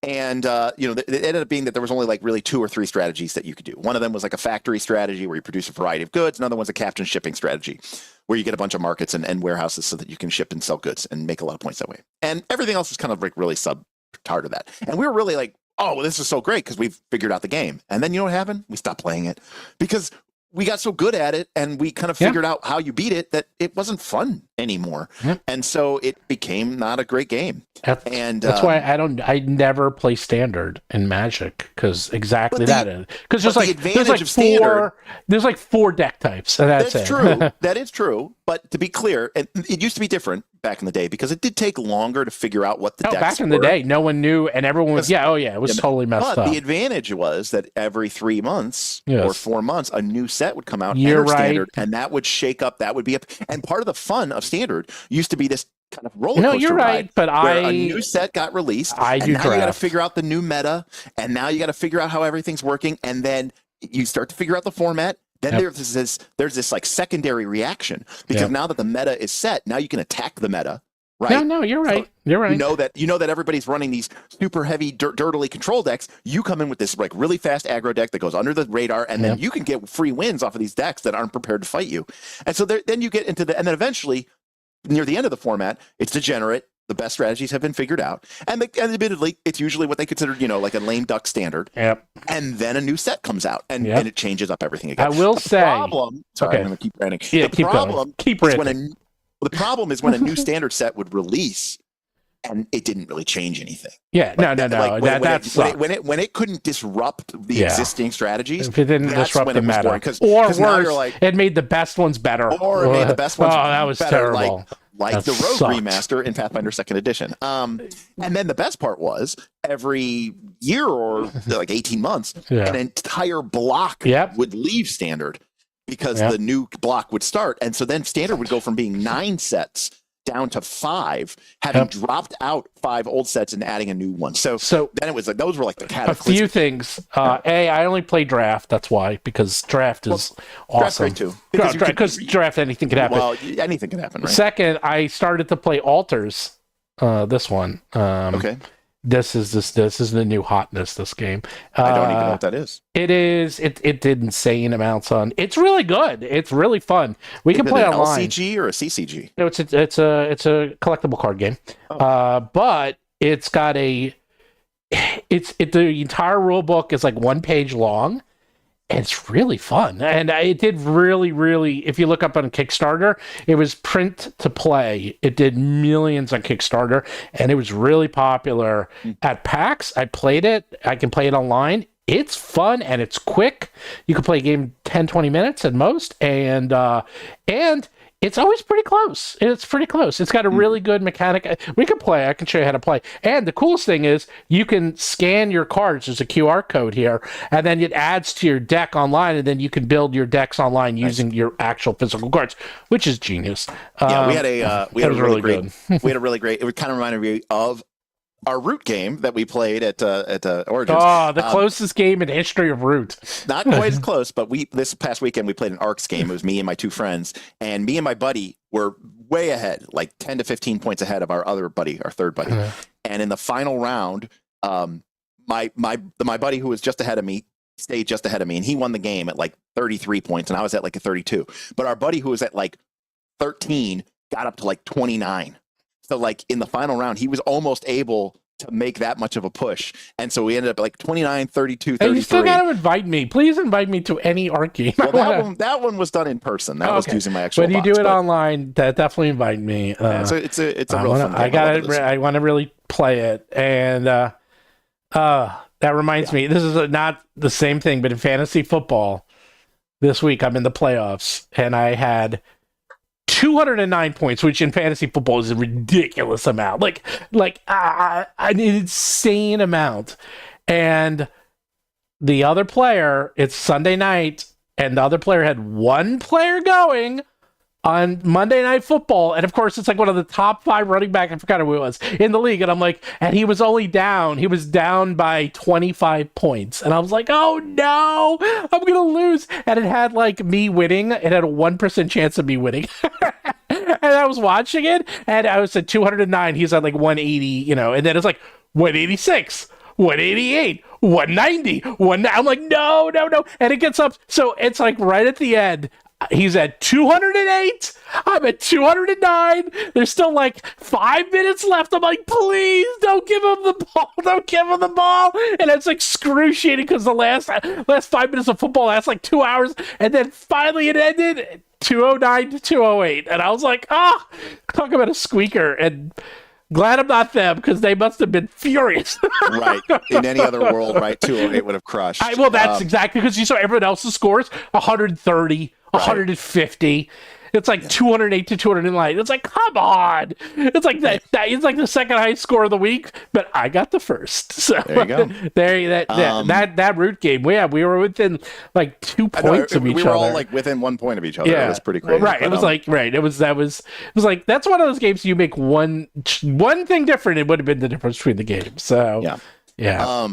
And, it ended up being that there was only like really 2 or 3 strategies that you could do. One of them was like a factory strategy where you produce a variety of goods. Another one's a captain shipping strategy where you get a bunch of markets and warehouses so that you can ship and sell goods and make a lot of points that way. And everything else was kind of like really subpart of that. And we were really like, oh, well, this is so great because we've figured out the game. And then you know what happened? We stopped playing it because we got so good at it and we kind of figured out how you beat it that it wasn't fun anymore. And so it became not a great game. That's why I never play standard in Magic because exactly that is. Because there's like 4 deck types. And that's true. That is true. But to be clear, it used to be different back in the day because it did take longer to figure out what the decks were. Back in the day, no one knew and everyone was, it was totally messed up. The advantage was that every 3 months or 4 months, a new set would come out standard, and that would shake up, that would be up. And part of the fun of standard used to be this kind of roller coaster ride, but where a new set got released, and now you got to figure out the new meta, and now you got to figure out how everything's working, and then you start to figure out the format. Then there's this like secondary reaction because now that the meta is set, now you can attack the meta. Right? No, you're right. You're right. You know that everybody's running these super heavy, dirtily control decks. You come in with this like really fast aggro deck that goes under the radar, and then you can get free wins off of these decks that aren't prepared to fight you. And so then you get into and then eventually, near the end of the format, it's degenerate. The best strategies have been figured out, and admittedly, it's usually what they consider, like a lame duck standard. Yep. And then a new set comes out, and it changes up everything again. I will say, problem. Sorry, I'm going to keep ranting. Yeah, the problem is when a new standard set would release, and it didn't really change anything. Yeah, like no. When it couldn't disrupt the existing strategies, if it didn't disrupt the meta, or worse, it made the best ones better, or it made the best ones. Oh, that was better, terrible. Like the Rogue remaster in Pathfinder 2nd Edition. And then the best part was every year or like 18 months, an entire block would leave standard because the new block would start. And so then standard would go from being 9 sets down to 5, having dropped out 5 old sets and adding a new one. So then it was like, those were like the cataclysmic. A few things. I only play draft. That's why, because draft is awesome. Draft too. Because draft, anything can happen. Well, anything can happen, right? Second, I started to play altars. This one. Okay. This is the new hotness, this game. I don't even know what that is. It is. It did insane amounts on. It's really good. It's really fun. We can play online. LCG or a CCG? No, it's a collectible card game. But it's got the entire rule book is like 1 page long. And it's really fun. And it did really, if you look up on Kickstarter, it was print to play. It did millions on Kickstarter, and it was really popular at PAX. I played it. I can play it online. It's fun, and it's quick. You can play a game 10, 20 minutes at most, and it's always pretty close. It's pretty close. It's got a really good mechanic. We can play. I can show you how to play. And the coolest thing is you can scan your cards. There's a QR code here, and then it adds to your deck online, and then you can build your decks online using your actual physical cards, which is genius. We had a really great. It would kind of remind me of our Root game that we played at Origins. Oh, the closest game in the history of Root. Not quite as close, but this past weekend we played an Arcs game. It was me and my 2 friends, and me and my buddy were way ahead, like 10 to 15 points ahead of our other buddy, our third buddy. And in the final round, my buddy who was just ahead of me stayed just ahead of me, and he won the game at like 33 points, and I was at like a 32. But our buddy who was at like 13 got up to like 29. So like in the final round, he was almost able to make that much of a push. And so we ended up like 29, 32, 33. Hey, you still got to invite me. Please invite me to any art game. Well, that one was done in person. That was using my actual When you box, do it online, definitely invite me. So it's a real fun game. I want to really play it. And that reminds me, this is not the same thing, but in fantasy football, this week I'm in the playoffs, and I had 209 points, which in fantasy football is a ridiculous amount, like an insane amount. And the other player, it's Sunday night, and the other player had one player going on Monday Night Football, and of course it's like one of the top 5 running back, I forgot who it was, in the league, and I'm like, and he was down by 25 points, and I was like, oh no, I'm gonna lose. And it had like me winning, it had a 1% chance of me winning. And I was watching it, and I was at 209, he's at like 180, and then it's like 186, 188, 190, I'm like, no, and it gets up, so it's like right at the end, he's at 208. I'm at 209. There's still like 5 minutes left. I'm like, please don't give him the ball. Don't give him the ball. And it's like excruciating because the last 5 minutes of football lasts like 2 hours. And then finally it ended 209 to 208. And I was like, talk about a squeaker. And glad I'm not them, because they must have been furious. Right. In any other world, right, 208 would have crushed. Well, that's exactly, because you saw everyone else's scores, 130, 150. It's like 208 to 209. It's like, come on. It's like that. It's like the second highest score of the week, but I got the first. So there you go. That root game. We were within like 2 points of each other. We were all like within 1 point of each other. Yeah. It was pretty crazy. Right. But, it was like, that's one of those games you make one thing different. It would have been the difference between the games. So yeah.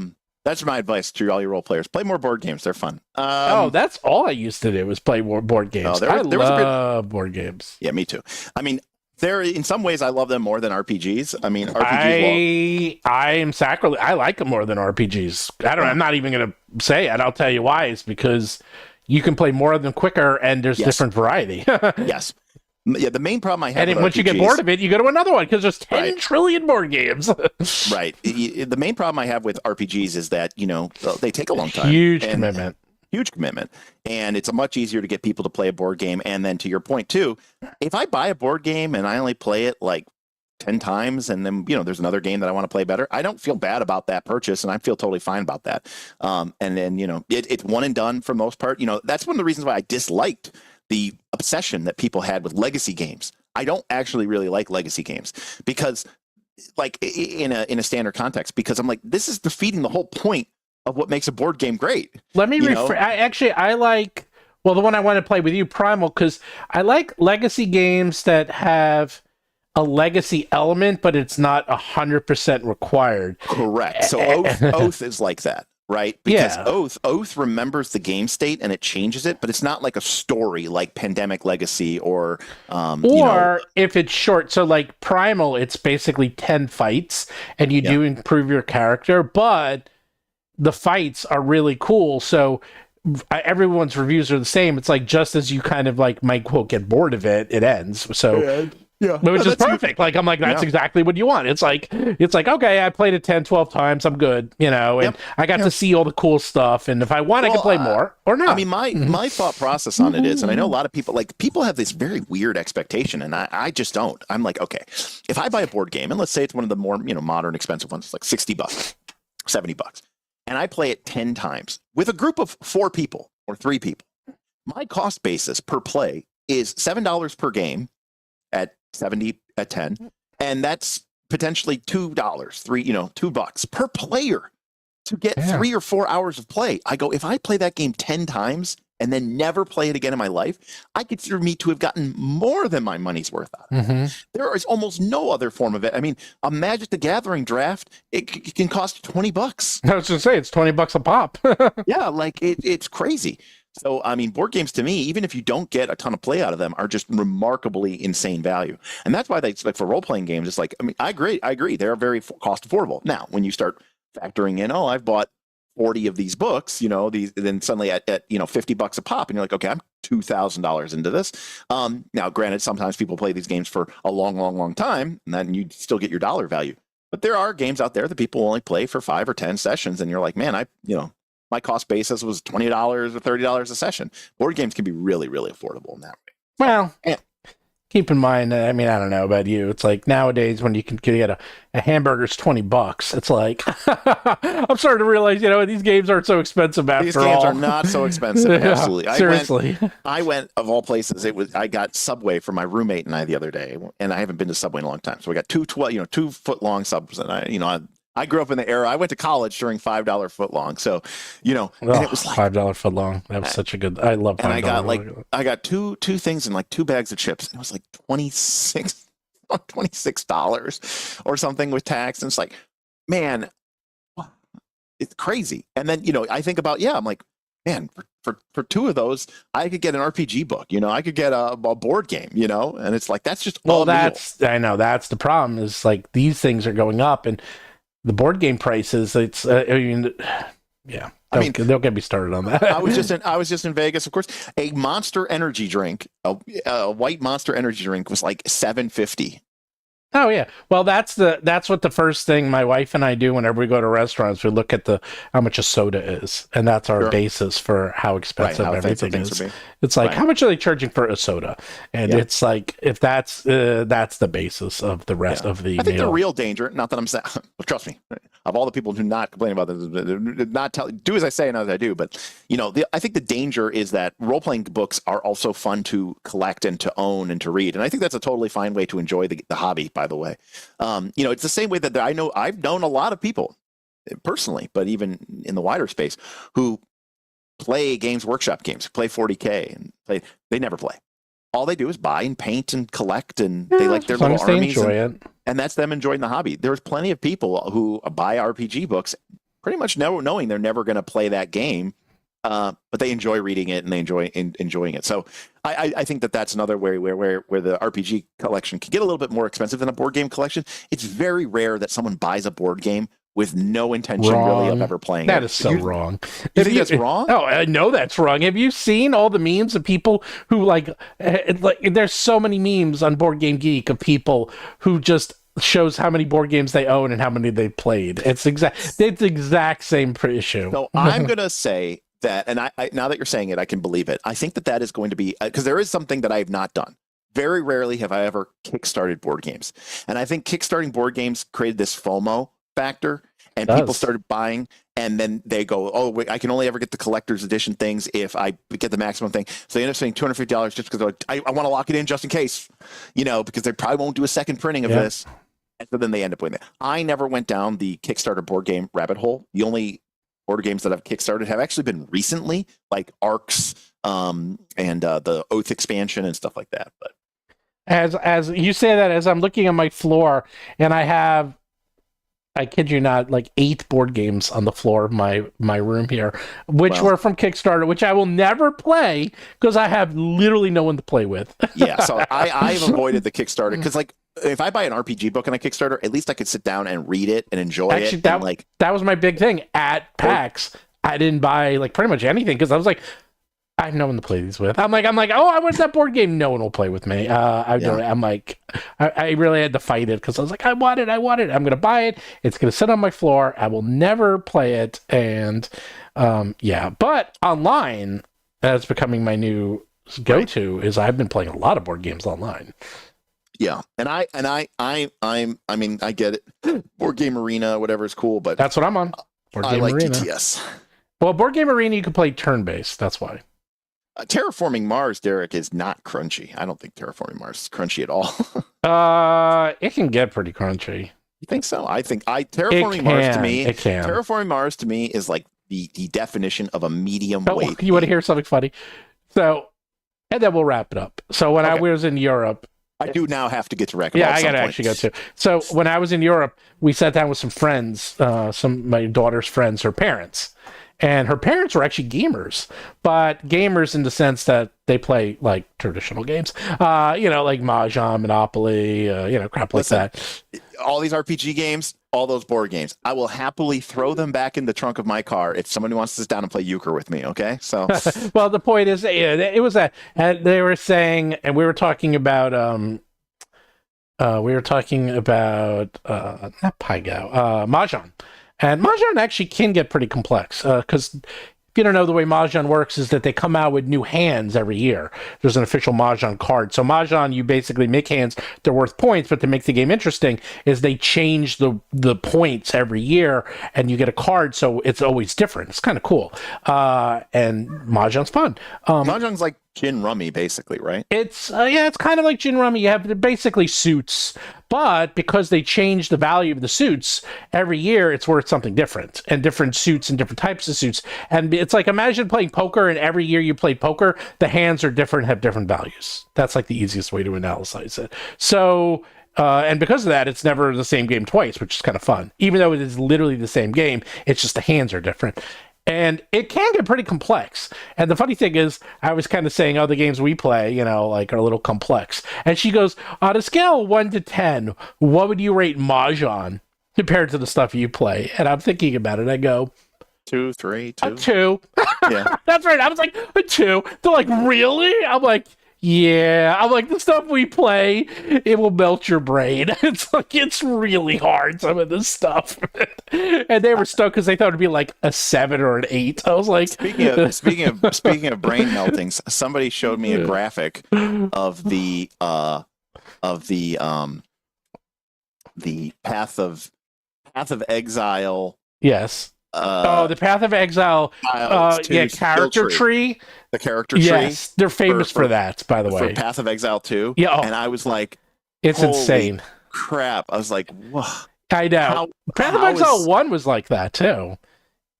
That's my advice to all your role players. Play more board games. They're fun. That's all I used to do, was play more board games. I love board games. Yeah, me too. I mean, in some ways, I love them more than RPGs. I mean, RPGs. I am sacrilege. I like them more than RPGs. I'm not even going to say it. I'll tell you why. It's because you can play more of them quicker, and there's different variety. Yes. Yeah, the main problem I have, and once you get bored of it, you go to another one, because there's 10 trillion board games. Right. The main problem I have with RPGs is that they take a long time. Huge commitment. And it's much easier to get people to play a board game. And then to your point too, if I buy a board game and I only play it like 10 times, and then there's another game that I want to play better, I don't feel bad about that purchase, and I feel totally fine about that. And then it's one and done for the most part. That's one of the reasons why I disliked the obsession that people had with legacy games. I don't actually really like legacy games, because like in a standard context, because I'm like, this is defeating the whole point of what makes a board game great. Let me I like, well, the one I want to play with you, Primal, because I like legacy games that have a legacy element, but it's not 100% required. Correct. So Oath is like that. Right? Because Oath remembers the game state and it changes it, but it's not like a story like Pandemic Legacy or if it's short. So like Primal, it's basically 10 fights, and you do improve your character, but the fights are really cool. So everyone's reviews are the same. It's like, just as you kind of like might quote get bored of it, it ends. So which is perfect. Like, I'm like, that's exactly what you want. It's like, okay, I played it 10, 12 times. I'm good, and I got to see all the cool stuff. And if I want, I can play more or not. I mean, my thought process on it is, and I know a lot of people have this very weird expectation, and I just don't. I'm like, okay, if I buy a board game, and let's say it's one of the more, modern expensive ones, it's like $60, $70, and I play it 10 times with a group of 4 people or 3 people, my cost basis per play is $7 per game at 70 at 10, and that's potentially $2, $2 per player to get 3 or 4 hours of play. I go, if I play that game 10 times and then never play it again in my life, I consider me to have gotten more than my money's worth out of it. There is almost no other form of it. I mean, a Magic the Gathering draft, it can cost $20. I was going to say, it's $20 a pop. Yeah, like it's crazy. So, I mean, board games to me, even if you don't get a ton of play out of them, are just remarkably insane value. And that's why like for role-playing games, it's like, I mean, I agree. They're very cost affordable. Now, when you start factoring in, I've bought 40 of these books, then suddenly at $50 a pop, and you're like, okay, I'm $2,000 into this. Now, granted, sometimes people play these games for a long, long, long time, and then you still get your dollar value. But there are games out there that people only play for 5 or 10 sessions, and you're like, man, my cost basis was $20 or $30 a session. Board games can be really, really affordable in that way. Well, keep in mind, I mean, I don't know about you. It's like nowadays when you can get a hamburger's $20. It's like I'm starting to realize, these games aren't so expensive after all. These games are not so expensive. Yeah, absolutely. Seriously. I went of all places. I got Subway for my roommate and I the other day, and I haven't been to Subway in a long time. So we got 2 foot long subs, and I grew up in the era. I went to college during $5 footlong. So, and it was like $5 footlong. That was such a good. I love. And I got two things and like 2 bags of chips. And it was like $26 or something with tax. And it's like, man, it's crazy. And then I think about I'm like, man, for 2 of those, I could get an RPG book. I could get a board game. And it's like that's just I know that's the problem. Is like these things are going up and. The board game prices, it's, don't get me started on that. I was just in Vegas, of course. A Monster Energy drink, a white Monster Energy drink was like $7.50. Oh yeah, well that's what the first thing my wife and I do whenever we go to restaurants. We look at how much a soda is, and that's our basis for how expensive everything is. It's like how much are they charging for a soda, and it's like if that's the basis of the rest of the. I think the real danger, not that I'm saying, trust me, of all the people who not complain about this, not do as I say and as I do, but I think the danger is that role playing books are also fun to collect and to own and to read, and I think that's a totally fine way to enjoy the hobby. By the way, it's the same way that I've known a lot of people personally, but even in the wider space, who play Games Workshop games, play 40K, and they never play. All they do is buy and paint and collect, and they like their little armies, and that's them enjoying the hobby. There's plenty of people who buy RPG books, pretty much knowing they're never going to play that game. But they enjoy reading it and they enjoy enjoying it. So I think that's another way where the RPG collection can get a little bit more expensive than a board game collection. It's very rare that someone buys a board game with no intention really of ever playing that it. Is so wrong. You think that's wrong? Oh, I know that's wrong. Have you seen all the memes of people who like there's so many memes on Board Game Geek of people who just shows how many board games they own and how many they played. It's the exact same issue. So I'm going to say that, and I now that you're saying it, I can believe it. I think that is going to be, because there is something that I have not done. Very rarely have I ever kickstarted board games. And I think kickstarting board games created this FOMO factor, and people started buying, and then they go, oh, wait, I can only ever get the collector's edition things if I get the maximum thing. So they end up spending $250 just because I want to lock it in just in case, because they probably won't do a second printing of this. And so then they end up doing that. I never went down the Kickstarter board game rabbit hole. The only board games that I've kickstarted have actually been recently, like Arcs and the Oath expansion and stuff like that. But as you say that, as I'm looking on my floor, and I have, I kid you not, like 8 board games on the floor of my room here, which were from Kickstarter, which I will never play because I have literally no one to play with. Yeah, so I've avoided the Kickstarter because, like, if I buy an RPG book on a Kickstarter, at least I could sit down and read it and enjoy it. That was my big thing at PAX. I didn't buy like pretty much anything because I was like, I have no one to play these with. I'm like, oh, I want that board game. No one will play with me. I'm like, I really had to fight it because I was like, I want it. I'm going to buy it. It's going to sit on my floor. I will never play it. And but online, that's becoming my new go-to. Is I've been playing a lot of board games online. Yeah, and I mean, I get it. Board Game Arena, whatever is cool, but that's what I'm on. Board Game Arena. DTS. Well, Board Game Arena, you can play turn-based. That's why. Terraforming Mars, Derek, is not crunchy. I don't think Terraforming Mars is crunchy at all. It can get pretty crunchy. You think so? I think Terraforming Mars to me is like the definition of a medium weight. You want to hear something funny? So, and then we'll wrap it up. So when I was in Europe, I do now have to get to rec. Yeah, I got to actually go too. So when I was in Europe, we sat down with some friends, my daughter's friends, her parents. And her parents were actually gamers, but gamers in the sense that they play like traditional games, like Mahjong, Monopoly, crap like that. All these RPG games, all those board games, I will happily throw them back in the trunk of my car if somebody wants to sit down and play euchre with me. Okay, so well, the point is, it was that they were saying, and we were talking about We were talking about not Pygo, Mahjong. And Mahjong actually can get pretty complex because if you don't know, the way Mahjong works is that they come out with new hands every year. There's an official Mahjong card. So Mahjong, you basically make hands, they're worth points, but to make the game interesting is they change the points every year and you get a card, so it's always different. It's kind of cool. And Mahjong's fun. Mahjong's like gin rummy, basically, right? It's it's kind of like gin rummy. You have basically suits, but because they change the value of the suits every year, it's worth something different, and different suits and different types of suits. And it's like, imagine playing poker, and every year you play poker, the hands are different, have different values. That's like the easiest way to analyze it. So, and because of that, it's never the same game twice, which is kind of fun. Even though it is literally the same game, it's just the hands are different. And it can get pretty complex. And the funny thing is, I was kind of saying, the games we play, like, are a little complex. And she goes, on a scale of 1 to 10, what would you rate Mahjong compared to the stuff you play? And I'm thinking about it. I go, 2, 3, 2. A 2. Yeah. That's right. I was like, a 2. They're like, really? I'm like, yeah. I'm like, the stuff we play, it will melt your brain. It's like, it's really hard, some of this stuff. And they were stoked because they thought it'd be like a 7 or an 8. I was like, speaking of brain meltings, somebody showed me a graphic of the Path of Exile. yes. The Path of Exile. Character tree. The character tree. Yes, they're famous for that, by the way. For Path of Exile 2. Yeah. And I was like, it's insane. Crap. I was like, whoa. I know. Path of Exile 1 was like that too.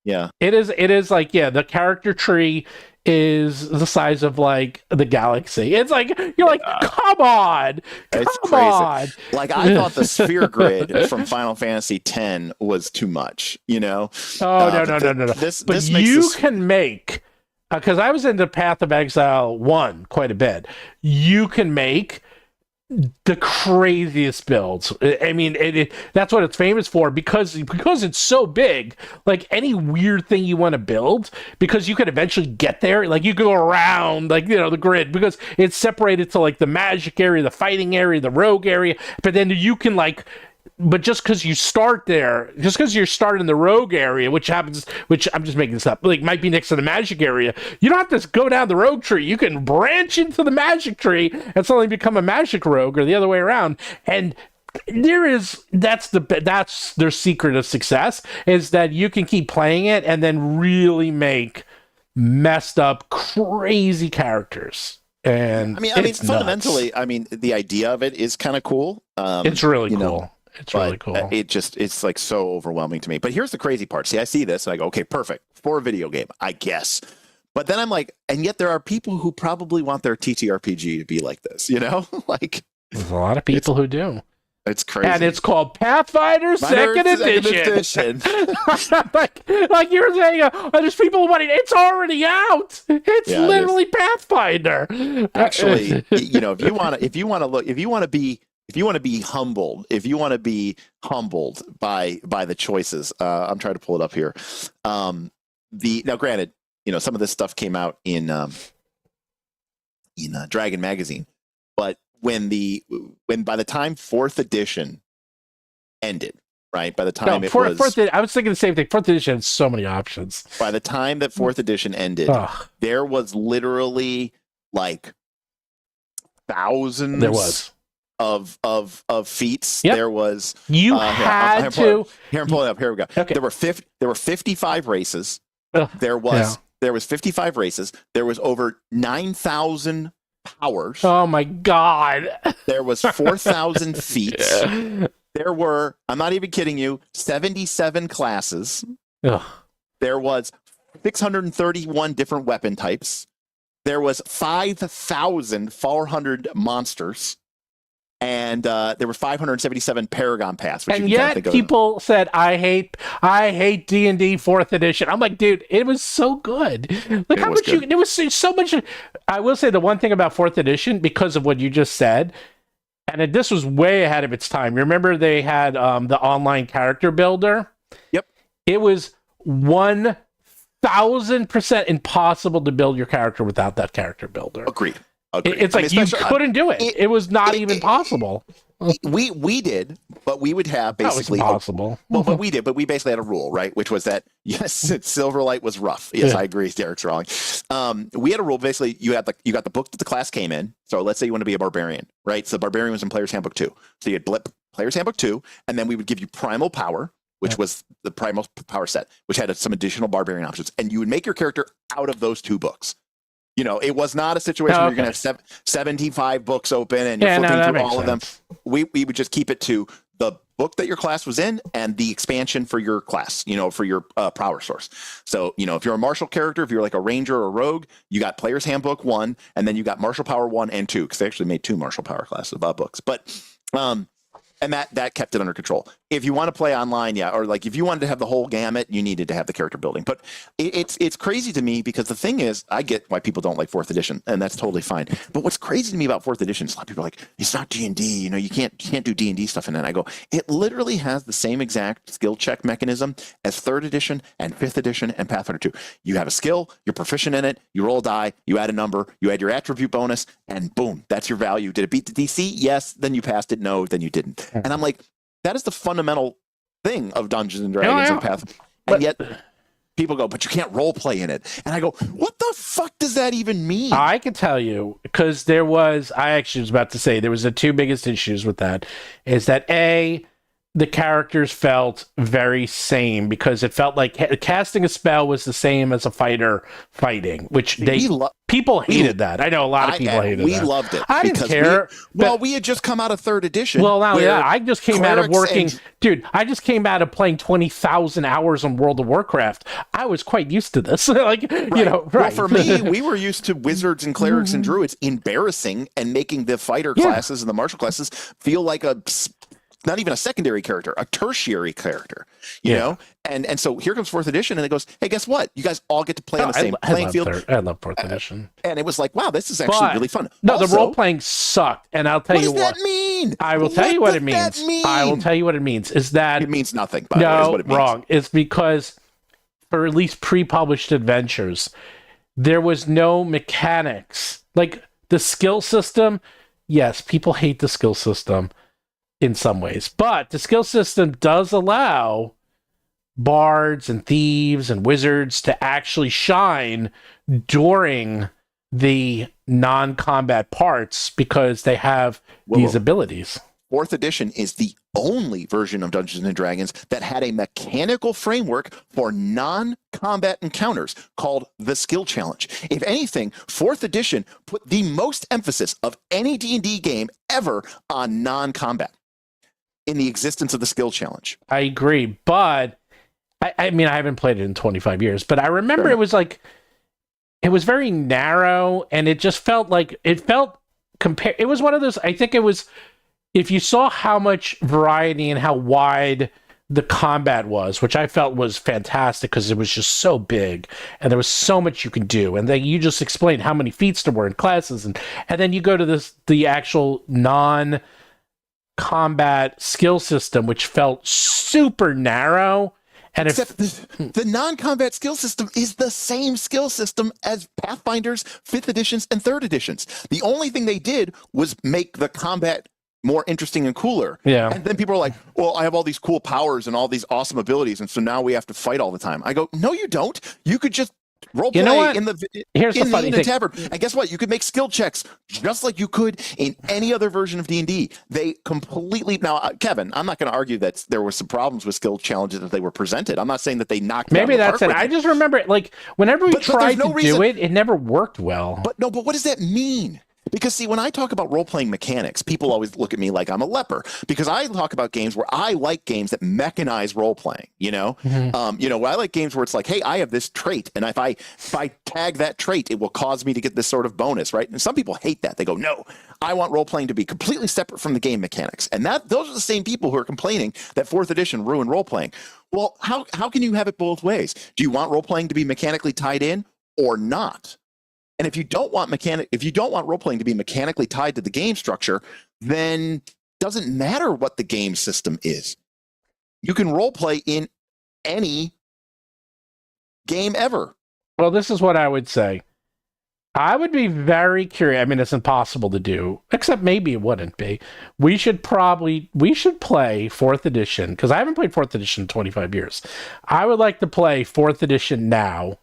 Yeah. It is like, the character tree is the size of like the galaxy. It's like, you're like, come on. It's crazy. Like, I thought the sphere grid from Final Fantasy X was too much, No. But you can make, because I was into Path of Exile 1 quite a bit. You can make the craziest builds. I mean, that's what it's famous for, because it's so big. Like, any weird thing you want to build, because you could eventually get there. Like, you go around, like, the grid, because it's separated to like the magic area, the fighting area, the rogue area. But then you can but just because you start there, just because you're starting in the rogue area, which I'm just making this up, like, might be next to the magic area, you don't have to go down the rogue tree. You can branch into the magic tree and suddenly become a magic rogue, or the other way around. And that's their secret of success, is that you can keep playing it and then really make messed up, crazy characters. And I mean, fundamentally, the idea of it is kind of cool. It's really cool. It's really cool. It's like so overwhelming to me. But here's the crazy part. See, I see this and I go, okay, perfect for a video game, I guess. But then I'm like, and yet there are people who probably want their TTRPG to be like this, like, there's a lot of people who do. It's crazy. And it's called Pathfinder Second Edition. like you were saying, there's people wanting, it's already out. It's literally Pathfinder. Actually, if you want to be humbled by the choices, I'm trying to pull it up here. Now, granted, some of this stuff came out in Dragon Magazine, but when by the time 4th edition ended, right? By the time I was thinking the same thing. 4th edition had so many options. By the time that 4th edition ended, there was literally like thousands. There was. Of feats. Yep. There was had to. Here, I'm pulling it up. Here we go. Okay. There were 55 races. There was 55 races. There was over 9,000 powers. Oh my god. There was 4,000 feats. There were, I'm not even kidding you, 77 classes. Ugh. There was 631 different weapon types. There was 5,400 monsters. And there were 577 Paragon Paths. And yet people said, I hate D&D 4th edition. I'm like, dude, it was so good. Like, how much there was so much. I will say the one thing about 4th edition, because of what you just said, and this was way ahead of its time. You remember they had the online character builder? Yep. It was 1,000% impossible to build your character without that character builder. Agreed. It's like you couldn't do it. It was not even possible. we did, but we would have basically that was possible. But we basically had a rule, right? Which was that yes, Silverlight was rough. Yes, I agree. Derek's wrong. We had a rule. Basically, you got the book that the class came in. So let's say you want to be a barbarian, right? So the barbarian was in Player's Handbook 2. So you had Blip Player's Handbook 2, and then we would give you Primal Power, which was the Primal Power set, which had some additional barbarian options, and you would make your character out of those 2 books. You know, it was not a situation where you're going to have 75 books open and you're flipping through all of them. We would just keep it to the book that your class was in and the expansion for your class, you know, for your power source. So, you know, if you're a martial character, if you're like a ranger or a rogue, you got Player's Handbook 1, and then you got Martial Power 1 and 2, because they actually made 2 Martial Power classes books. But and that kept it under control. If you want to play online, or like if you wanted to have the whole gamut, you needed to have the character building. But it's crazy to me because the thing is, I get why people don't like 4th edition, and that's totally fine. But what's crazy to me about 4th edition is a lot of people are like, it's not D&D, you know, you can't do D&D stuff in it. And I go, it literally has the same exact skill check mechanism as 3rd edition and 5th edition and Pathfinder 2. You have a skill, you're proficient in it, you roll a die, you add a number, you add your attribute bonus, and boom, that's your value. Did it beat the DC? Yes, then you passed it. No, then you didn't. And I'm like, that is the fundamental thing of Dungeons and Dragons and Path. And yet people go, but you can't role play in it. And I go, what the fuck does that even mean? I can tell you, because I actually was about to say, there was the 2 biggest issues with that, is that the characters felt very same, because it felt like casting a spell was the same as a fighter fighting, which people hated that. I know a lot of people hated that. We loved it. I didn't care. We had just come out of 3rd edition. Well, now, I just came out of working... Dude, I just came out of playing 20,000 hours on World of Warcraft. I was quite used to this. You know, right. Well, for me, we were used to wizards and clerics and druids embarrassing and making the fighter classes and the martial classes feel like not even a secondary character, a tertiary character, you know? And so here comes 4th edition, and it goes, hey, guess what? You guys all get to play on the same playing field. I love 4th edition. And it was like, wow, this is actually really fun. No, also, the role-playing sucked, and I'll tell you what. What does that mean? I will tell you what it means. I will tell you what it means, is that... It means nothing, by the way, is what it means. Wrong. It's because, for at least pre-published adventures, there was no mechanics. Like, the skill system, yes, people hate the skill system in some ways, but the skill system does allow bards and thieves and wizards to actually shine during the non-combat parts because they have these abilities. 4th edition is the only version of Dungeons and Dragons that had a mechanical framework for non-combat encounters called the Skill Challenge. If anything, 4th edition put the most emphasis of any D&D game ever on non-combat in the existence of the Skill Challenge. I agree, but I mean, I haven't played it in 25 years, but I remember it was like, it was very narrow, and it just felt like, it was one of those, I think it was, if you saw how much variety and how wide the combat was, which I felt was fantastic because it was just so big, and there was so much you could do, and then you just explained how many feats there were in classes, and then you go to the actual non-combat skill system, which felt super narrow. And except the non-combat skill system is the same skill system as Pathfinder's 5th editions and 3rd editions. The only thing they did was make the combat more interesting and cooler. Yeah. And then people are like, well, I have all these cool powers and all these awesome abilities, and so now we have to fight all the time. I go, no, you don't. You could just role play in the tavern. And guess what? You could make skill checks just like you could in any other version of D&D. They completely... Now, Kevin, I'm not going to argue that there were some problems with skill challenges that they were presented. I'm not saying that they knocked Maybe that's it. I just remember, like, whenever we tried to do it, it never worked well. But what does that mean? Because, see, when I talk about role-playing mechanics, people always look at me like I'm a leper, because I talk about games where I like games that mechanize role-playing, you know? Mm-hmm. I like games where it's like, hey, I have this trait, and if I tag that trait, it will cause me to get this sort of bonus, right? And some people hate that. They go, no, I want role-playing to be completely separate from the game mechanics. And those are the same people who are complaining that 4th edition ruined role-playing. Well, how can you have it both ways? Do you want role-playing to be mechanically tied in or not? And if you don't want role playing to be mechanically tied to the game structure, then it doesn't matter what the game system is. You can role play in any game ever. Well, this is what I would say. I would be very curious. I mean, it's impossible to do, except maybe it wouldn't be. We should play fourth edition, because I haven't played fourth edition in 25 years. I would like to play fourth edition now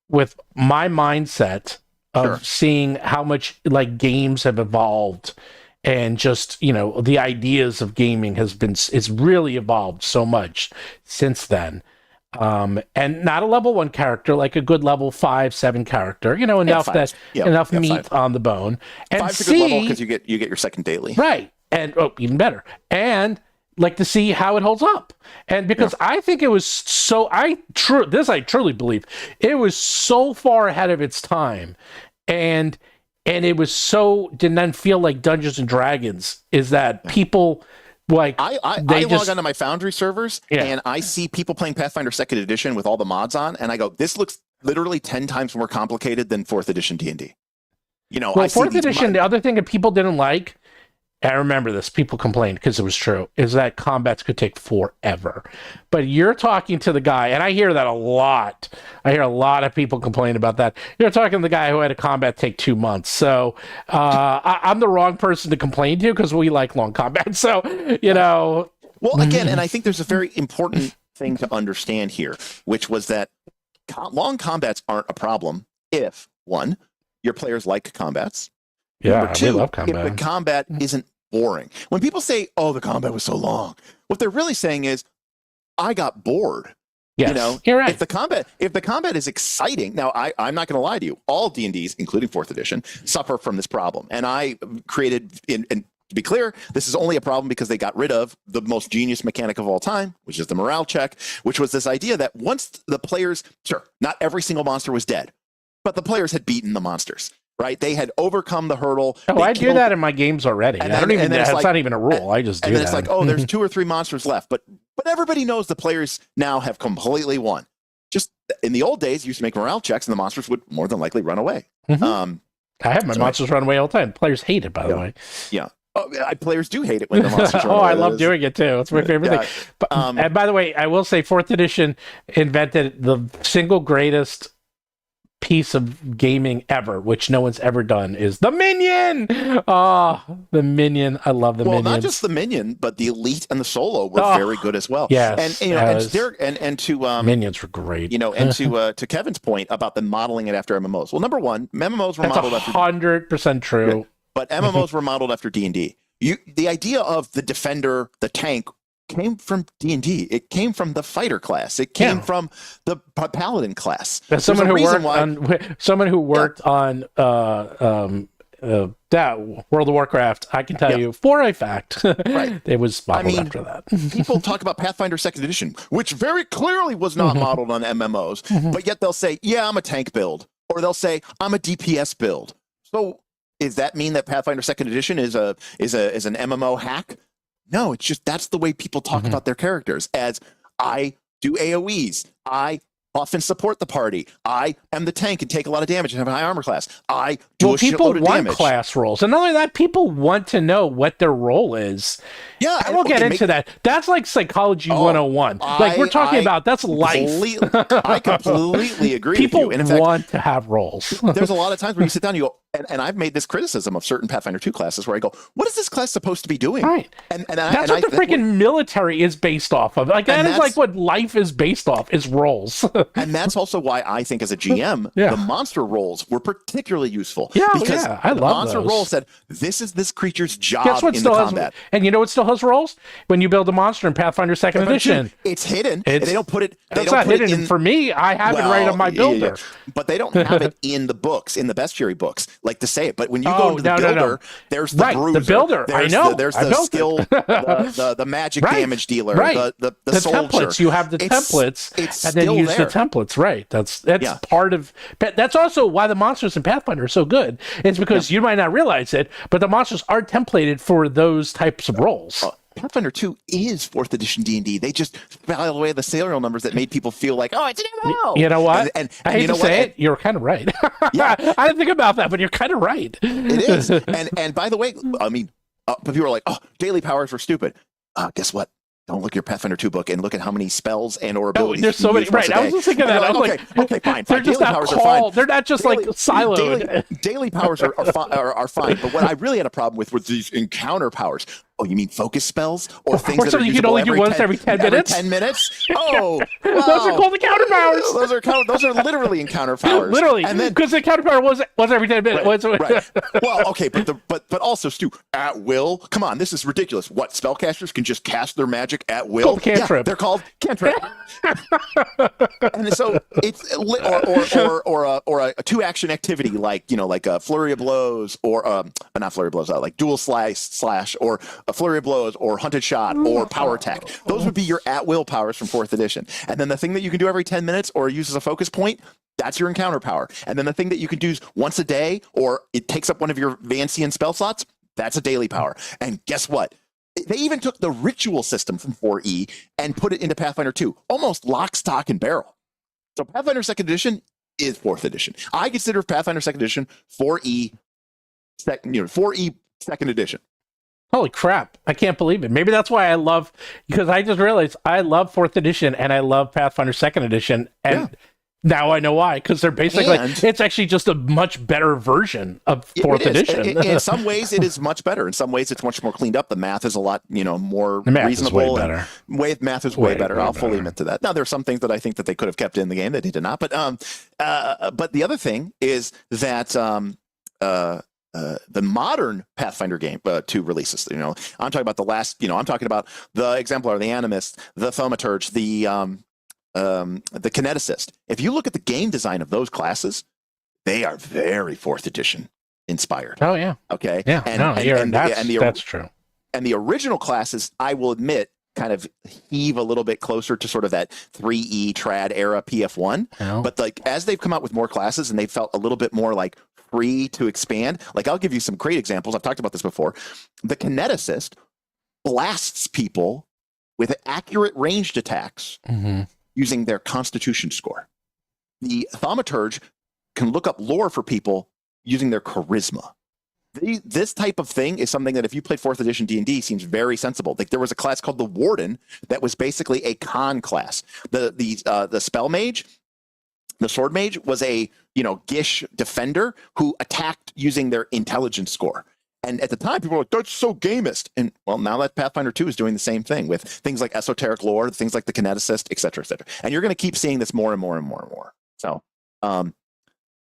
with my mindset of seeing how much like games have evolved, and just, you know, the ideas of gaming it's really evolved so much since then. And not a level 1 character, like a good level 5, 7 character, you know, enough enough meat 5 on the bone. And 5's a good level because you get your second daily, right? And even better, and like to see how it holds up. And because I think it was so, I truly believe it was so far ahead of its time, and it was so didn't feel like Dungeons and Dragons. Is that people? Like I log onto my Foundry servers and I see people playing Pathfinder 2nd Edition with all the mods on, and I go, this looks literally 10 times more complicated than 4th Edition D&D. You know, well, 4th Edition, the other thing that people didn't like, I remember this, people complained because it was true, is that combats could take forever. But you're talking to the guy, and I hear that a lot. I hear a lot of people complain about that. You're talking to the guy who had a combat take 2 months. So I'm the wrong person to complain to, because we like long combat. So, you know. Well, again, and I think there's a very important thing to understand here, which was that long combats aren't a problem if, one, your players like combats. Yeah, Number 2, we love combat. if the combat isn't boring. When people say, "Oh, the combat was so long," what they're really saying is, "I got bored." Yes, you know, you're right. If the combat is exciting, now I'm not going to lie to you. All D&Ds, including 4th edition, suffer from this problem, and I created. And to be clear, this is only a problem because they got rid of the most genius mechanic of all time, which is the morale check, which was this idea that once the players, not every single monster was dead, but the players had beaten the monsters. Right, they had overcome the hurdle. Oh, I do that in my games already. And I don't even. It's like, not even a rule. I just do that. And then it's like, oh, there's 2 or 3 monsters left, but everybody knows the players now have completely won. Just in the old days, you used to make morale checks, and the monsters would more than likely run away. I have my monsters run away all the time. Players hate it, by the way. Yeah. Oh, players do hate it when the monsters run away. I love doing it too. It's my favorite thing. But, and by the way, I will say 4th edition invented the single greatest piece of gaming ever, which no one's ever done, is the minion. The minion. I love the minion. Well, not just the minion, but the elite and the solo were very good as well. Yes, and you know, and to minions were great. You know, and to Kevin's point about them modeling it after MMOs. Well, number one, MMOs were modeled after 100% true. But MMOs were modeled after D&D. The idea of the defender, the tank, came from D&D. It came from the fighter class. It came from the paladin class. As someone who worked on that World of Warcraft, I can tell you for a fact, it was modeled after that. People talk about Pathfinder 2nd Edition, which very clearly was not modeled on MMOs, but yet they'll say, "Yeah, I'm a tank build," or they'll say, "I'm a DPS build." So, does that mean that Pathfinder 2nd Edition is an MMO hack? No, it's just that's the way people talk about their characters. As I do AoEs, I often support the party. I am the tank and take a lot of damage and have a high armor class. I do a shitload of damage. People want class roles, and not only that, people want to know what their role is. Yeah, I will get into that. That's like psychology 101. Like we're talking about, that's life. I completely agree people with you. And in fact, want to have roles. There's a lot of times where you sit down and you go, and I've made this criticism of certain Pathfinder 2 classes where I go, what is this class supposed to be doing? Right. And that's what the freaking military is based off of. Like that is like what life is based off, is roles. And that's also why I think as a GM, the monster roles were particularly useful. Yeah, because I love the monster those. role said, this is this creature's job in the combat. And you know what still has roles? When you build a monster in Pathfinder 2nd Edition. It's hidden. They don't put it. It's not hidden. For me, I have it right on my builder. But they don't have it in the books, in the Bestiary books, like to say it. But when you go to the builder, there's the bruiser. The builder. There's I know. There's the skill, the magic damage dealer, the soldier. Templates. You have the templates, and then use the templates. Right. That's part of. That's also why the monsters in Pathfinder are so good. It's because you might not realize it, but the monsters are templated for those types of roles. Pathfinder 2 is 4th edition D&D. They just filed away the serial numbers that made people feel like, oh, it's an MMO. You know what? And I hate to say it, you're kind of right. Yeah. I didn't think about that, but you're kind of right. It is. And by the way, I mean, people are like, oh, daily powers were stupid. Guess what? don't look at your Pathfinder 2 book and look at how many spells and or abilities. There's so many. Right. I was just thinking that. Okay, fine. They're just not called. They're not just like siloed. Daily powers are fine. But what I really had a problem with was these encounter powers. Oh, you mean focus spells or things that are you can only do once every 10 minutes? 10 minutes? Oh, wow. Those are called encounter powers. Those are literally encounter powers. Literally, because the encounter power was every 10 minutes. Right. Well, okay, but also, Stu, at will. Come on, this is ridiculous. What, spellcasters can just cast their magic at will? Cantrip. Yeah, they're called cantrip. And so it's or a 2-action activity like a flurry of blows or not flurry of blows, like dual slash or a flurry of blows or hunted shot or power attack. Those would be your at will powers from 4th edition. And then the thing that you can do every 10 minutes or use as a focus point, that's your encounter power. And then the thing that you can do once a day or it takes up one of your Vancian spell slots, that's a daily power. And guess what? They even took the ritual system from 4E and put it into Pathfinder 2, almost lock, stock, and barrel. So Pathfinder 2nd edition is 4th edition. I consider Pathfinder 2nd edition 4E 2nd edition. Holy crap. I can't believe it. Maybe that's why because I just realized I love 4th edition and I love Pathfinder 2nd edition. And now I know why, because they're basically it's actually just a much better version of 4th edition. In some ways, it is much better. In some ways, it's much more cleaned up. The math is a lot, more the math reasonable. Is way better. Math is way better. I'll fully admit to that. Now, there are some things that I think that they could have kept in the game that they did not. But the other thing is that the modern Pathfinder game 2 releases. I'm talking about the last. I'm talking about the Exemplar, the Animist, the Thaumaturge, the Kineticist. If you look at the game design of those classes, they are very 4th edition inspired. Oh yeah. Okay. Yeah. That's true. And the original classes, I will admit, kind of heave a little bit closer to sort of that 3E trad era PF1. Oh. But like as they've come out with more classes and they felt a little bit more like free to expand. Like I'll give you some great examples. I've talked about this before. The Kineticist blasts people with accurate ranged attacks using their Constitution score. The Thaumaturge can look up lore for people using their charisma. This type of thing is something that if you played 4th edition D&D seems very sensible. Like there was a class called the Warden that was basically a con class. The spell mage, the sword mage was a Gish defender who attacked using their intelligence score. And at the time, people were like, that's so gamist. And well, now that Pathfinder 2 is doing the same thing with things like esoteric lore, things like the Kineticist, et cetera, et cetera. And you're going to keep seeing this more and more and more and more. So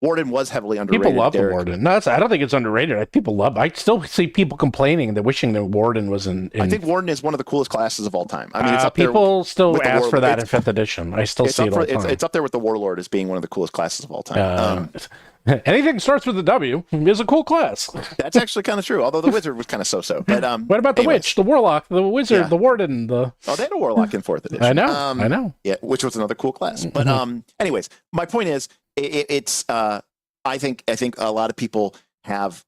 Warden was heavily underrated. People love the Warden. No, I don't think it's underrated. People love it. I still see people complaining and wishing the Warden was in... I think Warden is one of the coolest classes of all time. I mean, it's up people still ask for that in 5th edition. I still see it all the time. It's up there with the Warlord as being one of the coolest classes of all time. Anything that starts with a W is a cool class. That's actually kind of true, although the Wizard was kind of so-so. But what about the Witch, the Warlock, the Wizard, the Warden? Oh, they had a Warlock in 4th edition. I know. Yeah, which was another cool class. But anyways, my point is, it's I think a lot of people have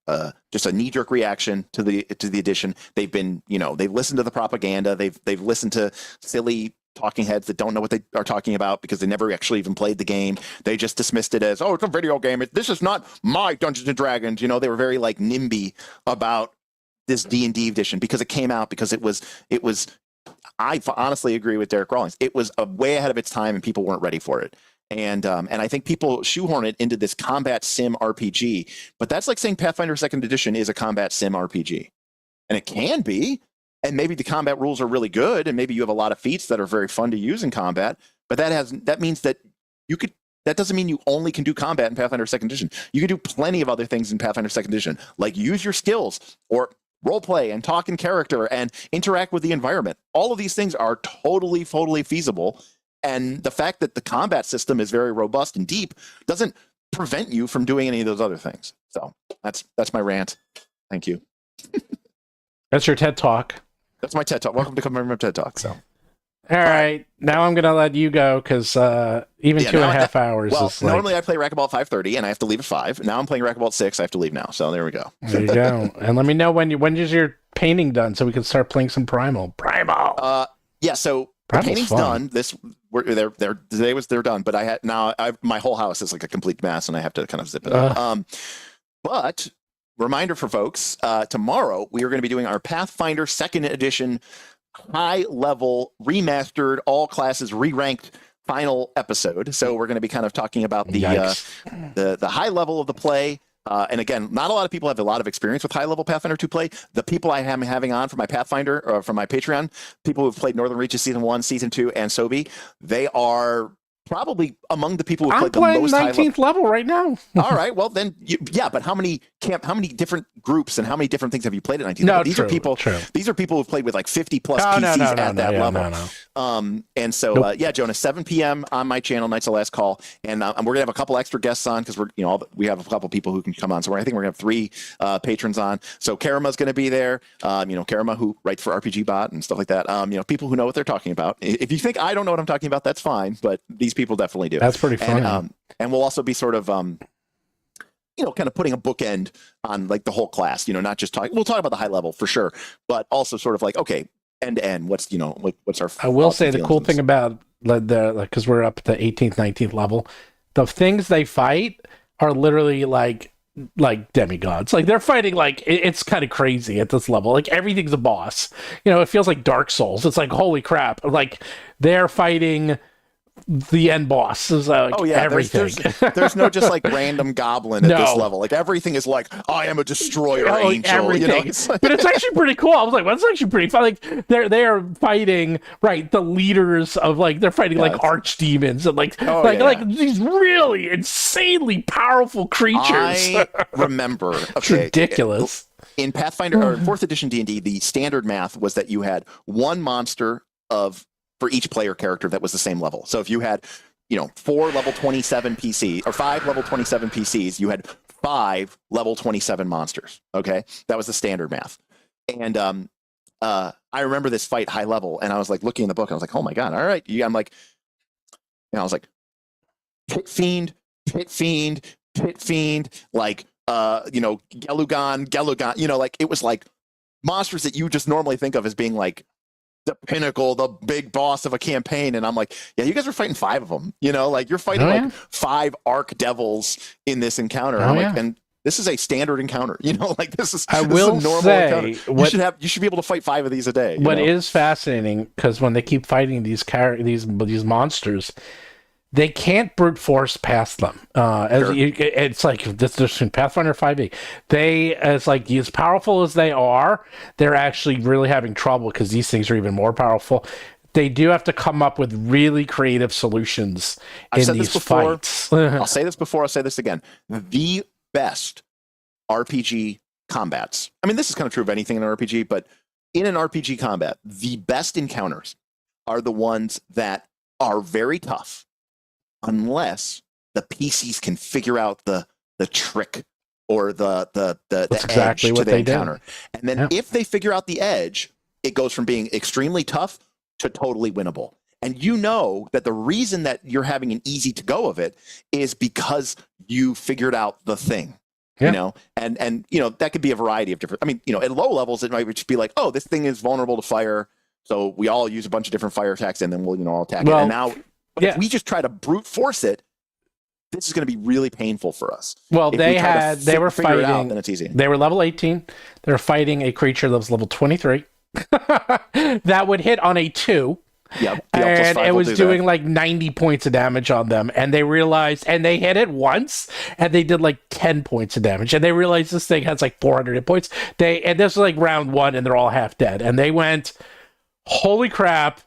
just a knee-jerk reaction to the edition. They've been, they've listened to the propaganda. They've listened to silly talking heads that don't know what they are talking about because they never actually even played the game. They just dismissed it as, it's a video game. This is not my Dungeons and Dragons. They were very like NIMBY about this D&D edition because it came out because it was. I honestly agree with Derek Rawlings. It was way ahead of its time and people weren't ready for it. And I think people shoehorn it into this combat sim RPG, but that's like saying Pathfinder 2nd edition is a combat sim RPG, and it can be. And maybe the combat rules are really good, and maybe you have a lot of feats that are very fun to use in combat. But that means that you could. That doesn't mean you only can do combat in Pathfinder 2nd edition. You can do plenty of other things in Pathfinder 2nd edition, like use your skills or role play and talk in character and interact with the environment. All of these things are totally feasible. And the fact that the combat system is very robust and deep doesn't prevent you from doing any of those other things. So that's my rant. Thank you. That's your TED Talk. That's my TED Talk. Welcome to my TED Talk. So, all right, now I'm gonna let you go because even 2.5 hours. Well, is normally I play Racquetball at 5:30 and I have to leave at 5. Now I'm playing Racquetball at 6. I have to leave now. So there we go. There you go. And let me know when is your painting done so we can start playing some Primal. Yeah. So the painting's done. They're done. But my whole house is like a complete mess and I have to kind of zip it up. But reminder for folks, tomorrow we are going to be doing our Pathfinder 2nd edition high level, remastered, all classes re-ranked final episode. So we're going to be kind of talking about the high level of the play. And again, not a lot of people have a lot of experience with high level Pathfinder 2 play. The people I am having on for my Pathfinder or from my Patreon, people who've played Northern Reaches Season 1, Season 2, and Sobe, they are probably among the people who played the most high level. 19th level right now. All right, well then, but how many different groups and how many different things have you played at 19th level? These are people who've played with like 50 plus PCs at that level. And so, Jonas, 7 p.m. on my channel, Knights of Last Call, and we're gonna have a couple extra guests on because we have a couple people who can come on. So I think we're gonna have 3 patrons on. So Karama's gonna be there. Karama, who writes for RPG Bot and stuff like that. people who know what they're talking about. If you think I don't know what I'm talking about, that's fine. But these people definitely do. That's pretty funny. And we'll also be sort of kind of putting a bookend on like the whole class, not just talking. We'll talk about the high level for sure, but also sort of like, okay, end to end, what's our. I will say the cool thing about because we're up at the 18th, 19th level, the things they fight are literally like demigods. Like they're fighting like it's kind of crazy at this level. Like everything's a boss. It feels like Dark Souls. It's like holy crap. Like they're fighting the end boss is everything. There's no just like random goblin at this level. Like everything is like, I am a destroyer angel. Everything. But it's actually pretty cool. I was like, well, that's actually pretty fun. Like they are fighting the leaders of they're fighting like archdemons and these really insanely powerful creatures. I remember. It's ridiculous. In Pathfinder or 4th edition D&D, the standard math was that you had one monster for each player character that was the same level. So if you had, 4 level 27 PCs or 5 level 27 PCs, you had 5 level 27 monsters. Okay. That was the standard math. And I remember this fight high level and I was like looking in the book and I was like, oh my God. All right. I'm like, I was like, pit fiend, like, Gelugon, like it was like monsters that you just normally think of as being like the pinnacle, the big boss of a campaign. And I'm like, yeah, you guys are fighting 5 of them, like you're fighting 5 arc devils in this encounter. And this is a standard encounter, this is a normal encounter. You should be able to fight 5 of these a day. What is fascinating, because when they keep fighting these monsters, they can't brute force past them. It's like this in Pathfinder 5e. As powerful as they are, they're actually really having trouble because these things are even more powerful. They do have to come up with really creative solutions in these fights. I'll say this before, I'll say this again. The best RPG combats. I mean, this is kind of true of anything in an RPG, but in an RPG combat, the best encounters are the ones that are very tough, unless the PCs can figure out the trick or the edge to the encounter. And then if they figure out the edge, it goes from being extremely tough to totally winnable. And that the reason that you're having an easy to go of it is because you figured out the thing. And that could be a variety of different. I mean, at low levels, it might just be like, oh, this thing is vulnerable to fire, so we all use a bunch of different fire attacks, and then we'll all attack it. And now, if we just try to brute force it, this is going to be really painful for us. Well, they were fighting. Then it's easy. They were level 18. They were fighting a creature that was level 23. That would hit on a 2. Yep. And it was doing like 90 points of damage on them. And they realized, and they hit it once, and they did like 10 points of damage. And they realized this thing has like 400 hit points. And this was like round 1, and they're all half dead. And they went, holy crap,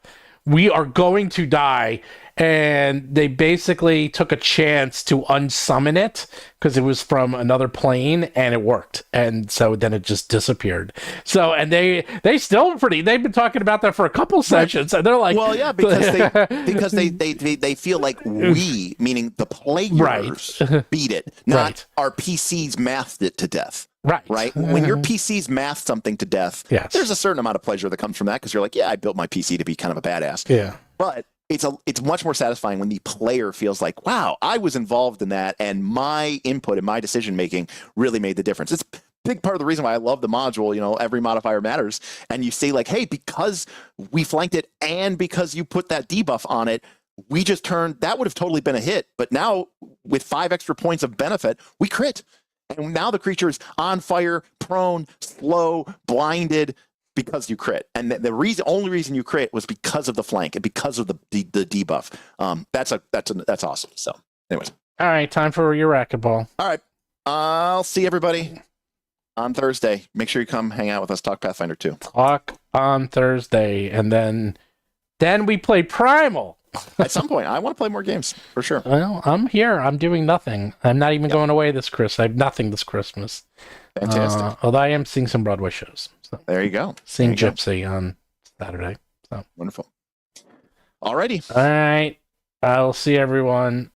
we are going to die. And they basically took a chance to unsummon it because it was from another plane, and it worked. And so then it just disappeared. So, and they still they've been talking about that for a couple sessions, and they're like, well, yeah, because they feel like we, meaning the players, beat it, not our PCs mathed it to death. Right. When your PCs math something to death, there's a certain amount of pleasure that comes from that because you're like, yeah, I built my PC to be kind of a badass. Yeah. But it's much more satisfying when the player feels like, wow, I was involved in that, and my input and my decision making really made the difference. It's a big part of the reason why I love the module. Every modifier matters, and you say like, hey, because we flanked it and because you put that debuff on it, we just turned that would have totally been a hit, but now with 5 extra points of benefit, we crit. And now the creature is on fire, prone, slow, blinded, because you crit, and the only reason you crit was because of the flank and because of the debuff. That's awesome. So, anyways, all right, time for your racquetball. All right, I'll see everybody on Thursday. Make sure you come hang out with us. Talk Pathfinder 2. Talk on Thursday, and then we play Primal. At some point, I want to play more games for sure. Well, I'm here. I'm doing nothing. I'm not even going away this Christmas. I have nothing this Christmas. Fantastic. Although I am seeing some Broadway shows. So. There you go. Seeing Gypsy on Saturday. So wonderful. Alrighty. All right. I'll see everyone